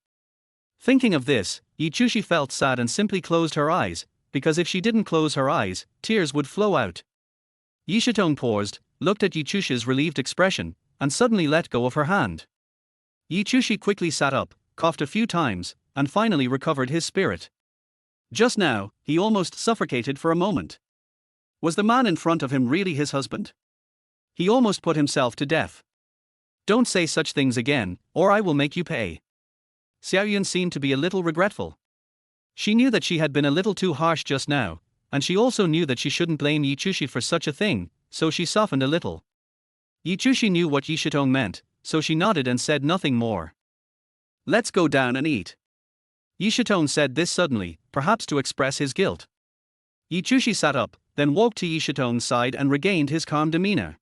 Thinking of this, Yichushi felt sad and simply closed her eyes, because if she didn't close her eyes, tears would flow out. Yishitong paused, looked at Yichushi's relieved expression, and suddenly let go of her hand. Yichushi quickly sat up, coughed a few times, and finally recovered his spirit. Just now, he almost suffocated for a moment. Was the man in front of him really his husband? He almost put himself to death. "Don't say such things again, or I will make you pay." Xiaoyun seemed to be a little regretful. She knew that she had been a little too harsh just now, and she also knew that she shouldn't blame Yichushi for such a thing, so she softened a little. Yichushi knew what Yishitong meant, so she nodded and said nothing more. "Let's go down and eat." Yishitong said this suddenly, perhaps to express his guilt. Yichushi sat up, then walked to Yishitong's side and regained his calm demeanor.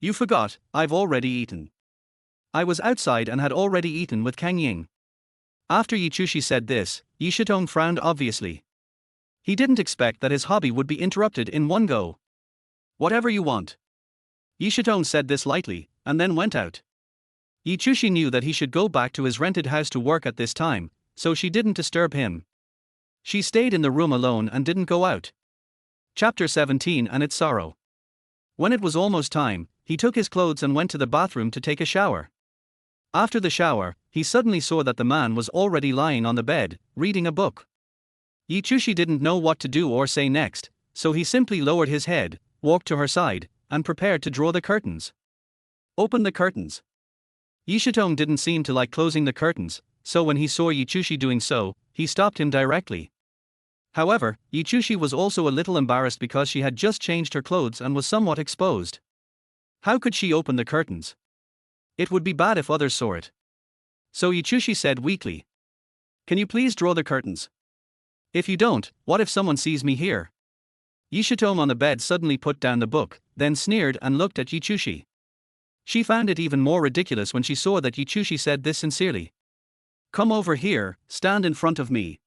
"You forgot, I've already eaten. I was outside and had already eaten with Kang Ying." After Yichushi said this, Yishitong frowned obviously. He didn't expect that his hobby would be interrupted in one go. "Whatever you want." Yishitong said this lightly, and then went out. Yichushi knew that he should go back to his rented house to work at this time, so she didn't disturb him. She stayed in the room alone and didn't go out. Chapter 17 and its sorrow. When it was almost time, he took his clothes and went to the bathroom to take a shower. After the shower, he suddenly saw that the man was already lying on the bed, reading a book. Yichushi didn't know what to do or say next, so he simply lowered his head, walked to her side, and prepared to draw the curtains. Open the curtains. Yishitong didn't seem to like closing the curtains, so when he saw Yichushi doing so, he stopped him directly. However, Yichushi was also a little embarrassed because she had just changed her clothes and was somewhat exposed. How could she open the curtains? It would be bad if others saw it. So Yichushi said weakly, "Can you please draw the curtains? If you don't, what if someone sees me here?" Yishitong on the bed suddenly put down the book, then sneered and looked at Yichushi. She found it even more ridiculous when she saw that Yichushi said this sincerely. "Come over here, stand in front of me."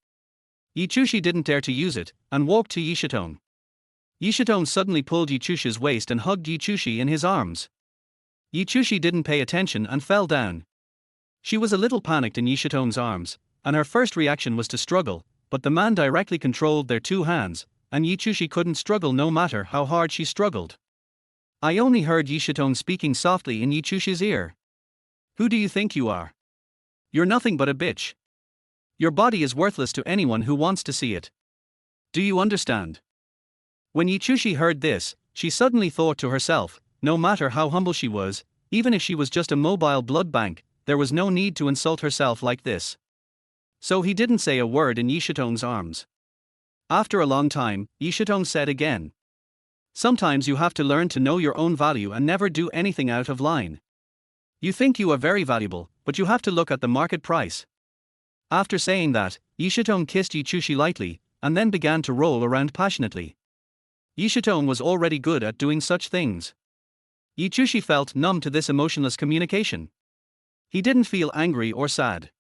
Yichushi didn't dare to use it, and walked to Yishitong. Yishitong suddenly pulled Yichushi's waist and hugged Yichushi in his arms. Yichushi didn't pay attention and fell down. She was a little panicked in Yishitong's arms, and her first reaction was to struggle, but the man directly controlled their two hands, and Yichushi couldn't struggle no matter how hard she struggled. I only heard Yishitong speaking softly in Yichushi's ear. "Who do you think you are? You're nothing but a bitch. Your body is worthless to anyone who wants to see it. Do you understand?" When Yichushi heard this, she suddenly thought to herself, no matter how humble she was, even if she was just a mobile blood bank, there was no need to insult herself like this. So he didn't say a word in Yishitong's arms. After a long time, Yishitong said again, "Sometimes you have to learn to know your own value and never do anything out of line. You think you are very valuable, but you have to look at the market price." After saying that, Yishitong kissed Yichushi lightly, and then began to roll around passionately. Yishitong was already good at doing such things. Yichushi felt numb to this emotionless communication. He didn't feel angry or sad.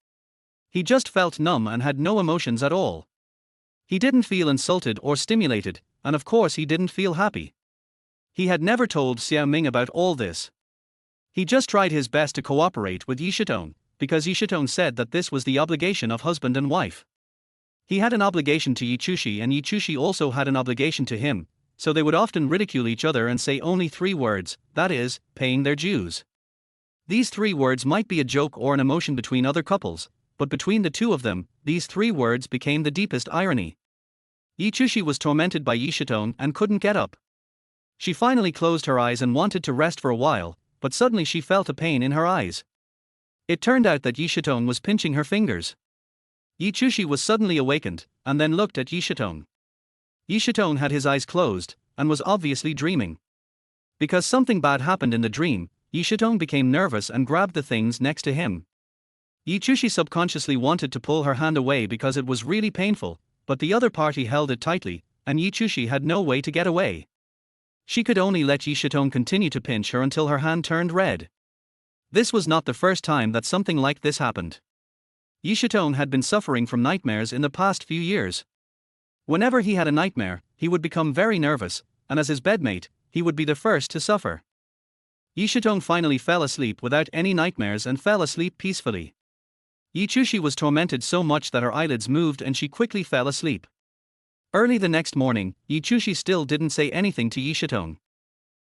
He just felt numb and had no emotions at all. He didn't feel insulted or stimulated, and of course he didn't feel happy. He had never told Xiao Ming about all this. He just tried his best to cooperate with Yishitong, because Yishitong said that this was the obligation of husband and wife. He had an obligation to Yichushi and Yichushi also had an obligation to him, so they would often ridicule each other and say only 3 words, that is, paying their dues. These 3 words might be a joke or an emotion between other couples, but between the two of them, these 3 words became the deepest irony. Yichushi was tormented by Yishitong and couldn't get up. She finally closed her eyes and wanted to rest for a while, but suddenly she felt a pain in her eyes. It turned out that Yishitong was pinching her fingers. Yichushi was suddenly awakened, and then looked at Yishitong. Yishitong had his eyes closed, and was obviously dreaming. Because something bad happened in the dream, Yishitong became nervous and grabbed the things next to him. Yichushi subconsciously wanted to pull her hand away because it was really painful, but the other party held it tightly, and Yichushi had no way to get away. She could only let Yishitong continue to pinch her until her hand turned red. This was not the first time that something like this happened. Yishitong had been suffering from nightmares in the past few years. Whenever he had a nightmare, he would become very nervous, and as his bedmate, he would be the first to suffer. Yishitong finally fell asleep without any nightmares and fell asleep peacefully. Yichushi was tormented so much that her eyelids moved and she quickly fell asleep. Early the next morning, Yichushi still didn't say anything to Yishitong.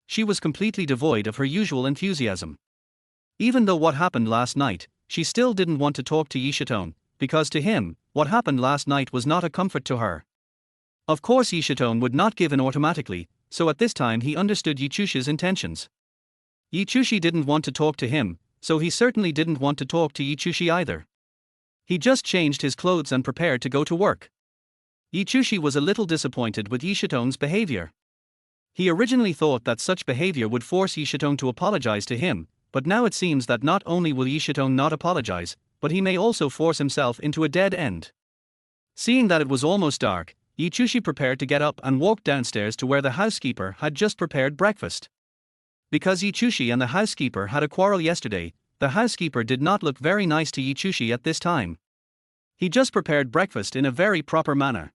She was completely devoid of her usual enthusiasm. Even though what happened last night, she still didn't want to talk to Yishitong, because to him, what happened last night was not a comfort to her. Of course Yishitong would not give in automatically, so at this time he understood Yichushi's intentions. Yichushi didn't want to talk to him, so he certainly didn't want to talk to Yichushi either. He just changed his clothes and prepared to go to work. Yichushi was a little disappointed with Yishitong's behavior. He originally thought that such behavior would force Yishitong to apologize to him, but now it seems that not only will Yishitong not apologize, but he may also force himself into a dead end. Seeing that it was almost dark, Yichushi prepared to get up and walked downstairs to where the housekeeper had just prepared breakfast. Because Yichushi and the housekeeper had a quarrel yesterday, the housekeeper did not look very nice to Yichushi at this time. He just prepared breakfast in a very proper manner.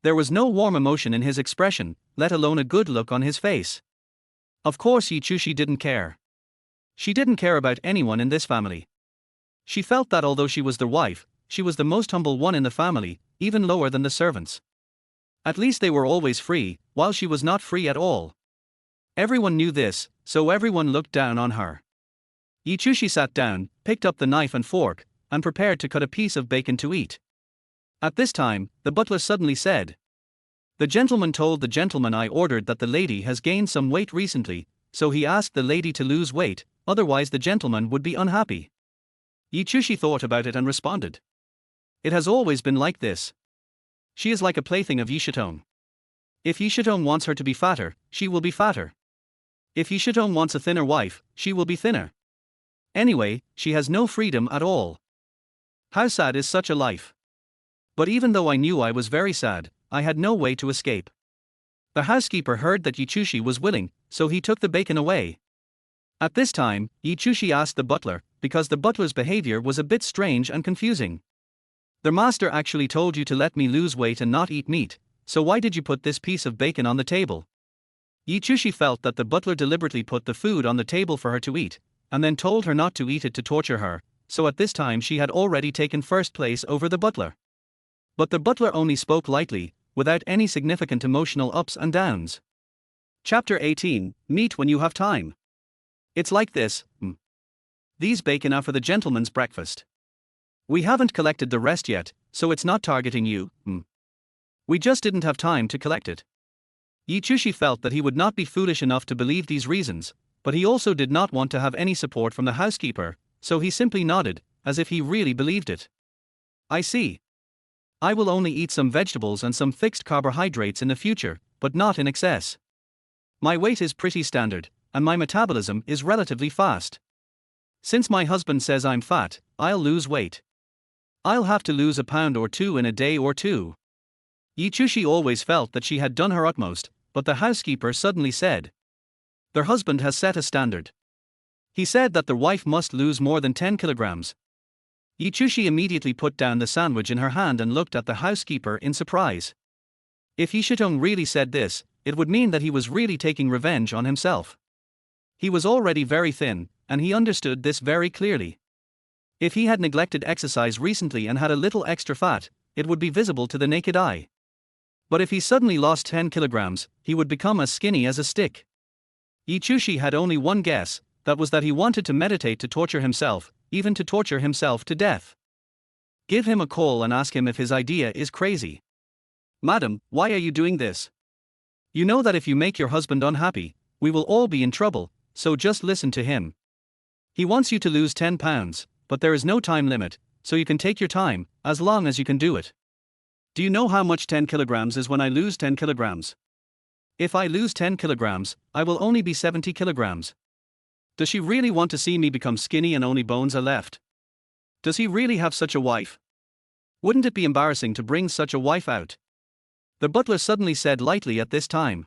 There was no warm emotion in his expression, let alone a good look on his face. Of course Yichushi didn't care. She didn't care about anyone in this family. She felt that although she was the wife, she was the most humble one in the family, even lower than the servants. At least they were always free, while she was not free at all. Everyone knew this, so everyone looked down on her. Yichushi sat down, picked up the knife and fork, and prepared to cut a piece of bacon to eat. At this time, the butler suddenly said, "The gentleman told the gentleman I ordered that the lady has gained some weight recently, so he asked the lady to lose weight, otherwise the gentleman would be unhappy." Yichushi thought about it and responded, "It has always been like this. She is like a plaything of Yishitone. If Yishitone wants her to be fatter, she will be fatter. If Yishitone wants a thinner wife, she will be thinner. Anyway, she has no freedom at all. How sad is such a life?" But even though I knew I was very sad, I had no way to escape. The housekeeper heard that Yichushi was willing, so he took the bacon away. At this time, Yichushi asked the butler, because the butler's behavior was a bit strange and confusing. "The master actually told you to let me lose weight and not eat meat, so why did you put this piece of bacon on the table?" Yichushi felt that the butler deliberately put the food on the table for her to eat, and then told her not to eat it to torture her, so at this time she had already taken first place over the butler. But the butler only spoke lightly, without any significant emotional ups and downs. Chapter 18, Meat When You Have Time. It's like this. These bacon are for the gentleman's breakfast. We haven't collected the rest yet, so it's not targeting you. We just didn't have time to collect it. Yichushi felt that he would not be foolish enough to believe these reasons, but he also did not want to have any support from the housekeeper, so he simply nodded, as if he really believed it. "I see. I will only eat some vegetables and some fixed carbohydrates in the future, but not in excess. My weight is pretty standard, and my metabolism is relatively fast. Since my husband says I'm fat, I'll lose weight. I'll have to lose a pound or two in a day or two." Yichushi always felt that she had done her utmost, but the housekeeper suddenly said, "Their husband has set a standard. He said that the wife must lose more than 10 kilograms. Yichushi immediately put down the sandwich in her hand and looked at the housekeeper in surprise. If Yishitone really said this, it would mean that he was really taking revenge on himself. He was already very thin, and he understood this very clearly. If he had neglected exercise recently and had a little extra fat, it would be visible to the naked eye. But if he suddenly lost 10 kilograms, he would become as skinny as a stick. Yichushi had only one guess, that was that he wanted to meditate to torture himself, even to torture himself to death. Give him a call and ask him if his idea is crazy. "Madam, why are you doing this? You know that if you make your husband unhappy, we will all be in trouble, so just listen to him. He wants you to lose 10 pounds, but there is no time limit, so you can take your time, as long as you can do it. Do you know how much 10 kilograms is when I lose 10 kilograms? If I lose 10 kilograms, I will only be 70 kilograms. Does she really want to see me become skinny and only bones are left? Does he really have such a wife? Wouldn't it be embarrassing to bring such a wife out?" The butler suddenly said lightly at this time.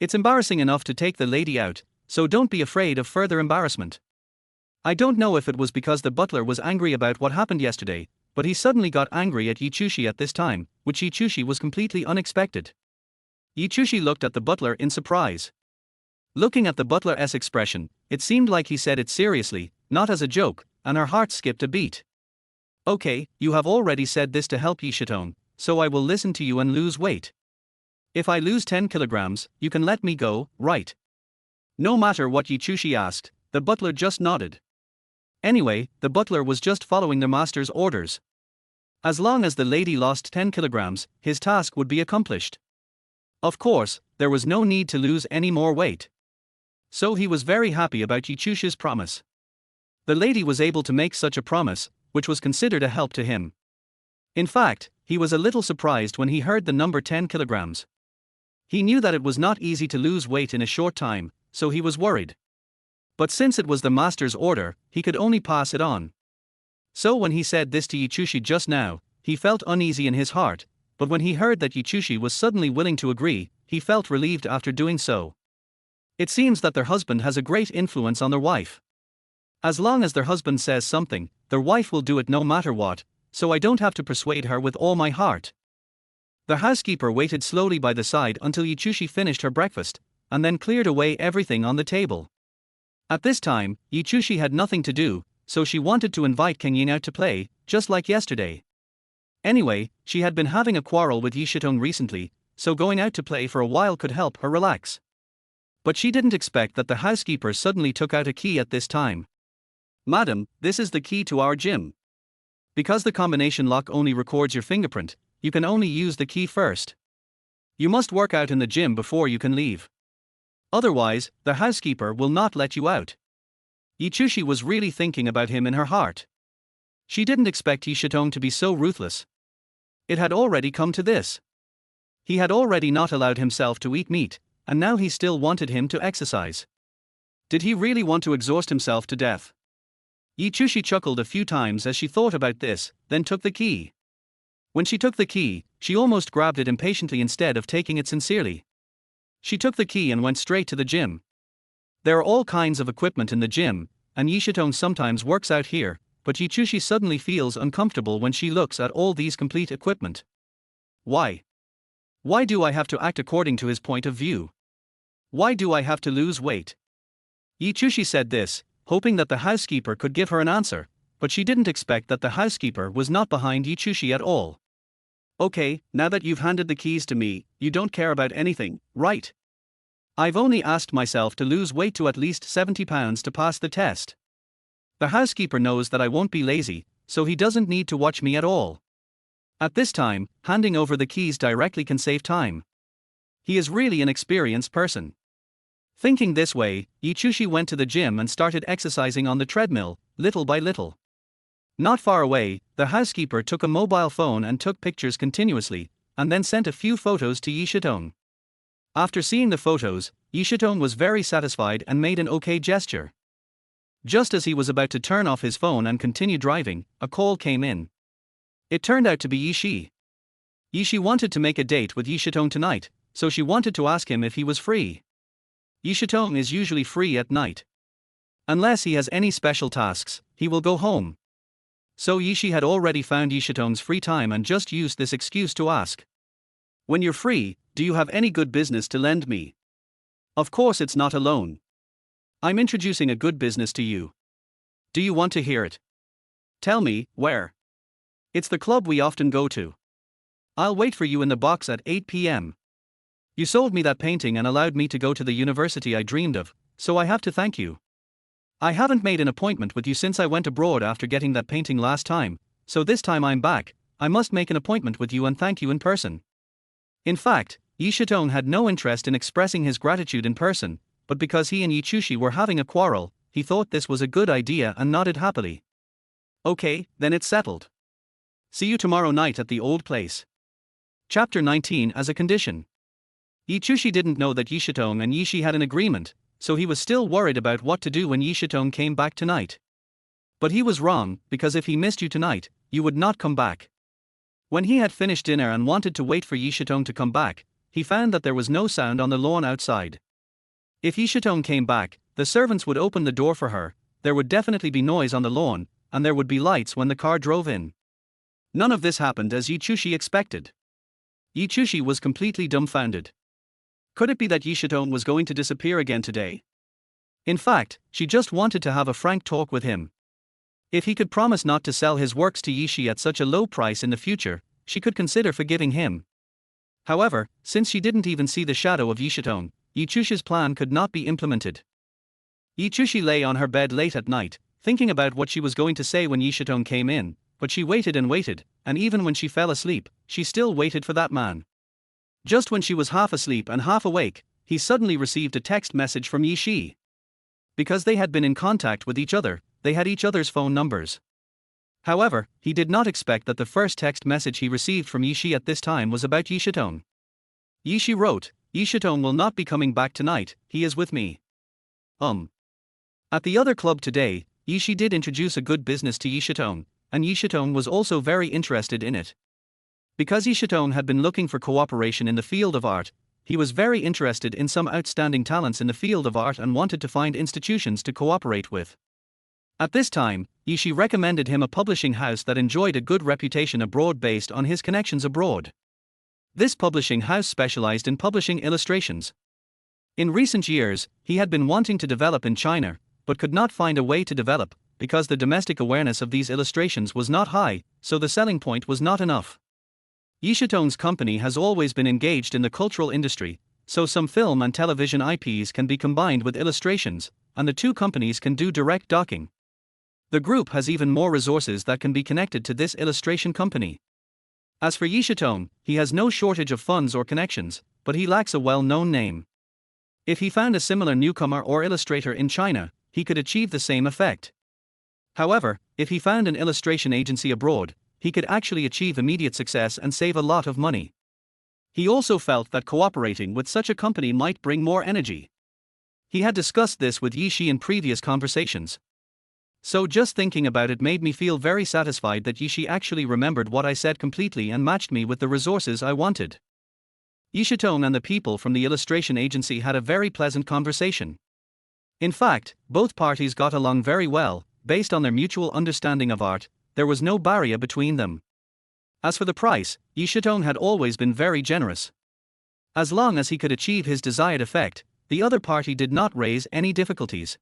"It's embarrassing enough to take the lady out, so don't be afraid of further embarrassment." I don't know if it was because the butler was angry about what happened yesterday, but he suddenly got angry at Yichushi at this time, which Yichushi was completely unexpected. Yichushi looked at the butler in surprise. Looking at the butler's expression, it seemed like he said it seriously, not as a joke, and her heart skipped a beat. "Okay, you have already said this to help Yishitone, so I will listen to you and lose weight. If I lose 10 kilograms, you can let me go, right?" No matter what Yichushi asked, the butler just nodded. Anyway, the butler was just following the master's orders. As long as the lady lost 10 kilograms, his task would be accomplished. Of course, there was no need to lose any more weight. So he was very happy about Yichushi's promise. The lady was able to make such a promise, which was considered a help to him. In fact, he was a little surprised when he heard the number 10 kilograms. He knew that it was not easy to lose weight in a short time, so he was worried. But since it was the master's order, he could only pass it on. So when he said this to Yichushi just now, he felt uneasy in his heart, but when he heard that Yichushi was suddenly willing to agree, he felt relieved after doing so. It seems that their husband has a great influence on their wife. As long as their husband says something, their wife will do it no matter what, so I don't have to persuade her with all my heart. The housekeeper waited slowly by the side until Yichushi finished her breakfast, and then cleared away everything on the table. At this time, Yichushi had nothing to do, so she wanted to invite Kenyin out to play, just like yesterday. Anyway, she had been having a quarrel with Yishitong recently, so going out to play for a while could help her relax. But she didn't expect that the housekeeper suddenly took out a key at this time. "Madam, this is the key to our gym. Because the combination lock only records your fingerprint, you can only use the key first. You must work out in the gym before you can leave. Otherwise, the housekeeper will not let you out." Yichushi was really thinking about him in her heart. She didn't expect Yi Shitong to be so ruthless. It had already come to this. He had already not allowed himself to eat meat, and now he still wanted him to exercise. Did he really want to exhaust himself to death? Yichushi chuckled a few times as she thought about this, then took the key. When she took the key, she almost grabbed it impatiently instead of taking it sincerely. She took the key and went straight to the gym. There are all kinds of equipment in the gym, and Yi Shitong sometimes works out here, but Yichushi suddenly feels uncomfortable when she looks at all these complete equipment. Why? Why do I have to act according to his point of view? Why do I have to lose weight? Yichushi said this, hoping that the housekeeper could give her an answer, but she didn't expect that the housekeeper was not behind Yichushi at all. "Okay, now that you've handed the keys to me, you don't care about anything, right? I've only asked myself to lose weight to at least 70 pounds to pass the test. The housekeeper knows that I won't be lazy, so he doesn't need to watch me at all. At this time, handing over the keys directly can save time. He is really an experienced person." Thinking this way, Yichushi went to the gym and started exercising on the treadmill, little by little. Not far away, the housekeeper took a mobile phone and took pictures continuously, and then sent a few photos to Yi Shitong. After seeing the photos, Yi Shitong was very satisfied and made an okay gesture. Just as he was about to turn off his phone and continue driving, a call came in. It turned out to be Yishi. Yishi wanted to make a date with Yi Shitong tonight, so she wanted to ask him if he was free. Yi Shitong is usually free at night. Unless he has any special tasks, he will go home. So Yishi had already found Yi Shitong's free time and just used this excuse to ask. "When you're free, do you have any good business to lend me? Of course it's not a loan. I'm introducing a good business to you. Do you want to hear it? Tell me, where? It's the club we often go to. I'll wait for you in the box at 8 p.m. You sold me that painting and allowed me to go to the university I dreamed of, so I have to thank you. I haven't made an appointment with you since I went abroad after getting that painting last time, so this time I'm back, I must make an appointment with you and thank you in person." In fact, Yi Shitong had no interest in expressing his gratitude in person, but because he and Yichushi were having a quarrel, he thought this was a good idea and nodded happily. "Okay, then it's settled. See you tomorrow night at the old place." Chapter 19 As a condition. Yichushi didn't know that Yi Shitong and Yishi had an agreement, so he was still worried about what to do when Yi Shitong came back tonight. But he was wrong, because if he missed you tonight, you would not come back. When he had finished dinner and wanted to wait for Yi Shitong to come back, he found that there was no sound on the lawn outside. If Yi Shitong came back, the servants would open the door for her, there would definitely be noise on the lawn, and there would be lights when the car drove in. None of this happened as Yichushi expected. Yichushi was completely dumbfounded. Could it be that Yi Shitong was going to disappear again today? In fact, she just wanted to have a frank talk with him. If he could promise not to sell his works to Yishi at such a low price in the future, she could consider forgiving him. However, since she didn't even see the shadow of Yi Shitong, Yichushi's plan could not be implemented. Yichushi lay on her bed late at night, thinking about what she was going to say when Yi Shitong came in, but she waited and waited, and even when she fell asleep, she still waited for that man. Just when she was half asleep and half awake, he suddenly received a text message from Yishi. Because they had been in contact with each other, they had each other's phone numbers. However, he did not expect that the first text message he received from Yishi at this time was about Yi Shitong. Yishi wrote, "Yi Shitong will not be coming back tonight, he is with me." At the other club today, Yishi did introduce a good business to Yi Shitong, and Yi Shitong was also very interested in it. Because Yi Shitong had been looking for cooperation in the field of art, he was very interested in some outstanding talents in the field of art and wanted to find institutions to cooperate with. At this time, Yishi recommended him a publishing house that enjoyed a good reputation abroad based on his connections abroad. This publishing house specialized in publishing illustrations. In recent years, he had been wanting to develop in China, but could not find a way to develop, because the domestic awareness of these illustrations was not high, so the selling point was not enough. Yishitone's company has always been engaged in the cultural industry, so some film and television IPs can be combined with illustrations, and the two companies can do direct docking. The group has even more resources that can be connected to this illustration company. As for Yishitone, he has no shortage of funds or connections, but he lacks a well-known name. If he found a similar newcomer or illustrator in China, he could achieve the same effect. However, if he found an illustration agency abroad, he could actually achieve immediate success and save a lot of money. He also felt that cooperating with such a company might bring more energy. He had discussed this with Yishi in previous conversations. So just thinking about it made me feel very satisfied that Yishi actually remembered what I said completely and matched me with the resources I wanted. Yishitone and the people from the illustration agency had a very pleasant conversation. In fact, both parties got along very well, based on their mutual understanding of art. There was no barrier between them. As for the price, Yishitone had always been very generous. As long as he could achieve his desired effect, the other party did not raise any difficulties.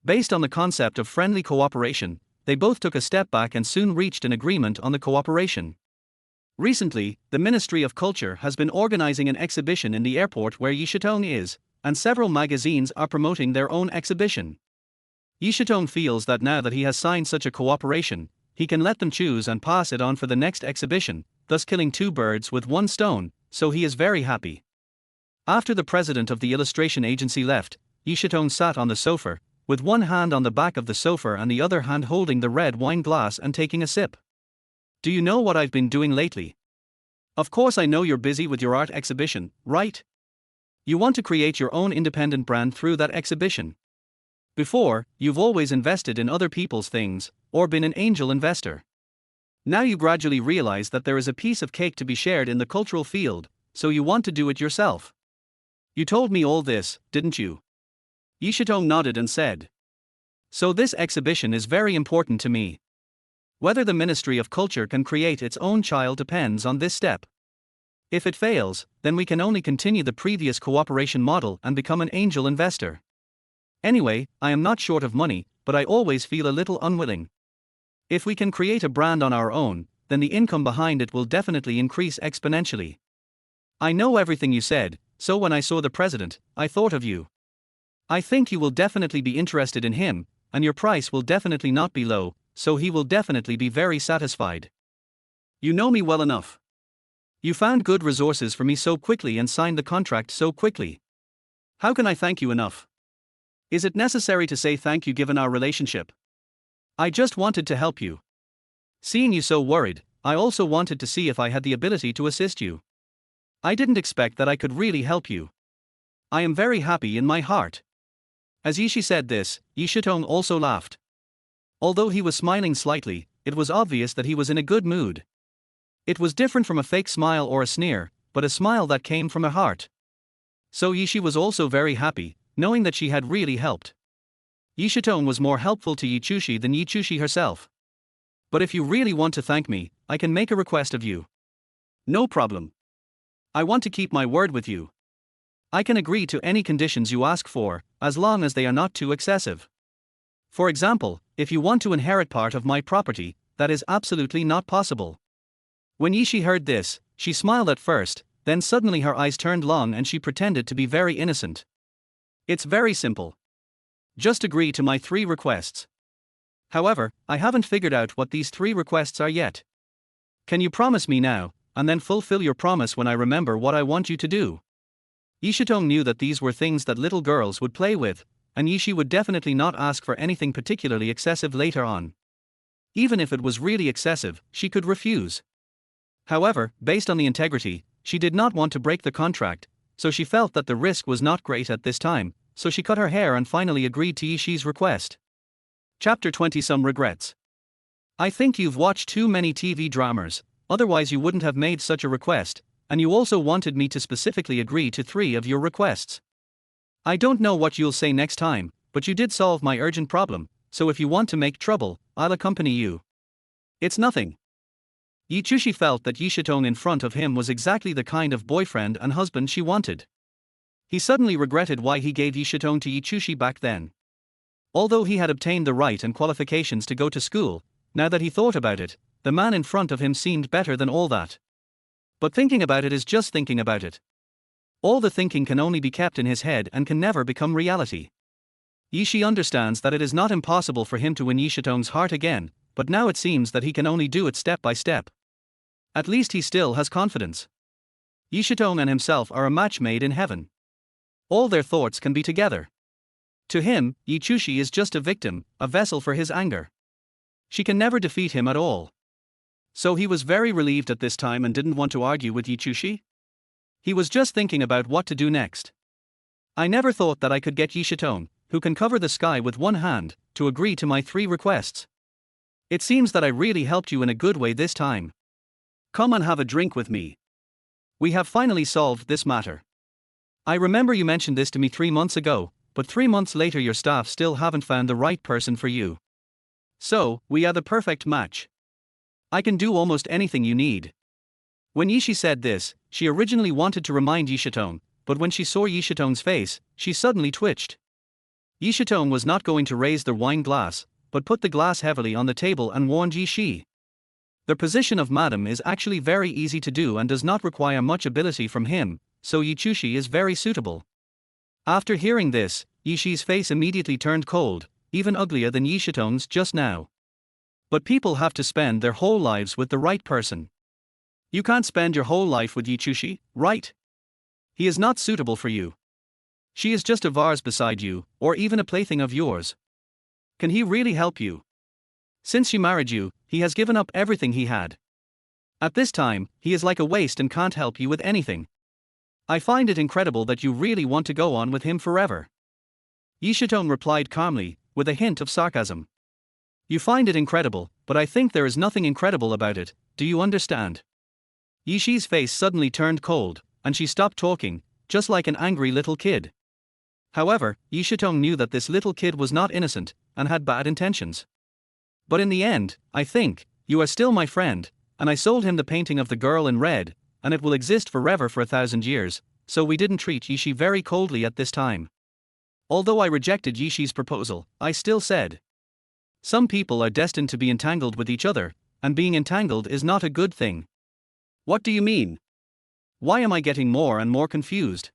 Based on the concept of friendly cooperation, they both took a step back and soon reached an agreement on the cooperation. Recently, the Ministry of Culture has been organizing an exhibition in the airport where Yishitone is, and several magazines are promoting their own exhibition. Yishitone feels that now that he has signed such a cooperation, he can let them choose and pass it on for the next exhibition, thus killing two birds with one stone, so he is very happy. After the president of the illustration agency left, Yishitone sat on the sofa, with one hand on the back of the sofa and the other hand holding the red wine glass and taking a sip. Do you know what I've been doing lately? Of course I know you're busy with your art exhibition, right? You want to create your own independent brand through that exhibition. Before, you've always invested in other people's things, or been an angel investor. Now you gradually realize that there is a piece of cake to be shared in the cultural field, so you want to do it yourself. You told me all this, didn't you? Yishitone nodded and said. So this exhibition is very important to me. Whether the Ministry of Culture can create its own child depends on this step. If it fails, then we can only continue the previous cooperation model and become an angel investor. Anyway, I am not short of money, but I always feel a little unwilling. If we can create a brand on our own, then the income behind it will definitely increase exponentially. I know everything you said, so when I saw the president, I thought of you. I think you will definitely be interested in him, and your price will definitely not be low, so he will definitely be very satisfied. You know me well enough. You found good resources for me so quickly and signed the contract so quickly. How can I thank you enough? Is it necessary to say thank you given our relationship? I just wanted to help you. Seeing you so worried, I also wanted to see if I had the ability to assist you. I didn't expect that I could really help you. I am very happy in my heart. As Yishi said this, Yishitone also laughed. Although he was smiling slightly, it was obvious that he was in a good mood. It was different from a fake smile or a sneer, but a smile that came from a heart. So Yishi was also very happy, knowing that she had really helped. Yishitone was more helpful to Yichushi than Yichushi herself. But if you really want to thank me, I can make a request of you. No problem. I want to keep my word with you. I can agree to any conditions you ask for, as long as they are not too excessive. For example, if you want to inherit part of my property, that is absolutely not possible. When Yishi heard this, she smiled at first, then suddenly her eyes turned long and she pretended to be very innocent. It's very simple. Just agree to my 3 requests. However, I haven't figured out what these 3 requests are yet. Can you promise me now, and then fulfill your promise when I remember what I want you to do? Yishitone knew that these were things that little girls would play with, and Yishi would definitely not ask for anything particularly excessive later on. Even if it was really excessive, she could refuse. However, based on the integrity, she did not want to break the contract, so she felt that the risk was not great at this time, so she cut her hair and finally agreed to Yishi's request. Chapter 20 Some Regrets. I think you've watched too many TV dramas, otherwise you wouldn't have made such a request, and you also wanted me to specifically agree to 3 of your requests. I don't know what you'll say next time, but you did solve my urgent problem, so if you want to make trouble, I'll accompany you. It's nothing. Yichushi felt that Yishitone in front of him was exactly the kind of boyfriend and husband she wanted. He suddenly regretted why he gave Yishitone to Yichushi back then. Although he had obtained the right and qualifications to go to school, now that he thought about it, the man in front of him seemed better than all that. But thinking about it is just thinking about it. All the thinking can only be kept in his head and can never become reality. Yishi understands that it is not impossible for him to win Yishitong's heart again, but now it seems that he can only do it step by step. At least he still has confidence. Yishitong and himself are a match made in heaven. All their thoughts can be together. To him, Yichushi is just a victim, a vessel for his anger. She can never defeat him at all. So he was very relieved at this time and didn't want to argue with Yichushi. He was just thinking about what to do next. I never thought that I could get Yishitong, who can cover the sky with one hand, to agree to my 3 requests. It seems that I really helped you in a good way this time. Come and have a drink with me. We have finally solved this matter. I remember you mentioned this to me 3 months ago, but 3 months later your staff still haven't found the right person for you. So, we are the perfect match. I can do almost anything you need. When Yishi said this, she originally wanted to remind Yishitong, but when she saw Yishitong's face, she suddenly twitched. Yishitong was not going to raise the wine glass, but put the glass heavily on the table and warned Yishi. The position of madam is actually very easy to do and does not require much ability from him, so Yichushi is very suitable. After hearing this, Yishi's face immediately turned cold, even uglier than Yishitong's just now. But people have to spend their whole lives with the right person. You can't spend your whole life with Yichushi, right? He is not suitable for you. She is just a vase beside you, or even a plaything of yours. Can he really help you? Since she married you, he has given up everything he had. At this time, he is like a waste and can't help you with anything. I find it incredible that you really want to go on with him forever. Yishitong replied calmly, with a hint of sarcasm. You find it incredible, but I think there is nothing incredible about it, do you understand? Yishi's face suddenly turned cold, and she stopped talking, just like an angry little kid. However, Yishitong knew that this little kid was not innocent, and had bad intentions. But in the end, I think, you are still my friend, and I sold him the painting of the girl in red, and it will exist forever for 1,000 years, so we didn't treat Yishi very coldly at this time. Although I rejected Yishi's proposal, I still said, some people are destined to be entangled with each other, and being entangled is not a good thing. What do you mean? Why am I getting more and more confused?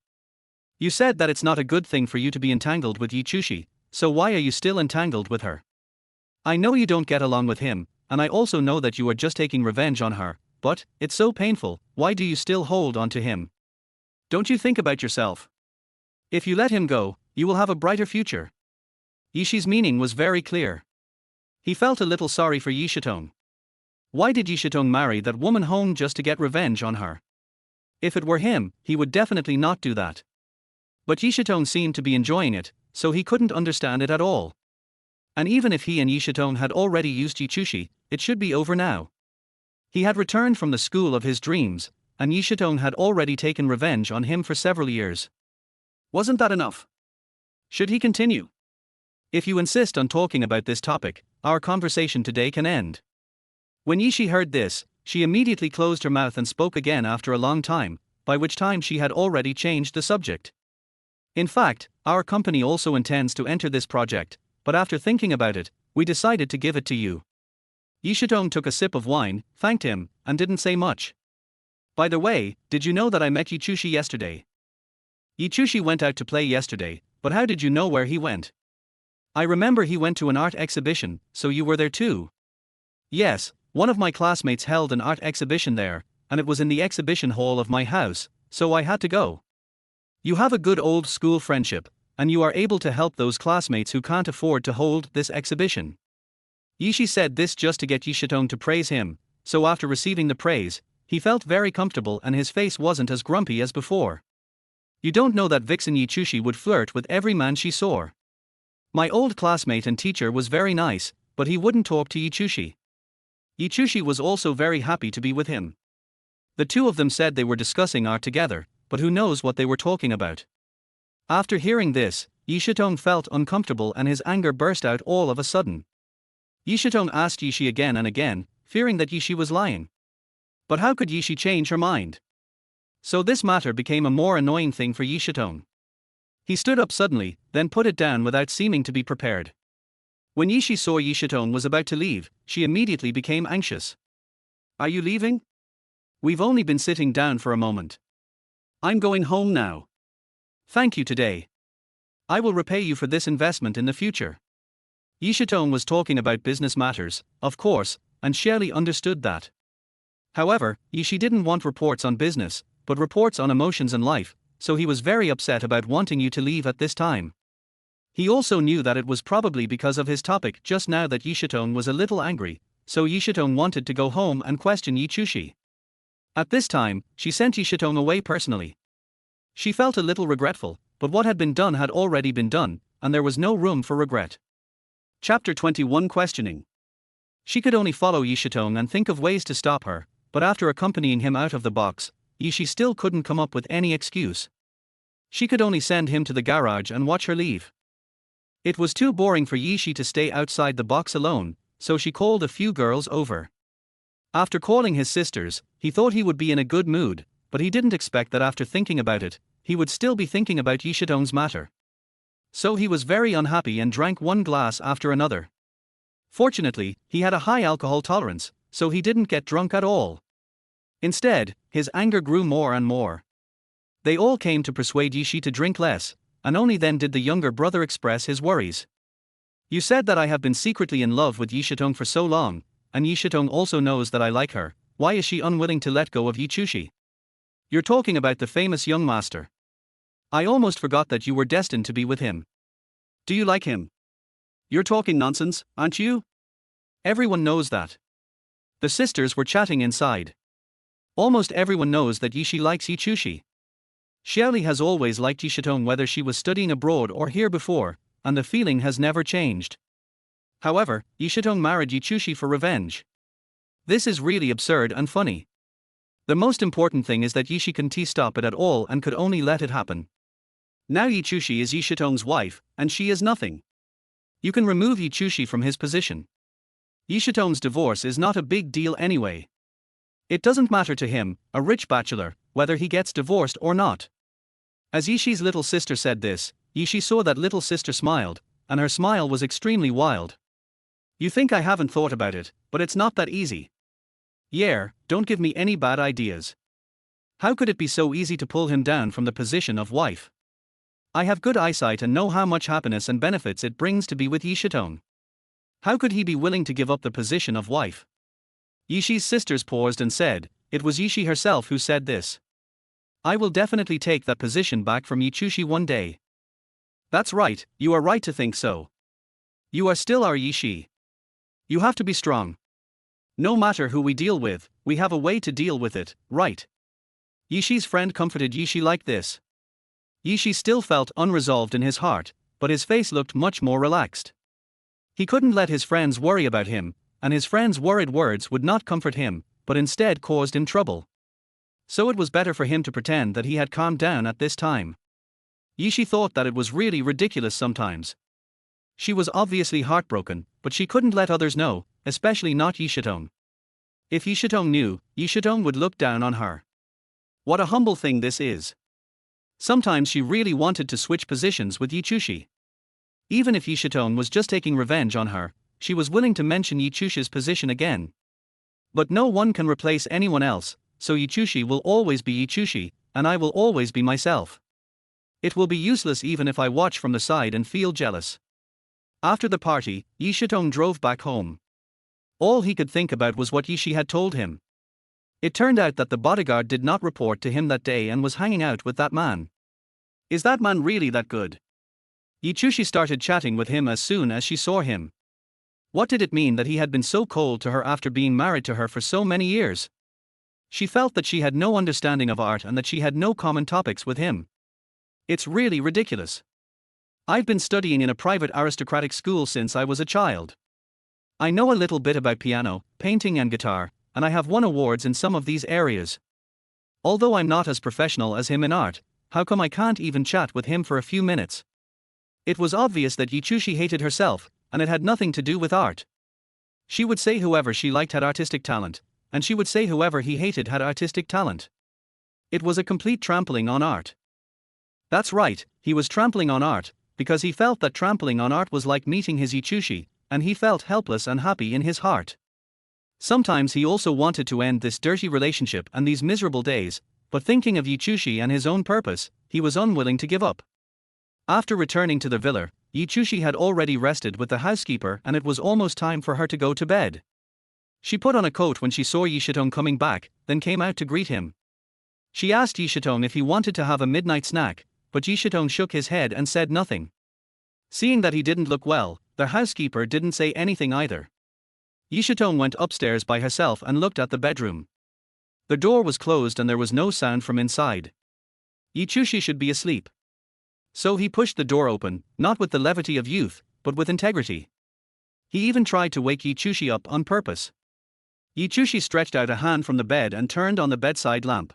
You said that it's not a good thing for you to be entangled with Yichushi, so why are you still entangled with her? I know you don't get along with him, and I also know that you are just taking revenge on her, but, it's so painful, why do you still hold on to him? Don't you think about yourself? If you let him go, you will have a brighter future. Yishi's meaning was very clear. He felt a little sorry for Yishitong. Why did Yishitong marry that woman home just to get revenge on her? If it were him, he would definitely not do that. But Yishitong seemed to be enjoying it, so he couldn't understand it at all. And even if he and Yishitong had already used Yichushi, it should be over now. He had returned from the school of his dreams, and Yishitong had already taken revenge on him for several years. Wasn't that enough? Should he continue? If you insist on talking about this topic, our conversation today can end. When Yishi heard this, she immediately closed her mouth and spoke again after a long time, by which time she had already changed the subject. In fact, our company also intends to enter this project, but after thinking about it, we decided to give it to you. Yishitong took a sip of wine, thanked him, and didn't say much. By the way, did you know that I met Yichushi yesterday? Yichushi went out to play yesterday, but how did you know where he went? I remember he went to an art exhibition, so you were there too. Yes, one of my classmates held an art exhibition there, and it was in the exhibition hall of my house, so I had to go. You have a good old school friendship, and you are able to help those classmates who can't afford to hold this exhibition. Yishi said this just to get Yishitong to praise him, so after receiving the praise, he felt very comfortable and his face wasn't as grumpy as before. You don't know that vixen Yichushi would flirt with every man she saw. My old classmate and teacher was very nice, but he wouldn't talk to Yichushi. Yichushi was also very happy to be with him. The two of them said they were discussing art together, but who knows what they were talking about. After hearing this, Yishitong felt uncomfortable and his anger burst out all of a sudden. Yishitong asked Yishi again and again, fearing that Yishi was lying. But how could Yishi change her mind? So this matter became a more annoying thing for Yishitong. He stood up suddenly, then put it down without seeming to be prepared. When Yishi saw Yishitong was about to leave, she immediately became anxious. Are you leaving? We've only been sitting down for a moment. I'm going home now. Thank you today. I will repay you for this investment in the future. Yi Shitong was talking about business matters, of course, and Shirley understood that. However, Yi didn't want reports on business, but reports on emotions and life, so he was very upset about wanting you to leave at this time. He also knew that it was probably because of his topic just now that Yi Shitong was a little angry, so Yi Shitong wanted to go home and question Yi Chushi. At this time, she sent Yi Shitong away personally. She felt a little regretful, but what had been done had already been done, and there was no room for regret. Chapter 21 Questioning. She could only follow Yi Shitong and think of ways to stop her, but after accompanying him out of the box, Yi Shi still couldn't come up with any excuse. She could only send him to the garage and watch her leave. It was too boring for Yi Shi to stay outside the box alone, so she called a few girls over. After calling his sisters, he thought he would be in a good mood, but he didn't expect that after thinking about it, he would still be thinking about Yi Shitong's matter. So he was very unhappy and drank one glass after another. Fortunately, he had a high alcohol tolerance, so he didn't get drunk at all. Instead, his anger grew more and more. They all came to persuade Yi Shi to drink less, and only then did the younger brother express his worries. You said that I have been secretly in love with Yi Shitong for so long, and Yi Shitong also knows that I like her. Why is she unwilling to let go of Yi Chushi? You're talking about the famous young master. I almost forgot that you were destined to be with him. Do you like him? You're talking nonsense, aren't you? Everyone knows that. The sisters were chatting inside. Almost everyone knows that Yi Shi likes Yi Chushi. Xiaoli has always liked Yi Shitong whether she was studying abroad or here before, and the feeling has never changed. However, Yi Shitong married Yi Chushi for revenge. This is really absurd and funny. The most important thing is that Yi Shi can't stop it at all and could only let it happen. Now Yi Chushi is Yi Shitong's wife, and she is nothing. You can remove Yi Chushi from his position. Yi Shitong's divorce is not a big deal anyway. It doesn't matter to him, a rich bachelor, whether he gets divorced or not. As Yi Shi's little sister said this, Yi Shi saw that little sister smiled, and her smile was extremely wild. You think I haven't thought about it, but it's not that easy. Yeah, don't give me any bad ideas. How could it be so easy to pull him down from the position of wife? I have good eyesight and know how much happiness and benefits it brings to be with Yi Shitong. How could he be willing to give up the position of wife? Yi Shi's sisters paused and said, it was Yi Shi herself who said this. I will definitely take that position back from Yi Chushi one day. That's right, you are right to think so. You are still our Yi Shi. You have to be strong. No matter who we deal with, we have a way to deal with it, right? Yi Shi's friend comforted Yi Shi like this. Yi Shi still felt unresolved in his heart, but his face looked much more relaxed. He couldn't let his friends worry about him, and his friends' worried words would not comfort him, but instead caused him trouble. So it was better for him to pretend that he had calmed down at this time. Yi Shi thought that it was really ridiculous sometimes. She was obviously heartbroken, but she couldn't let others know, especially not Yi Shitong. If Yi Shitong knew, Yi Shitong would look down on her. What a humble thing this is. Sometimes she really wanted to switch positions with Yi Chushi. Even if Yi Shitong was just taking revenge on her, she was willing to mention Yi Chushi's position again. But no one can replace anyone else, so Yi Chushi will always be Yi Chushi, and I will always be myself. It will be useless even if I watch from the side and feel jealous. After the party, Yi Shitong drove back home. All he could think about was what Yi Shi had told him. It turned out that the bodyguard did not report to him that day and was hanging out with that man. Is that man really that good? Yi Chushi started chatting with him as soon as she saw him. What did it mean that he had been so cold to her after being married to her for so many years? She felt that she had no understanding of art and that she had no common topics with him. It's really ridiculous. I've been studying in a private aristocratic school since I was a child. I know a little bit about piano, painting and guitar, and I have won awards in some of these areas. Although I'm not as professional as him in art, how come I can't even chat with him for a few minutes? It was obvious that Yi Chushi hated herself, and it had nothing to do with art. She would say whoever she liked had artistic talent, and she would say whoever he hated had artistic talent. It was a complete trampling on art. That's right, he was trampling on art, because he felt that trampling on art was like meeting his Yi Chushi, and he felt helpless and happy in his heart. Sometimes he also wanted to end this dirty relationship and these miserable days, but thinking of Yichushi and his own purpose, he was unwilling to give up. After returning to the villa, Yichushi had already rested with the housekeeper and it was almost time for her to go to bed. She put on a coat when she saw Yishitong coming back, then came out to greet him. She asked Yishitong if he wanted to have a midnight snack, but Yishitong shook his head and said nothing. Seeing that he didn't look well, the housekeeper didn't say anything either. Yishitong went upstairs by herself and looked at the bedroom. The door was closed and there was no sound from inside. Yichushi should be asleep. So he pushed the door open, not with the levity of youth, but with integrity. He even tried to wake Yichushi up on purpose. Yichushi stretched out a hand from the bed and turned on the bedside lamp.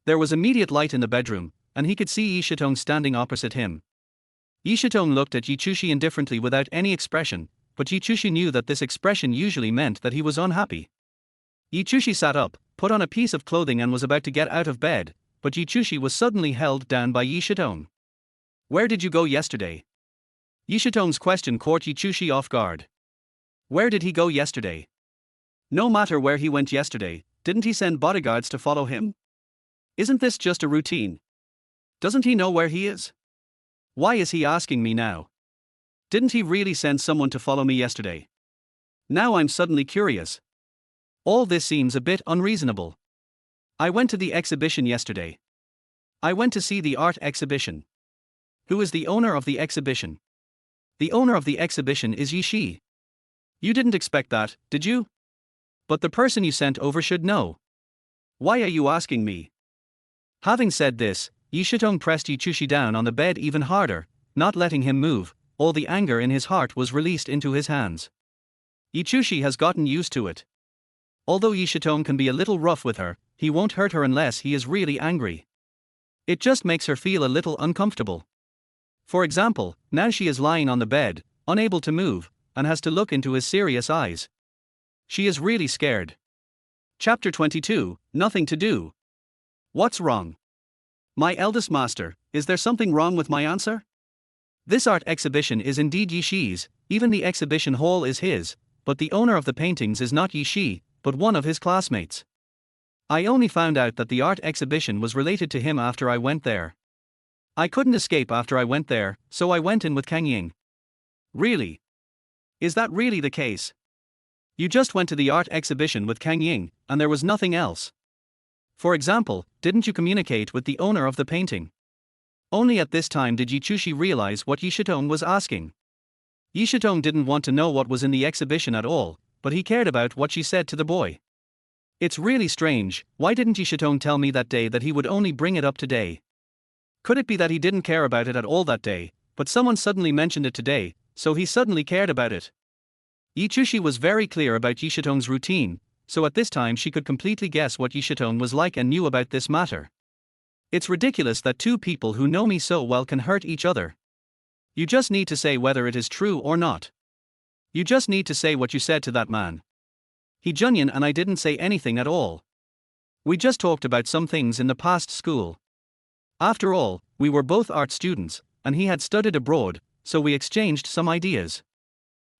There was immediate light in the bedroom, and he could see Yishitong standing opposite him. Yishitong looked at Yichushi indifferently without any expression, but Yichushi knew that this expression usually meant that he was unhappy. Yichushi sat up, put on a piece of clothing and was about to get out of bed, but Yichushi was suddenly held down by Yishitong. "Where did you go yesterday?" Yishitong's question caught Yichushi off guard. Where did he go yesterday? No matter where he went yesterday, didn't he send bodyguards to follow him? Isn't this just a routine? Doesn't he know where he is? Why is he asking me now? Didn't he really send someone to follow me yesterday? Now I'm suddenly curious. All this seems a bit unreasonable. I went to the exhibition yesterday. I went to see the art exhibition. Who is the owner of the exhibition? The owner of the exhibition is Yishi. You didn't expect that, did you? But the person you sent over should know. Why are you asking me? Having said this, Yishitong pressed Yichushi down on the bed even harder, not letting him move. All the anger in his heart was released into his hands. Yichushi has gotten used to it. Although Yishitong can be a little rough with her, he won't hurt her unless he is really angry. It just makes her feel a little uncomfortable. For example, now she is lying on the bed, unable to move, and has to look into his serious eyes. She is really scared. Chapter 22, Nothing to Do. What's wrong? My eldest master, is there something wrong with my answer? This art exhibition is indeed Yishi's, even the exhibition hall is his, but the owner of the paintings is not Yishi, but one of his classmates. I only found out that the art exhibition was related to him after I went there. I couldn't escape after I went there, so I went in with Kang Ying. Really? Is that really the case? You just went to the art exhibition with Kang Ying, and there was nothing else. For example, didn't you communicate with the owner of the painting? Only at this time did Yichushi realize what Yishitong was asking. Yishitong didn't want to know what was in the exhibition at all, but he cared about what she said to the boy. It's really strange, why didn't Yishitong tell me that day that he would only bring it up today? Could it be that he didn't care about it at all that day, but someone suddenly mentioned it today, so he suddenly cared about it? Yichushi was very clear about Yishitong's routine, so at this time she could completely guess what Yishitong was like and knew about this matter. It's ridiculous that two people who know me so well can hurt each other. You just need to say whether it is true or not. You just need to say what you said to that man. He Junyan and I didn't say anything at all. We just talked about some things in the past school. After all, we were both art students, and he had studied abroad, so we exchanged some ideas.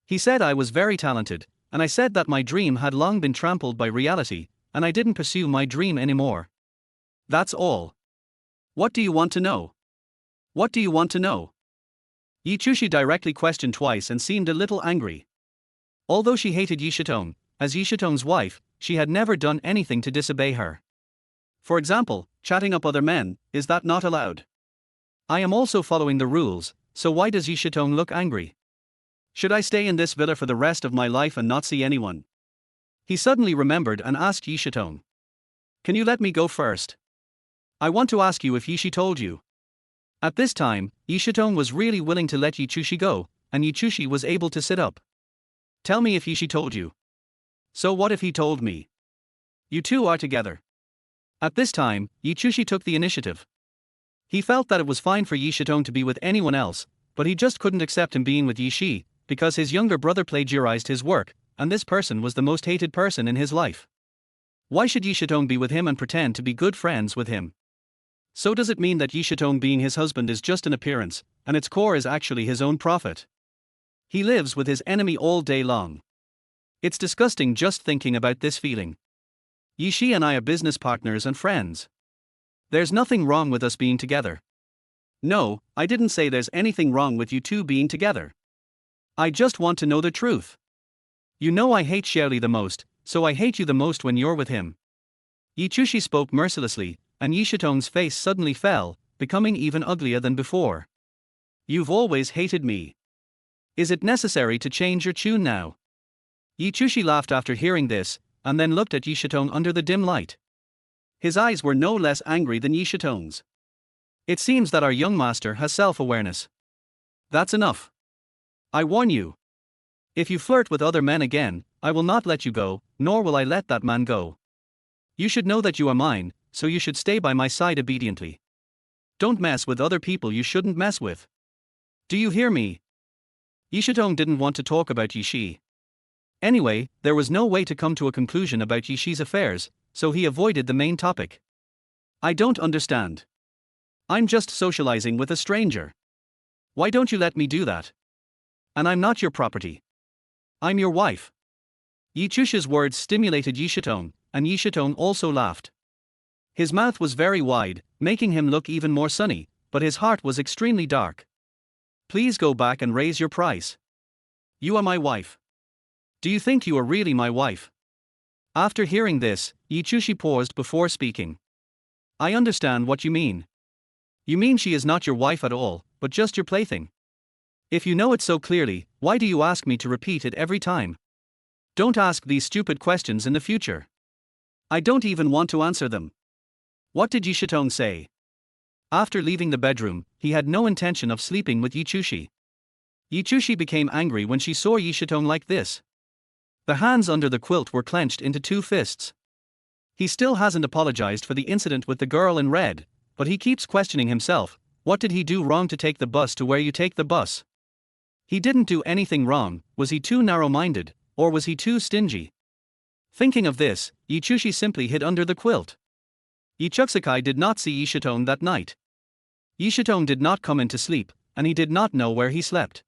He said I was very talented, and I said that my dream had long been trampled by reality, and I didn't pursue my dream anymore. That's all. What do you want to know? What do you want to know? Yichushi directly questioned twice and seemed a little angry. Although she hated Yishitong, as Yishitong's wife, she had never done anything to disobey her. For example, chatting up other men, is that not allowed? I am also following the rules, so why does Yishitong look angry? Should I stay in this villa for the rest of my life and not see anyone? He suddenly remembered and asked Yishitong. Can you let me go first? I want to ask you if Yishi told you. At this time, Yishitong was really willing to let Yichushi go, and Yichushi was able to sit up. Tell me if Yishi told you. So what if he told me? You two are together. At this time, Yichushi took the initiative. He felt that it was fine for Yishitong to be with anyone else, but he just couldn't accept him being with Yishi, because his younger brother plagiarized his work, and this person was the most hated person in his life. Why should Yishitong be with him and pretend to be good friends with him? So does it mean that Yishitong being his husband is just an appearance, and its core is actually his own profit? He lives with his enemy all day long. It's disgusting just thinking about this feeling. Yishi and I are business partners and friends. There's nothing wrong with us being together. No, I didn't say there's anything wrong with you two being together. I just want to know the truth. You know I hate Xiaoli the most, so I hate you the most when you're with him. Yi Chushi spoke mercilessly, and Yi Shitong's face suddenly fell, becoming even uglier than before. You've always hated me. Is it necessary to change your tune now? Yi Chushi laughed after hearing this, and then looked at Yi Shitong under the dim light. His eyes were no less angry than Yi Shitong's. It seems that our young master has self-awareness. That's enough. I warn you. If you flirt with other men again, I will not let you go, nor will I let that man go. You should know that you are mine, so you should stay by my side obediently. Don't mess with other people you shouldn't mess with. Do you hear me? Yi Shitong didn't want to talk about Yishi. Anyway, there was no way to come to a conclusion about Yishi's affairs, so he avoided the main topic. I don't understand. I'm just socializing with a stranger. Why don't you let me do that? And I'm not your property. I'm your wife. Yi Chushi's words stimulated Yi Shitong, and Yi Shitong also laughed. His mouth was very wide, making him look even more sunny, but his heart was extremely dark. Please go back and raise your price. You are my wife. Do you think you are really my wife? After hearing this, Yi Chushi paused before speaking. I understand what you mean. You mean she is not your wife at all, but just your plaything. If you know it so clearly, why do you ask me to repeat it every time? Don't ask these stupid questions in the future. I don't even want to answer them. What did Yi Shitong say? After leaving the bedroom, he had no intention of sleeping with Yi Chushi. Yi Chushi became angry when she saw Yi Shitong like this. The hands under the quilt were clenched into two fists. He still hasn't apologized for the incident with the girl in red, but he keeps questioning himself. What did he do wrong to take the bus to where you take the bus? He didn't do anything wrong. Was he too narrow-minded, or was he too stingy? Thinking of this, Yi Chushi simply hid under the quilt. Yi Chuksakai did not see Yi Shitong that night. Yi Shitong did not come in to sleep, and he did not know where he slept.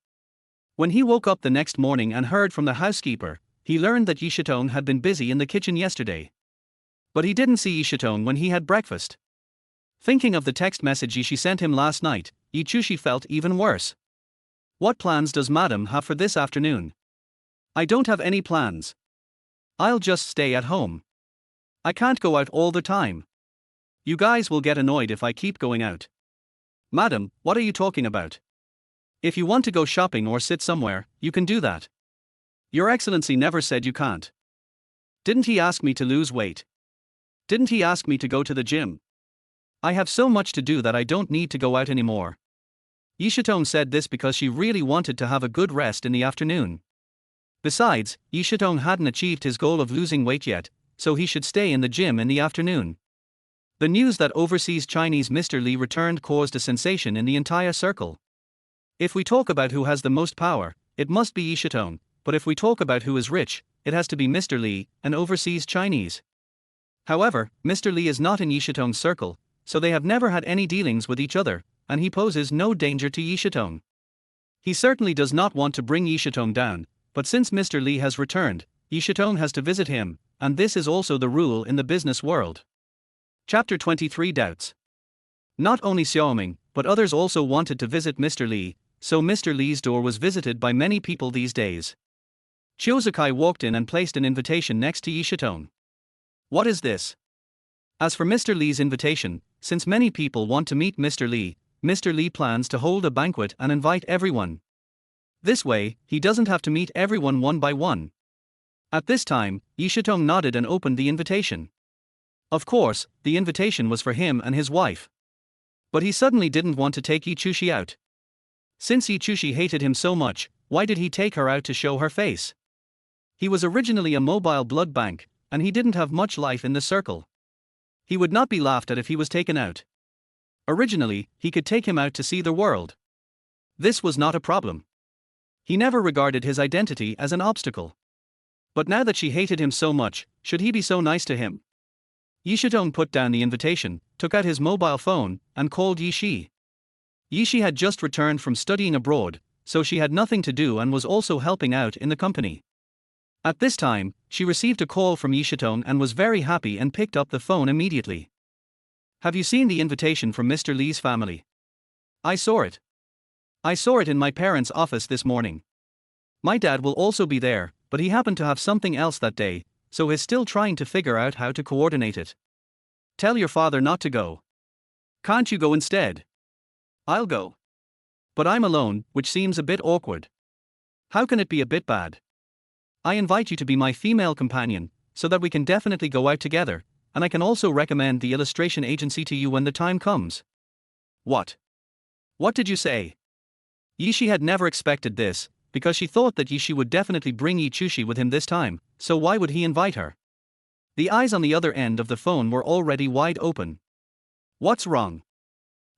When he woke up the next morning and heard from the housekeeper, he learned that Yi Shitong had been busy in the kitchen yesterday. But he didn't see Yi Shitong when he had breakfast. Thinking of the text message she sent him last night, Yi Chushi felt even worse. What plans does Madam have for this afternoon? I don't have any plans. I'll just stay at home. I can't go out all the time. You guys will get annoyed if I keep going out. Madam, what are you talking about? If you want to go shopping or sit somewhere, you can do that. Your Excellency never said you can't. Didn't he ask me to lose weight? Didn't he ask me to go to the gym? I have so much to do that I don't need to go out anymore. Yi Shitong said this because she really wanted to have a good rest in the afternoon. Besides, Yi Shitong hadn't achieved his goal of losing weight yet, so he should stay in the gym in the afternoon. The news that overseas Chinese Mr. Li returned caused a sensation in the entire circle. If we talk about who has the most power, it must be Yi Shitong, but if we talk about who is rich, it has to be Mr. Li, an overseas Chinese. However, Mr. Li is not in Yi Shitong's circle, so they have never had any dealings with each other, and he poses no danger to Yi Shitong. He certainly does not want to bring Yi Shitong down, but since Mr. Li has returned, Yi Shitong has to visit him, and this is also the rule in the business world. Chapter 23 Doubts. Not only Xiaoming, but others also wanted to visit Mr. Li, so Mr. Li's door was visited by many people these days. Chiozukai walked in and placed an invitation next to Yi Shitong. What is this? As for Mr. Li's invitation, since many people want to meet Mr. Li plans to hold a banquet and invite everyone. This way, he doesn't have to meet everyone one by one. At this time, Yi Shitong nodded and opened the invitation. Of course, the invitation was for him and his wife. But he suddenly didn't want to take Yi Chushi out. Since Yi Chushi hated him so much, why did he take her out to show her face? He was originally a mobile blood bank, and he didn't have much life in the circle. He would not be laughed at if he was taken out. Originally, he could take him out to see the world. This was not a problem. He never regarded his identity as an obstacle. But now that she hated him so much, should he be so nice to him? Yi Shitong put down the invitation, took out his mobile phone, and called Yi Shi. Yi Shi had just returned from studying abroad, so she had nothing to do and was also helping out in the company. At this time, she received a call from Yi Shitong and was very happy and picked up the phone immediately. Have you seen the invitation from Mr. Lee's family? I saw it. I saw it in my parents' office this morning. My dad will also be there, but he happened to have something else that day, so he's still trying to figure out how to coordinate it. Tell your father not to go. Can't you go instead? I'll go. But I'm alone, which seems a bit awkward. How can it be a bit bad? I invite you to be my female companion, so that we can definitely go out together, and I can also recommend the illustration agency to you when the time comes. What? What did you say? Yishi had never expected this, because she thought that Yishi would definitely bring Yi Chushi with him this time, so why would he invite her? The eyes on the other end of the phone were already wide open. What's wrong?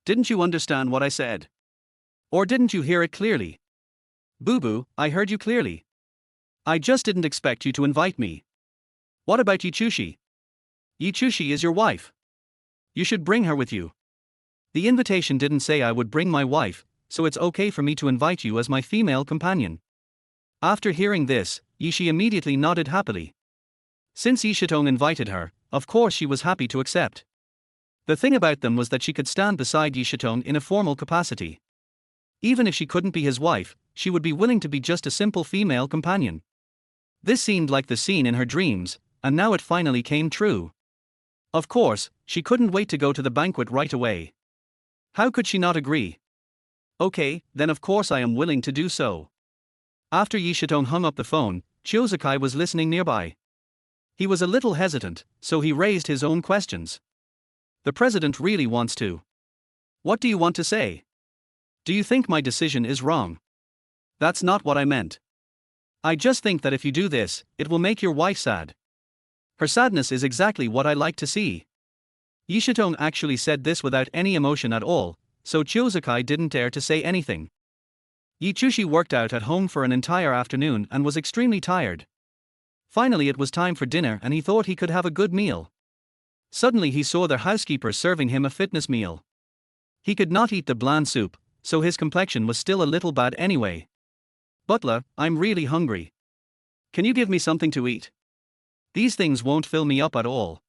Didn't you understand what I said? Or didn't you hear it clearly? Boo-boo, I heard you clearly. I just didn't expect you to invite me. What about Yi Chushi? Yi Chushi is your wife. You should bring her with you. The invitation didn't say I would bring my wife, so it's okay for me to invite you as my female companion. After hearing this, Yishi immediately nodded happily. Since Yi Shitong invited her, of course she was happy to accept. The thing about them was that she could stand beside Yi Shitong in a formal capacity. Even if she couldn't be his wife, she would be willing to be just a simple female companion. This seemed like the scene in her dreams, and now it finally came true. Of course, she couldn't wait to go to the banquet right away. How could she not agree? Okay, then of course I am willing to do so. After Yi Shitong hung up the phone, Chiozakai was listening nearby. He was a little hesitant, so he raised his own questions. The president really wants to. What do you want to say? Do you think my decision is wrong? That's not what I meant. I just think that if you do this, it will make your wife sad. Her sadness is exactly what I like to see. Yi Shitong actually said this without any emotion at all, so Chiozakai didn't dare to say anything. Yi Chushi worked out at home for an entire afternoon and was extremely tired. Finally it was time for dinner and he thought he could have a good meal. Suddenly he saw their housekeeper serving him a fitness meal. He could not eat the bland soup, so his complexion was still a little bad anyway. Butler, I'm really hungry. Can you give me something to eat? These things won't fill me up at all.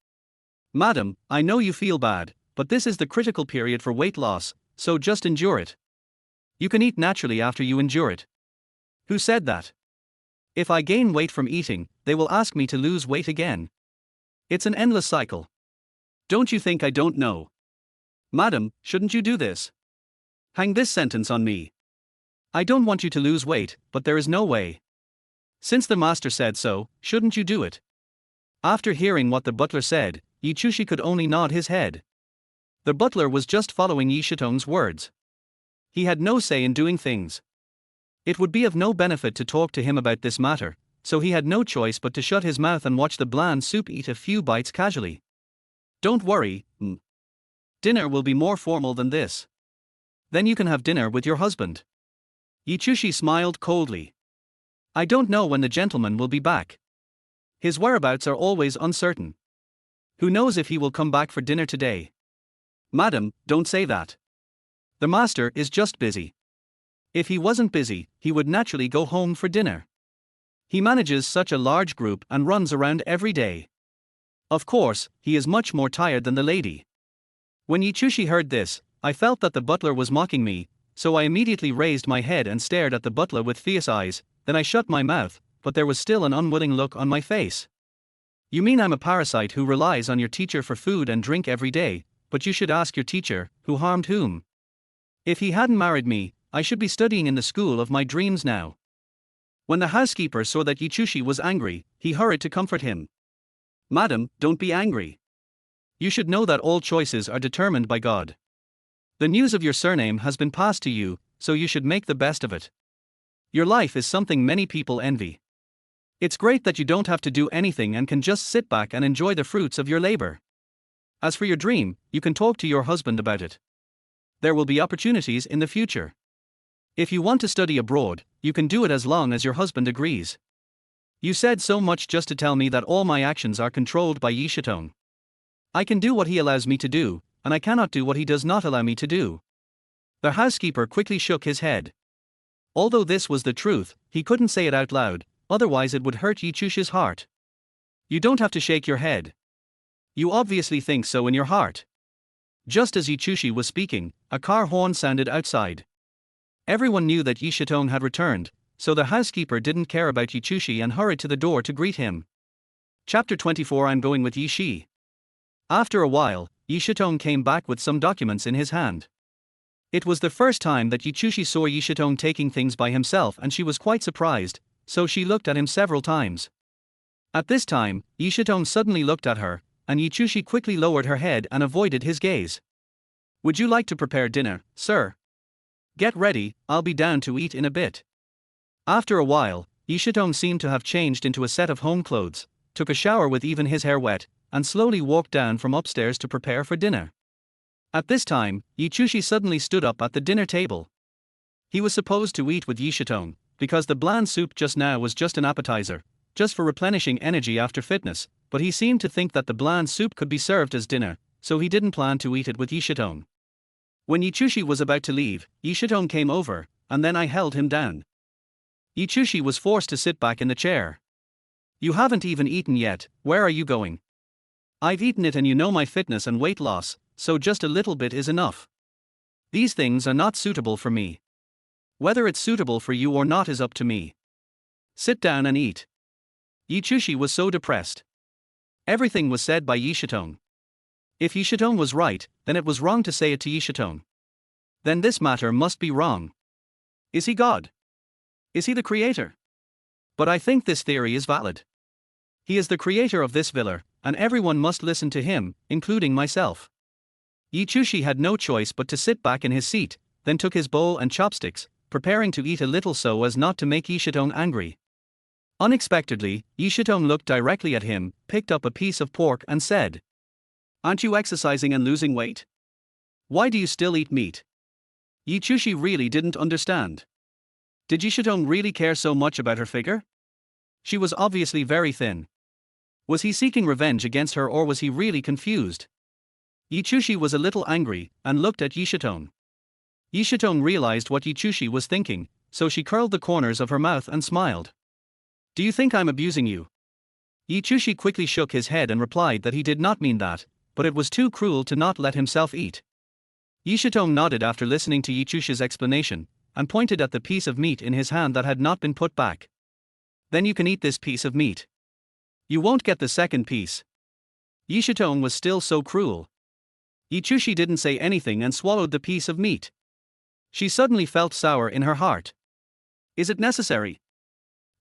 Madam, I know you feel bad, but this is the critical period for weight loss, so just endure it. You can eat naturally after you endure it. Who said that? If I gain weight from eating, they will ask me to lose weight again. It's an endless cycle. Don't you think I don't know? Madam, shouldn't you do this? Hang this sentence on me. I don't want you to lose weight, but there is no way. Since the master said so, shouldn't you do it? After hearing what the butler said, Yi Chushi could only nod his head. The butler was just following Yi Shitong's words. He had no say in doing things. It would be of no benefit to talk to him about this matter, so he had no choice but to shut his mouth and watch the bland soup eat a few bites casually. Don't worry, dinner will be more formal than this. Then you can have dinner with your husband. Yi Chushi smiled coldly. I don't know when the gentleman will be back. His whereabouts are always uncertain. Who knows if he will come back for dinner today? Madam, don't say that. The master is just busy. If he wasn't busy, he would naturally go home for dinner. He manages such a large group and runs around every day. Of course, he is much more tired than the lady. When Yi Chushi heard this, I felt that the butler was mocking me, so I immediately raised my head and stared at the butler with fierce eyes, then I shut my mouth, but there was still an unwilling look on my face. You mean I'm a parasite who relies on your teacher for food and drink every day, but you should ask your teacher, who harmed whom? If he hadn't married me, I should be studying in the school of my dreams now. When the housekeeper saw that Yi Chushi was angry, he hurried to comfort him. Madam, don't be angry. You should know that all choices are determined by God. The news of your surname has been passed to you, so you should make the best of it. Your life is something many people envy. It's great that you don't have to do anything and can just sit back and enjoy the fruits of your labor. As for your dream, you can talk to your husband about it. There will be opportunities in the future. If you want to study abroad, you can do it as long as your husband agrees. You said so much just to tell me that all my actions are controlled by Yi Shitong. I can do what he allows me to do, and I cannot do what he does not allow me to do. The housekeeper quickly shook his head. Although this was the truth, he couldn't say it out loud, otherwise it would hurt Yichushi's heart. You don't have to shake your head. You obviously think so in your heart. Just as Yichushi was speaking, a car horn sounded outside. Everyone knew that Yishitong had returned, so the housekeeper didn't care about Yichushi and hurried to the door to greet him. Chapter 24 I'm going with Yishi. After a while, Yishitong came back with some documents in his hand. It was the first time that Yichushi saw Yishitong taking things by himself and she was quite surprised, so she looked at him several times. At this time, Yishitong suddenly looked at her, and Yichushi quickly lowered her head and avoided his gaze. Would you like to prepare dinner, sir? Get ready, I'll be down to eat in a bit. After a while, Yishitong seemed to have changed into a set of home clothes, took a shower with even his hair wet, and slowly walked down from upstairs to prepare for dinner. At this time, Yichushi suddenly stood up at the dinner table. He was supposed to eat with Yishitong, because the bland soup just now was just an appetizer, just for replenishing energy after fitness, but he seemed to think that the bland soup could be served as dinner, so he didn't plan to eat it with Yishitong. When Yichushi was about to leave, Yishitong came over, and then I held him down. Yichushi was forced to sit back in the chair. You haven't even eaten yet, where are you going? I've eaten it and you know my fitness and weight loss, so just a little bit is enough. These things are not suitable for me. Whether it's suitable for you or not is up to me. Sit down and eat. Yichushi was so depressed. Everything was said by Yishitong. If Yishitong was right, then it was wrong to say it to Yishitong. Then this matter must be wrong. Is he God? Is he the creator? But I think this theory is valid. He is the creator of this villa, and everyone must listen to him, including myself. Yichushi had no choice but to sit back in his seat, then took his bowl and chopsticks, preparing to eat a little so as not to make Yishitong angry. Unexpectedly, Yishitong looked directly at him, picked up a piece of pork and said, "Aren't you exercising and losing weight? Why do you still eat meat?" Yichushi really didn't understand. Did Yishitong really care so much about her figure? She was obviously very thin. Was he seeking revenge against her or was he really confused? Yichushi was a little angry, and looked at Yishitong. Yishitong realized what Yichushi was thinking, so she curled the corners of her mouth and smiled. Do you think I'm abusing you? Yichushi quickly shook his head and replied that he did not mean that, but it was too cruel to not let himself eat. Yishitong nodded after listening to Yichushi's explanation, and pointed at the piece of meat in his hand that had not been put back. Then you can eat this piece of meat. You won't get the second piece. Yishitong was still so cruel. Yichushi didn't say anything and swallowed the piece of meat. She suddenly felt sour in her heart. Is it necessary?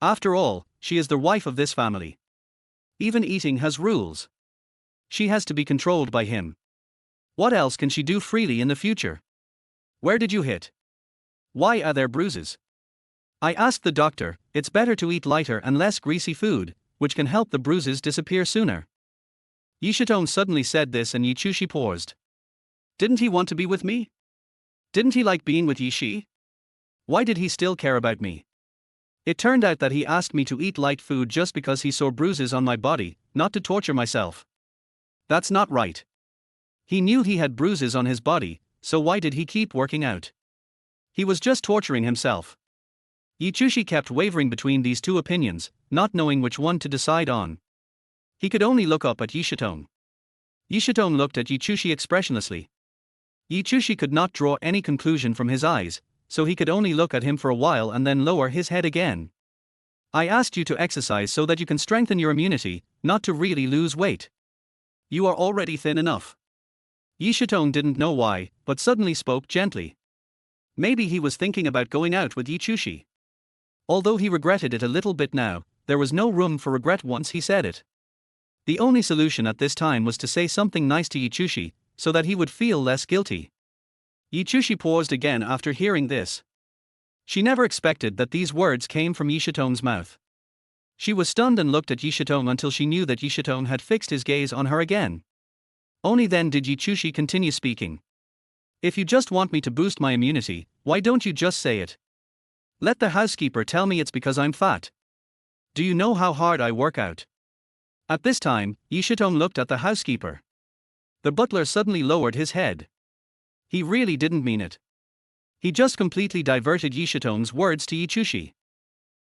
After all, she is the wife of this family. Even eating has rules. She has to be controlled by him. What else can she do freely in the future? Where did you hit? Why are there bruises? I asked the doctor. It's better to eat lighter and less greasy food, which can help the bruises disappear sooner. Yishitong suddenly said this and Yichushi paused. Didn't he want to be with me? Didn't he like being with Yishi? Why did he still care about me? It turned out that he asked me to eat light food just because he saw bruises on my body, not to torture myself. That's not right. He knew he had bruises on his body, so why did he keep working out? He was just torturing himself. Yichushi kept wavering between these two opinions, not knowing which one to decide on. He could only look up at Yishitong. Yishitong looked at Yichushi expressionlessly. Yichushi could not draw any conclusion from his eyes, so he could only look at him for a while and then lower his head again. I asked you to exercise so that you can strengthen your immunity, not to really lose weight. You are already thin enough. Yishitong didn't know why, but suddenly spoke gently. Maybe he was thinking about going out with Yichushi. Although he regretted it a little bit now, there was no room for regret once he said it. The only solution at this time was to say something nice to Yichushi, so that he would feel less guilty. Yichushi paused again after hearing this. She never expected that these words came from Yishitong's mouth. She was stunned and looked at Yishitong until she knew that Yishitong had fixed his gaze on her again. Only then did Yichushi continue speaking. If you just want me to boost my immunity, why don't you just say it? Let the housekeeper tell me it's because I'm fat. Do you know how hard I work out? At this time, Yishitong looked at the housekeeper. The butler suddenly lowered his head. He really didn't mean it. He just completely diverted Yishitong's words to Yichushi.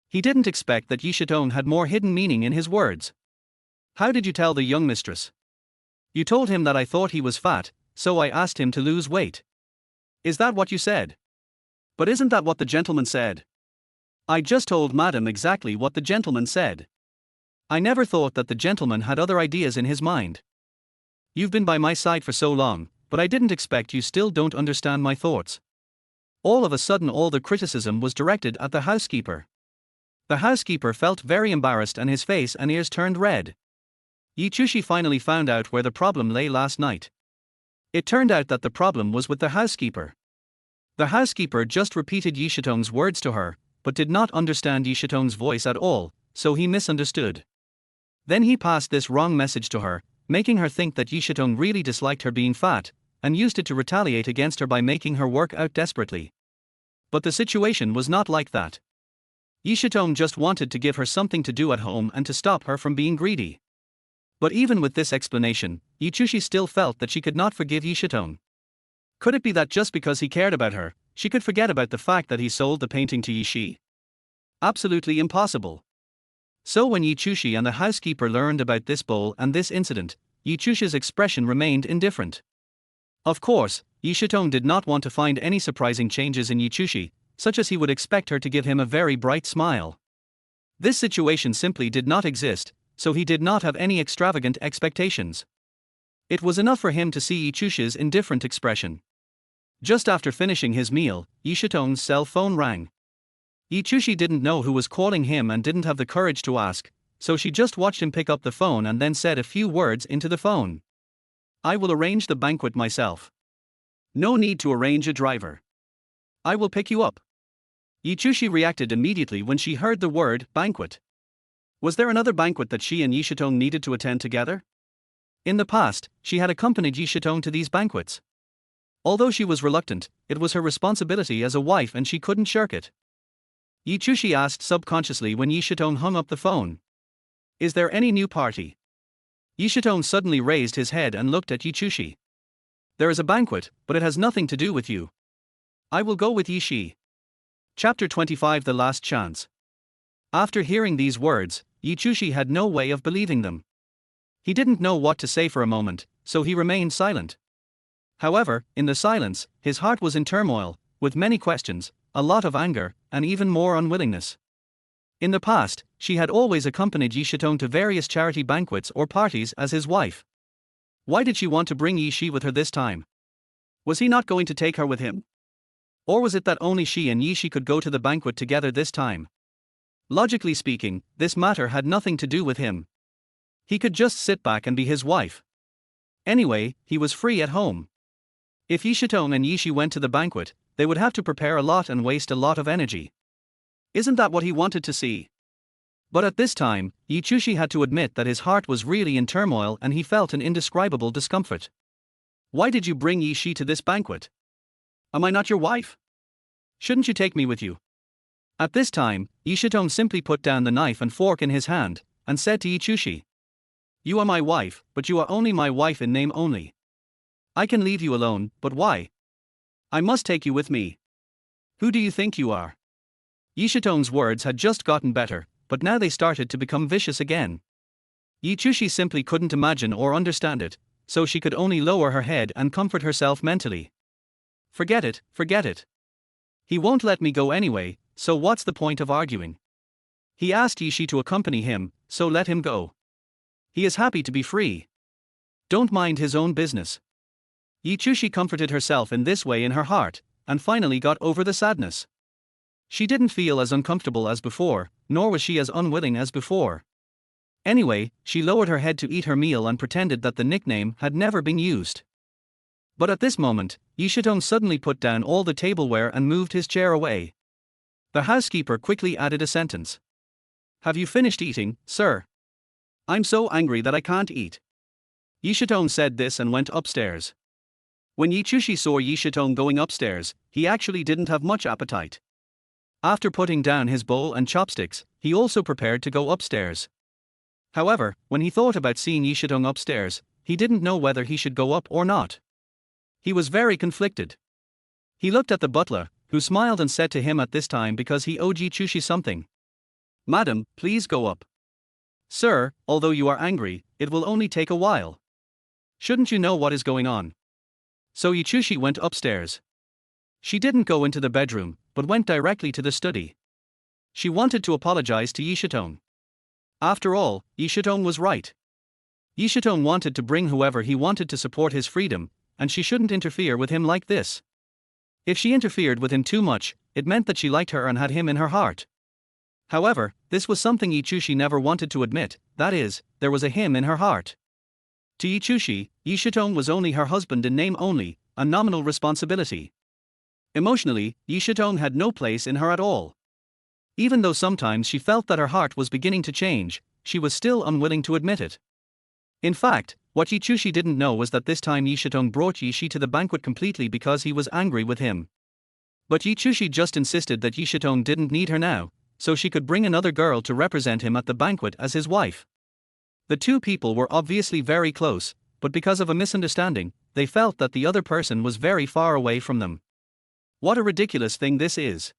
He didn't expect that Yi Shitong had more hidden meaning in his words. How did you tell the young mistress? You told him that I thought he was fat, so I asked him to lose weight. Is that what you said? But isn't that what the gentleman said? I just told madam exactly what the gentleman said. I never thought that the gentleman had other ideas in his mind. You've been by my side for so long, but I didn't expect you still don't understand my thoughts. All of a sudden all the criticism was directed at the housekeeper. The housekeeper felt very embarrassed and his face and ears turned red. Yi Chushi finally found out where the problem lay last night. It turned out that the problem was with the housekeeper. The housekeeper just repeated Yi Shitong's words to her, but did not understand Yi Shitong's voice at all, so he misunderstood. Then he passed this wrong message to her, making her think that Yi Shitong really disliked her being fat, and used it to retaliate against her by making her work out desperately. But the situation was not like that. Yi Shitong just wanted to give her something to do at home and to stop her from being greedy. But even with this explanation, Yi Chushi still felt that she could not forgive Yi Shitong. Could it be that just because he cared about her, she could forget about the fact that he sold the painting to Yi Shi? Absolutely impossible. So when Yi Chushi and the housekeeper learned about this bowl and this incident, Yi Chushi's expression remained indifferent. Of course, Yi Shitong did not want to find any surprising changes in Yi Chushi, such as he would expect her to give him a very bright smile. This situation simply did not exist, so he did not have any extravagant expectations. It was enough for him to see Yi Chushi's indifferent expression. Just after finishing his meal, Yi Shitong's cell phone rang. Yi Chushi didn't know who was calling him and didn't have the courage to ask, so she just watched him pick up the phone and then said a few words into the phone. I will arrange the banquet myself. No need to arrange a driver. I will pick you up. Yi Chushi reacted immediately when she heard the word banquet. Was there another banquet that she and Yi Shitong needed to attend together? In the past, she had accompanied Yi Shitong to these banquets. Although she was reluctant, it was her responsibility as a wife and she couldn't shirk it. Yi Chushi asked subconsciously when Yi Shitong hung up the phone. Is there any new party? Yi Shitong suddenly raised his head and looked at Yi Chushi. There is a banquet, but it has nothing to do with you. I will go with Yi Shi. Chapter 25 The Last Chance. After hearing these words, Yi Chushi had no way of believing them. He didn't know what to say for a moment, so he remained silent. However, in the silence, his heart was in turmoil, with many questions, a lot of anger, and even more unwillingness. In the past, she had always accompanied Yi Shitong to various charity banquets or parties as his wife. Why did she want to bring Yi Shi with her this time? Was he not going to take her with him? Or was it that only she and Yi Shi could go to the banquet together this time? Logically speaking, this matter had nothing to do with him. He could just sit back and be his wife. Anyway, he was free at home. If Yi Shitong and Yi Shi went to the banquet, they would have to prepare a lot and waste a lot of energy. Isn't that what he wanted to see? But at this time, Yi Chushi had to admit that his heart was really in turmoil and he felt an indescribable discomfort. Why did you bring Yi Shi to this banquet? Am I not your wife? Shouldn't you take me with you? At this time, Yi Shitong simply put down the knife and fork in his hand, and said to Yi Chushi. You are my wife, but you are only my wife in name only. I can leave you alone, but why? I must take you with me. Who do you think you are? Yi Shitong's words had just gotten better, but now they started to become vicious again. Yi Chushi simply couldn't imagine or understand it, so she could only lower her head and comfort herself mentally. Forget it, forget it. He won't let me go anyway, so what's the point of arguing? He asked Yi Shi to accompany him, so let him go. He is happy to be free. Don't mind his own business. Yi Chushi comforted herself in this way in her heart, and finally got over the sadness. She didn't feel as uncomfortable as before, nor was she as unwilling as before. Anyway, she lowered her head to eat her meal and pretended that the nickname had never been used. But at this moment, Yi Shitong suddenly put down all the tableware and moved his chair away. The housekeeper quickly added a sentence. Have you finished eating, sir? I'm so angry that I can't eat. Yi Shitong said this and went upstairs. When Yi Chushi saw Yi Shitong going upstairs, he actually didn't have much appetite. After putting down his bowl and chopsticks, he also prepared to go upstairs. However, when he thought about seeing Yi Shitong upstairs, he didn't know whether he should go up or not. He was very conflicted. He looked at the butler, who smiled and said to him at this time because he owed Yi Chushi something. Madam, please go up. Sir, although you are angry, it will only take a while. Shouldn't you know what is going on? So Yichushi went upstairs. She didn't go into the bedroom, but went directly to the study. She wanted to apologize to Yishitong. After all, Yishitong was right. Yishitong wanted to bring whoever he wanted to support his freedom, and she shouldn't interfere with him like this. If she interfered with him too much, it meant that she liked her and had him in her heart. However, this was something Yichushi never wanted to admit, that is, there was a him in her heart. To Yichushi, Yishitong was only her husband in name only, a nominal responsibility. Emotionally, Yishitong had no place in her at all. Even though sometimes she felt that her heart was beginning to change, she was still unwilling to admit it. In fact, what Yichushi didn't know was that this time Yishitong brought Yishi to the banquet completely because he was angry with him. But Yichushi just insisted that Yishitong didn't need her now, so she could bring another girl to represent him at the banquet as his wife. The two people were obviously very close, but because of a misunderstanding, they felt that the other person was very far away from them. What a ridiculous thing this is.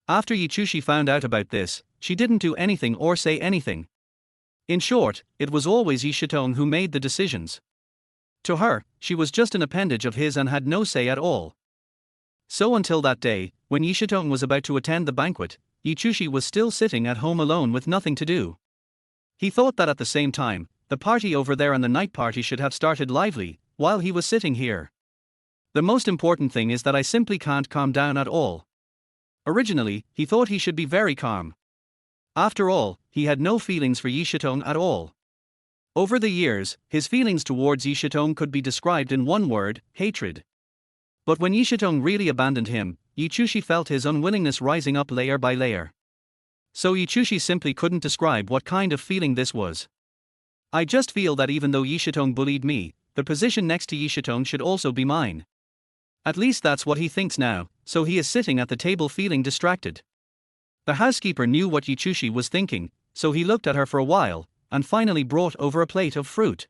After Yichushi found out about this, she didn't do anything or say anything. In short, it was always Yishitong who made the decisions. To her, she was just an appendage of his and had no say at all. So until that day, when Yishitong was about to attend the banquet, Yichushi was still sitting at home alone with nothing to do. He thought that at the same time, the party over there and the night party should have started lively, while he was sitting here. The most important thing is that I simply can't calm down at all. Originally, he thought he should be very calm. After all, he had no feelings for Yishitong at all. Over the years, his feelings towards Yishitong could be described in one word: hatred. But when Yishitong really abandoned him, Yichushi felt his unwillingness rising up layer by layer. So Yichushi simply couldn't describe what kind of feeling this was. I just feel that even though Yishitong bullied me, the position next to Yishitong should also be mine. At least that's what he thinks now, so he is sitting at the table feeling distracted. The housekeeper knew what Yichushi was thinking, so he looked at her for a while, and finally brought over a plate of fruit.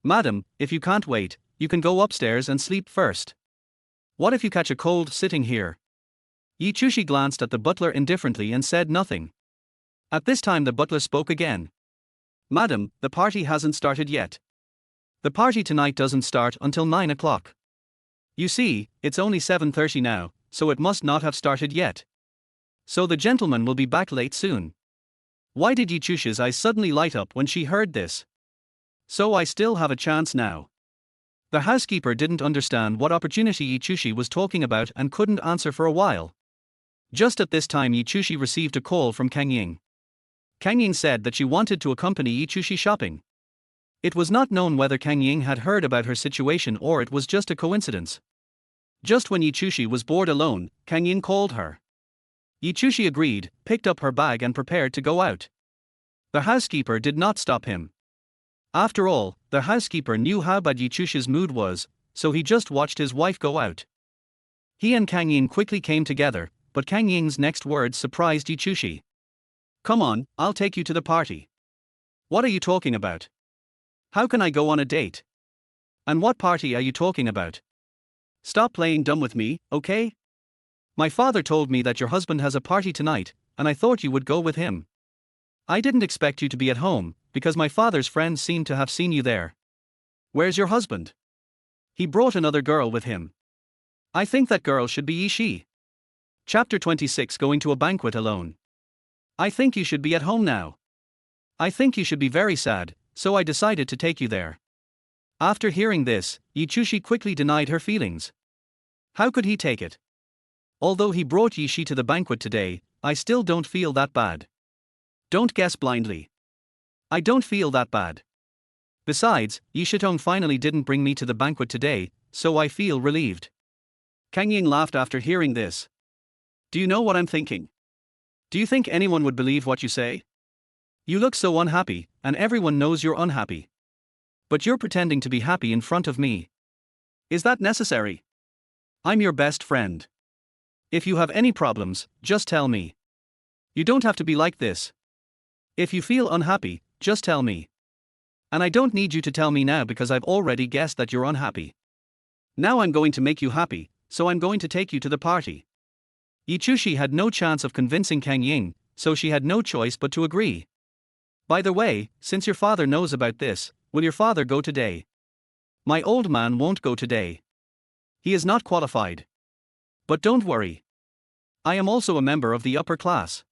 Madam, if you can't wait, you can go upstairs and sleep first. What if you catch a cold sitting here? Yichushi glanced at the butler indifferently and said nothing. At this time the butler spoke again. Madam, the party hasn't started yet. The party tonight doesn't start until 9 o'clock. You see, it's only 7:30 now, so it must not have started yet. So the gentleman will be back late soon. Why did Yichushi's eyes suddenly light up when she heard this? So I still have a chance now. The housekeeper didn't understand what opportunity Yichushi was talking about and couldn't answer for a while. Just at this time Yichushi received a call from Kang Ying. Kang Ying said that she wanted to accompany Yichushi shopping. It was not known whether Kang Ying had heard about her situation or it was just a coincidence. Just when Yichushi was bored alone, Kang Ying called her. Yichushi agreed, picked up her bag and prepared to go out. The housekeeper did not stop him. After all, the housekeeper knew how bad Yichushi's mood was, so he just watched his wife go out. He and Kang Ying quickly came together, but Kang Ying's next words surprised Yichushi. Come on, I'll take you to the party. What are you talking about? How can I go on a date? And what party are you talking about? Stop playing dumb with me, okay? My father told me that your husband has a party tonight, and I thought you would go with him. I didn't expect you to be at home, because my father's friends seem to have seen you there. Where's your husband? He brought another girl with him. I think that girl should be Yishi. Chapter 26 Going to a banquet alone. I think you should be at home now. I think you should be very sad, so I decided to take you there. After hearing this, Yichushi quickly denied her feelings. How could he take it? Although he brought Yishi to the banquet today, I still don't feel that bad. Don't guess blindly. I don't feel that bad. Besides, Yishitong finally didn't bring me to the banquet today, so I feel relieved. Kang Ying laughed after hearing this. Do you know what I'm thinking? Do you think anyone would believe what you say? You look so unhappy, and everyone knows you're unhappy. But you're pretending to be happy in front of me. Is that necessary? I'm your best friend. If you have any problems, just tell me. You don't have to be like this. If you feel unhappy, just tell me. And I don't need you to tell me now because I've already guessed that you're unhappy. Now I'm going to make you happy, so I'm going to take you to the party. Yichushi had no chance of convincing Kang Ying, so she had no choice but to agree. By the way, since your father knows about this, will your father go today? My old man won't go today. He is not qualified. But don't worry. I am also a member of the upper class.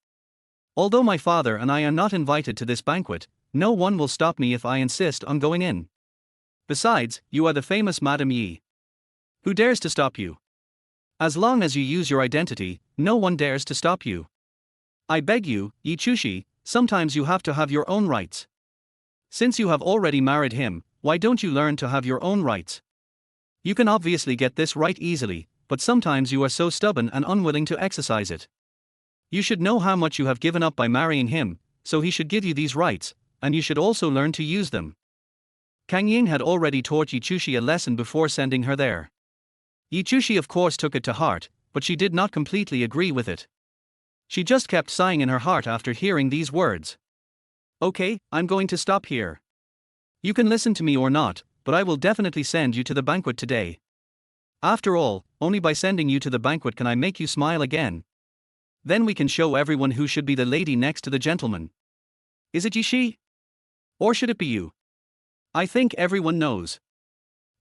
Although my father and I are not invited to this banquet, no one will stop me if I insist on going in. Besides, you are the famous Madam Yi. Who dares to stop you? As long as you use your identity, no one dares to stop you. I beg you, Yi Chushi, sometimes you have to have your own rights. Since you have already married him, why don't you learn to have your own rights? You can obviously get this right easily, but sometimes you are so stubborn and unwilling to exercise it. You should know how much you have given up by marrying him, so he should give you these rights, and you should also learn to use them. Kang Ying had already taught Yi Chushi a lesson before sending her there. Yi Chushi of course took it to heart, but she did not completely agree with it. She just kept sighing in her heart after hearing these words. Okay, I'm going to stop here. You can listen to me or not, but I will definitely send you to the banquet today. After all, only by sending you to the banquet can I make you smile again. Then we can show everyone who should be the lady next to the gentleman. Is it Yi? Or should it be you? I think everyone knows.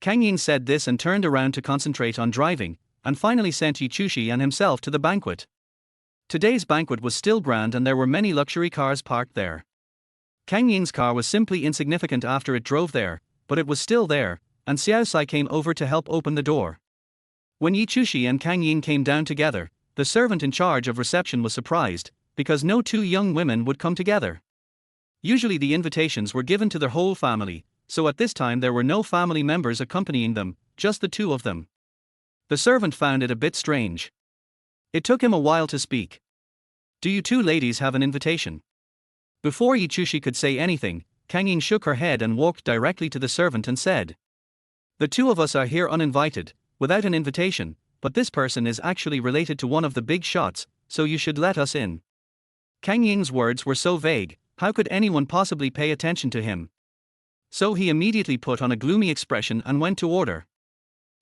Kang Ying said this and turned around to concentrate on driving, and finally sent Yi Chushi and himself to the banquet. Today's banquet was still grand and there were many luxury cars parked there. Kang Ying's car was simply insignificant after it drove there, but it was still there, and Xiao Sai came over to help open the door. When Yi Chushi and Kang Ying came down together, the servant in charge of reception was surprised, because no two young women would come together. Usually the invitations were given to their whole family, so at this time there were no family members accompanying them, just the two of them. The servant found it a bit strange. It took him a while to speak. Do you two ladies have an invitation? Before Yi Chushi could say anything, Kang Ying shook her head and walked directly to the servant and said, The two of us are here uninvited, without an invitation, but this person is actually related to one of the big shots, so you should let us in. Kang Ying's words were so vague, how could anyone possibly pay attention to him? So he immediately put on a gloomy expression and went to order.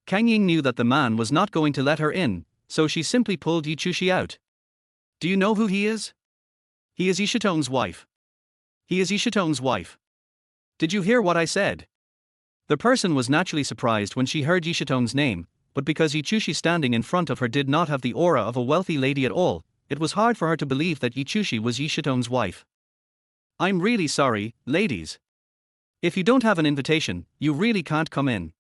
Kang Ying knew that the man was not going to let her in, so she simply pulled Yi Chushi out. Do you know who he is? He is Yi Shitong's wife. He is Yi Shitong's wife. Did you hear what I said? The person was naturally surprised when she heard Yi Shitong's name, but because Yi Chushi standing in front of her did not have the aura of a wealthy lady at all, it was hard for her to believe that Yi Chushi was Yi Shitong's wife. I'm really sorry, ladies. If you don't have an invitation, you really can't come in.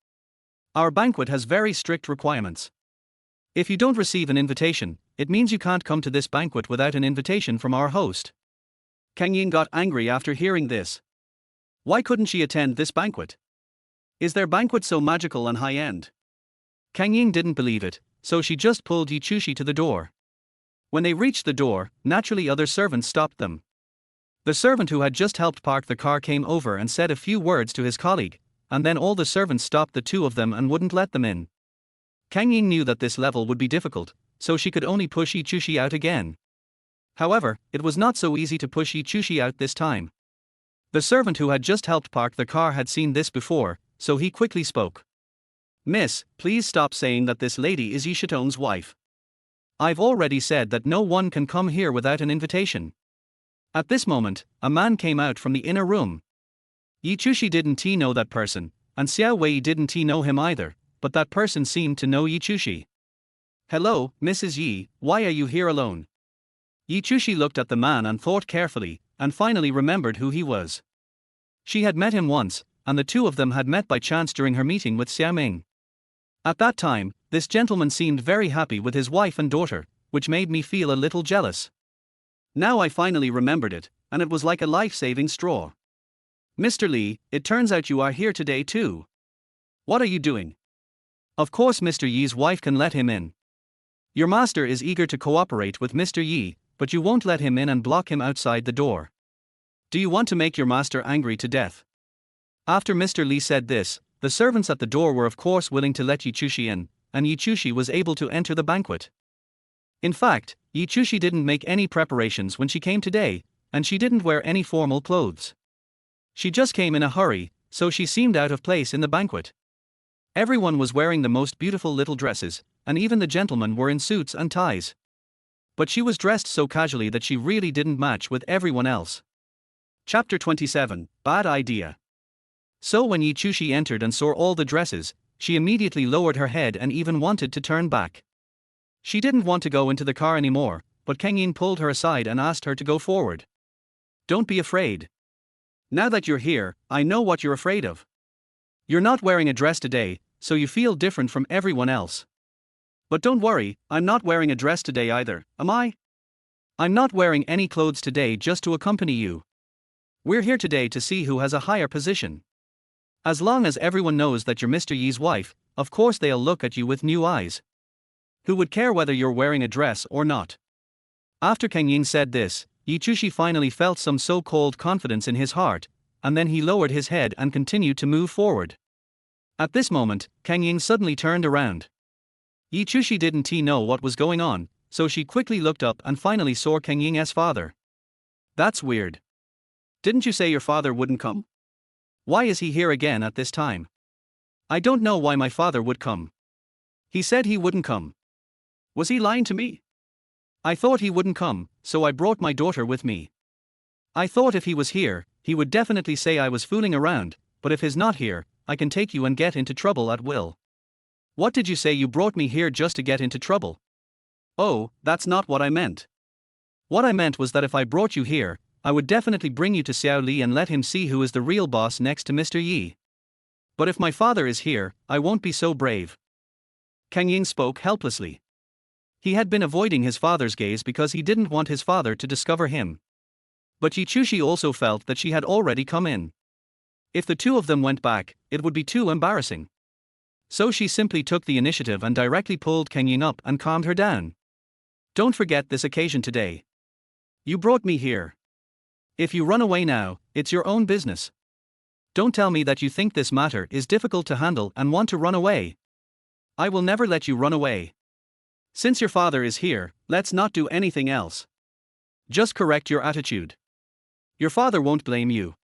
Our banquet has very strict requirements. If you don't receive an invitation, it means you can't come to this banquet without an invitation from our host. Kang Ying got angry after hearing this. Why couldn't she attend this banquet? Is their banquet so magical and high-end? Kang Ying didn't believe it, so she just pulled Yi Chushi to the door. When they reached the door, naturally other servants stopped them. The servant who had just helped park the car came over and said a few words to his colleague, and then all the servants stopped the two of them and wouldn't let them in. Kang Ying knew that this level would be difficult, so she could only push Yi Chushi out again. However, it was not so easy to push Yi Chushi out this time. The servant who had just helped park the car had seen this before, so he quickly spoke. Miss, please stop saying that this lady is Yi Shitong's wife. I've already said that no one can come here without an invitation. At this moment, a man came out from the inner room. Yi Chushi didn't know that person, and Xiao Wei didn't know him either, but that person seemed to know Yi Chushi. Hello, Mrs. Yi, why are you here alone? Yi Chushi looked at the man and thought carefully, and finally remembered who he was. She had met him once, and the two of them had met by chance during her meeting with Xiaoming. At that time, this gentleman seemed very happy with his wife and daughter, which made me feel a little jealous. Now I finally remembered it, and it was like a life-saving straw. Mr. Li, it turns out you are here today too. What are you doing? Of course Mr. Yi's wife can let him in. Your master is eager to cooperate with Mr. Yi, but you won't let him in and block him outside the door. Do you want to make your master angry to death? After Mr. Li said this, the servants at the door were of course willing to let Yi Chushi in, and Yi Chushi was able to enter the banquet. In fact, Yi Chushi didn't make any preparations when she came today, and she didn't wear any formal clothes. She just came in a hurry, so she seemed out of place in the banquet. Everyone was wearing the most beautiful little dresses, and even the gentlemen were in suits and ties. But she was dressed so casually that she really didn't match with everyone else. Chapter 27, Bad Idea. So when Yi Chushi entered and saw all the dresses, she immediately lowered her head and even wanted to turn back. She didn't want to go into the car anymore, but Kang Yin pulled her aside and asked her to go forward. Don't be afraid. Now that you're here, I know what you're afraid of. You're not wearing a dress today, so you feel different from everyone else. But don't worry, I'm not wearing a dress today either, am I? I'm not wearing any clothes today just to accompany you. We're here today to see who has a higher position. As long as everyone knows that you're Mr. Yi's wife, of course they'll look at you with new eyes. Who would care whether you're wearing a dress or not? After Kang Yin said this, Yi Chushi finally felt some so-called confidence in his heart, and then he lowered his head and continued to move forward. At this moment, Kang Yin suddenly turned around. Yi Chushi didn't know what was going on, so she quickly looked up and finally saw Kang Ying's father. That's weird. Didn't you say your father wouldn't come? Why is he here again at this time? I don't know why my father would come. He said he wouldn't come. Was he lying to me? I thought he wouldn't come, so I brought my daughter with me. I thought if he was here, he would definitely say I was fooling around, but if he's not here, I can take you and get into trouble at will. What did you say you brought me here just to get into trouble? Oh, that's not what I meant. What I meant was that if I brought you here, I would definitely bring you to Xiao Li and let him see who is the real boss next to Mr. Yi. But if my father is here, I won't be so brave. Kang Yin spoke helplessly. He had been avoiding his father's gaze because he didn't want his father to discover him. But Yi Chushi also felt that she had already come in. If the two of them went back, it would be too embarrassing. So she simply took the initiative and directly pulled Kang Yin up and calmed her down. Don't forget this occasion today. You brought me here. If you run away now, it's your own business. Don't tell me that you think this matter is difficult to handle and want to run away. I will never let you run away. Since your father is here, let's not do anything else. Just correct your attitude. Your father won't blame you.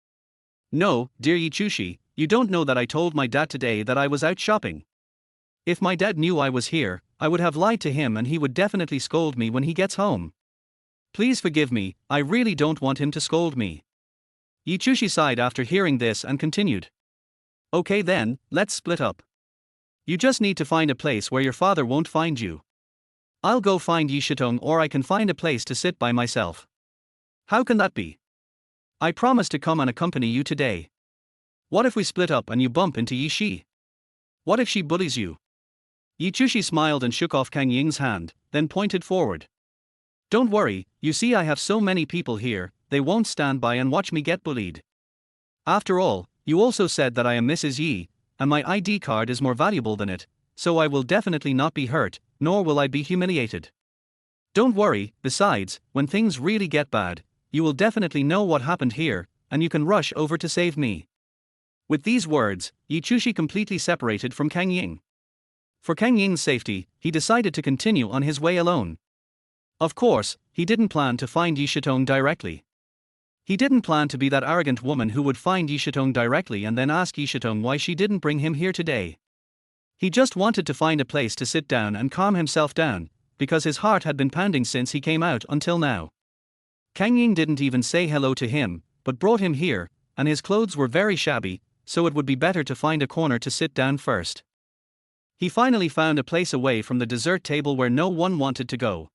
No, dear Yi Chushi, you don't know that I told my dad today that I was out shopping. If my dad knew I was here, I would have lied to him and he would definitely scold me when he gets home. Please forgive me, I really don't want him to scold me. Yi Chushi sighed after hearing this and continued. Okay then, let's split up. You just need to find a place where your father won't find you. I'll go find Yi Shitong or I can find a place to sit by myself. How can that be? I promise to come and accompany you today. What if we split up and you bump into Yi Shi? What if she bullies you? Yi Chushi smiled and shook off Kang Ying's hand, then pointed forward. Don't worry, you see I have so many people here, they won't stand by and watch me get bullied. After all, you also said that I am Mrs. Yi, and my ID card is more valuable than it, so I will definitely not be hurt, nor will I be humiliated. Don't worry, besides, when things really get bad, you will definitely know what happened here, and you can rush over to save me. With these words, Yi Chushi completely separated from Kang Yin. For Kang Ying's safety, he decided to continue on his way alone. Of course, he didn't plan to find Yi Shitong directly. He didn't plan to be that arrogant woman who would find Yi Shitong directly and then ask Yi Shitong why she didn't bring him here today. He just wanted to find a place to sit down and calm himself down, because his heart had been pounding since he came out until now. Kang Yin didn't even say hello to him, but brought him here, and his clothes were very shabby, so it would be better to find a corner to sit down first. He finally found a place away from the dessert table where no one wanted to go.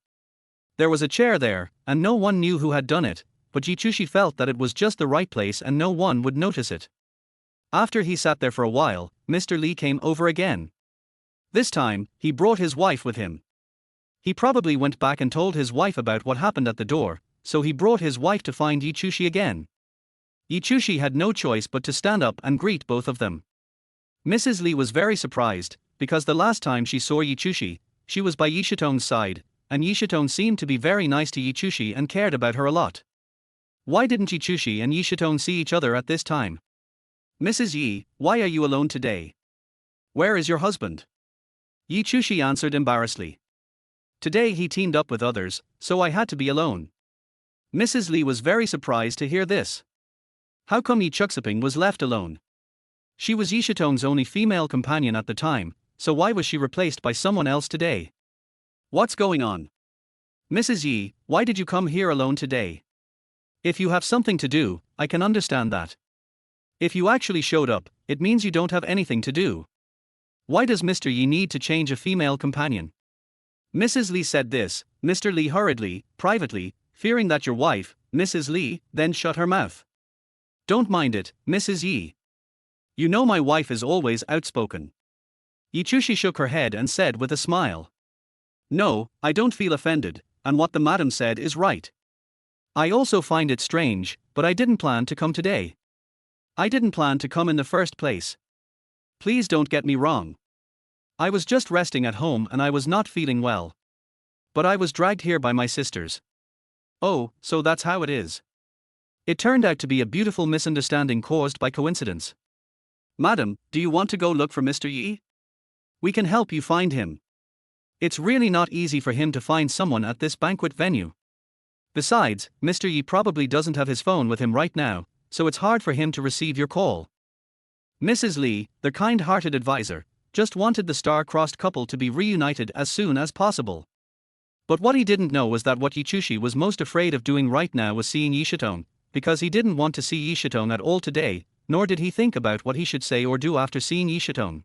There was a chair there, and no one knew who had done it, but Yi Chushi felt that it was just the right place and no one would notice it. After he sat there for a while, Mr. Li came over again. This time, he brought his wife with him. He probably went back and told his wife about what happened at the door, so he brought his wife to find Yi Chushi again. Yi Chushi had no choice but to stand up and greet both of them. Mrs. Li was very surprised, because the last time she saw Yi Chushi, she was by Yi Shitong's side, and Yi Shitong seemed to be very nice to Yi Chushi and cared about her a lot. Why didn't Yi Chushi and Yi Shitong see each other at this time? Mrs. Yi, why are you alone today? Where is your husband? Yi Chushi answered embarrassedly. Today he teamed up with others, so I had to be alone. Mrs. Li was very surprised to hear this. How come Yi Chuxiping was left alone? She was Yi Shitong's only female companion at the time, so why was she replaced by someone else today? What's going on? Mrs. Yi, why did you come here alone today? If you have something to do, I can understand that. If you actually showed up, it means you don't have anything to do. Why does Mr. Yi need to change a female companion? Mrs. Li said this. Mr. Li hurriedly, privately, fearing that your wife, Mrs. Li, then shut her mouth. Don't mind it, Mrs. Yi. You know my wife is always outspoken. Yichushi shook her head and said with a smile. No, I don't feel offended, and what the madam said is right. I also find it strange, but I didn't plan to come today. I didn't plan to come in the first place. Please don't get me wrong. I was just resting at home and I was not feeling well. But I was dragged here by my sisters. Oh, so that's how it is. It turned out to be a beautiful misunderstanding caused by coincidence. Madam, do you want to go look for Mr. Yi? We can help you find him. It's really not easy for him to find someone at this banquet venue. Besides, Mr. Yi probably doesn't have his phone with him right now, so it's hard for him to receive your call. Mrs. Li, the kind-hearted advisor, just wanted the star-crossed couple to be reunited as soon as possible. But what he didn't know was that what Yichushi was most afraid of doing right now was seeing Yishitone, because he didn't want to see Yishitone at all today, nor did he think about what he should say or do after seeing Yishitone.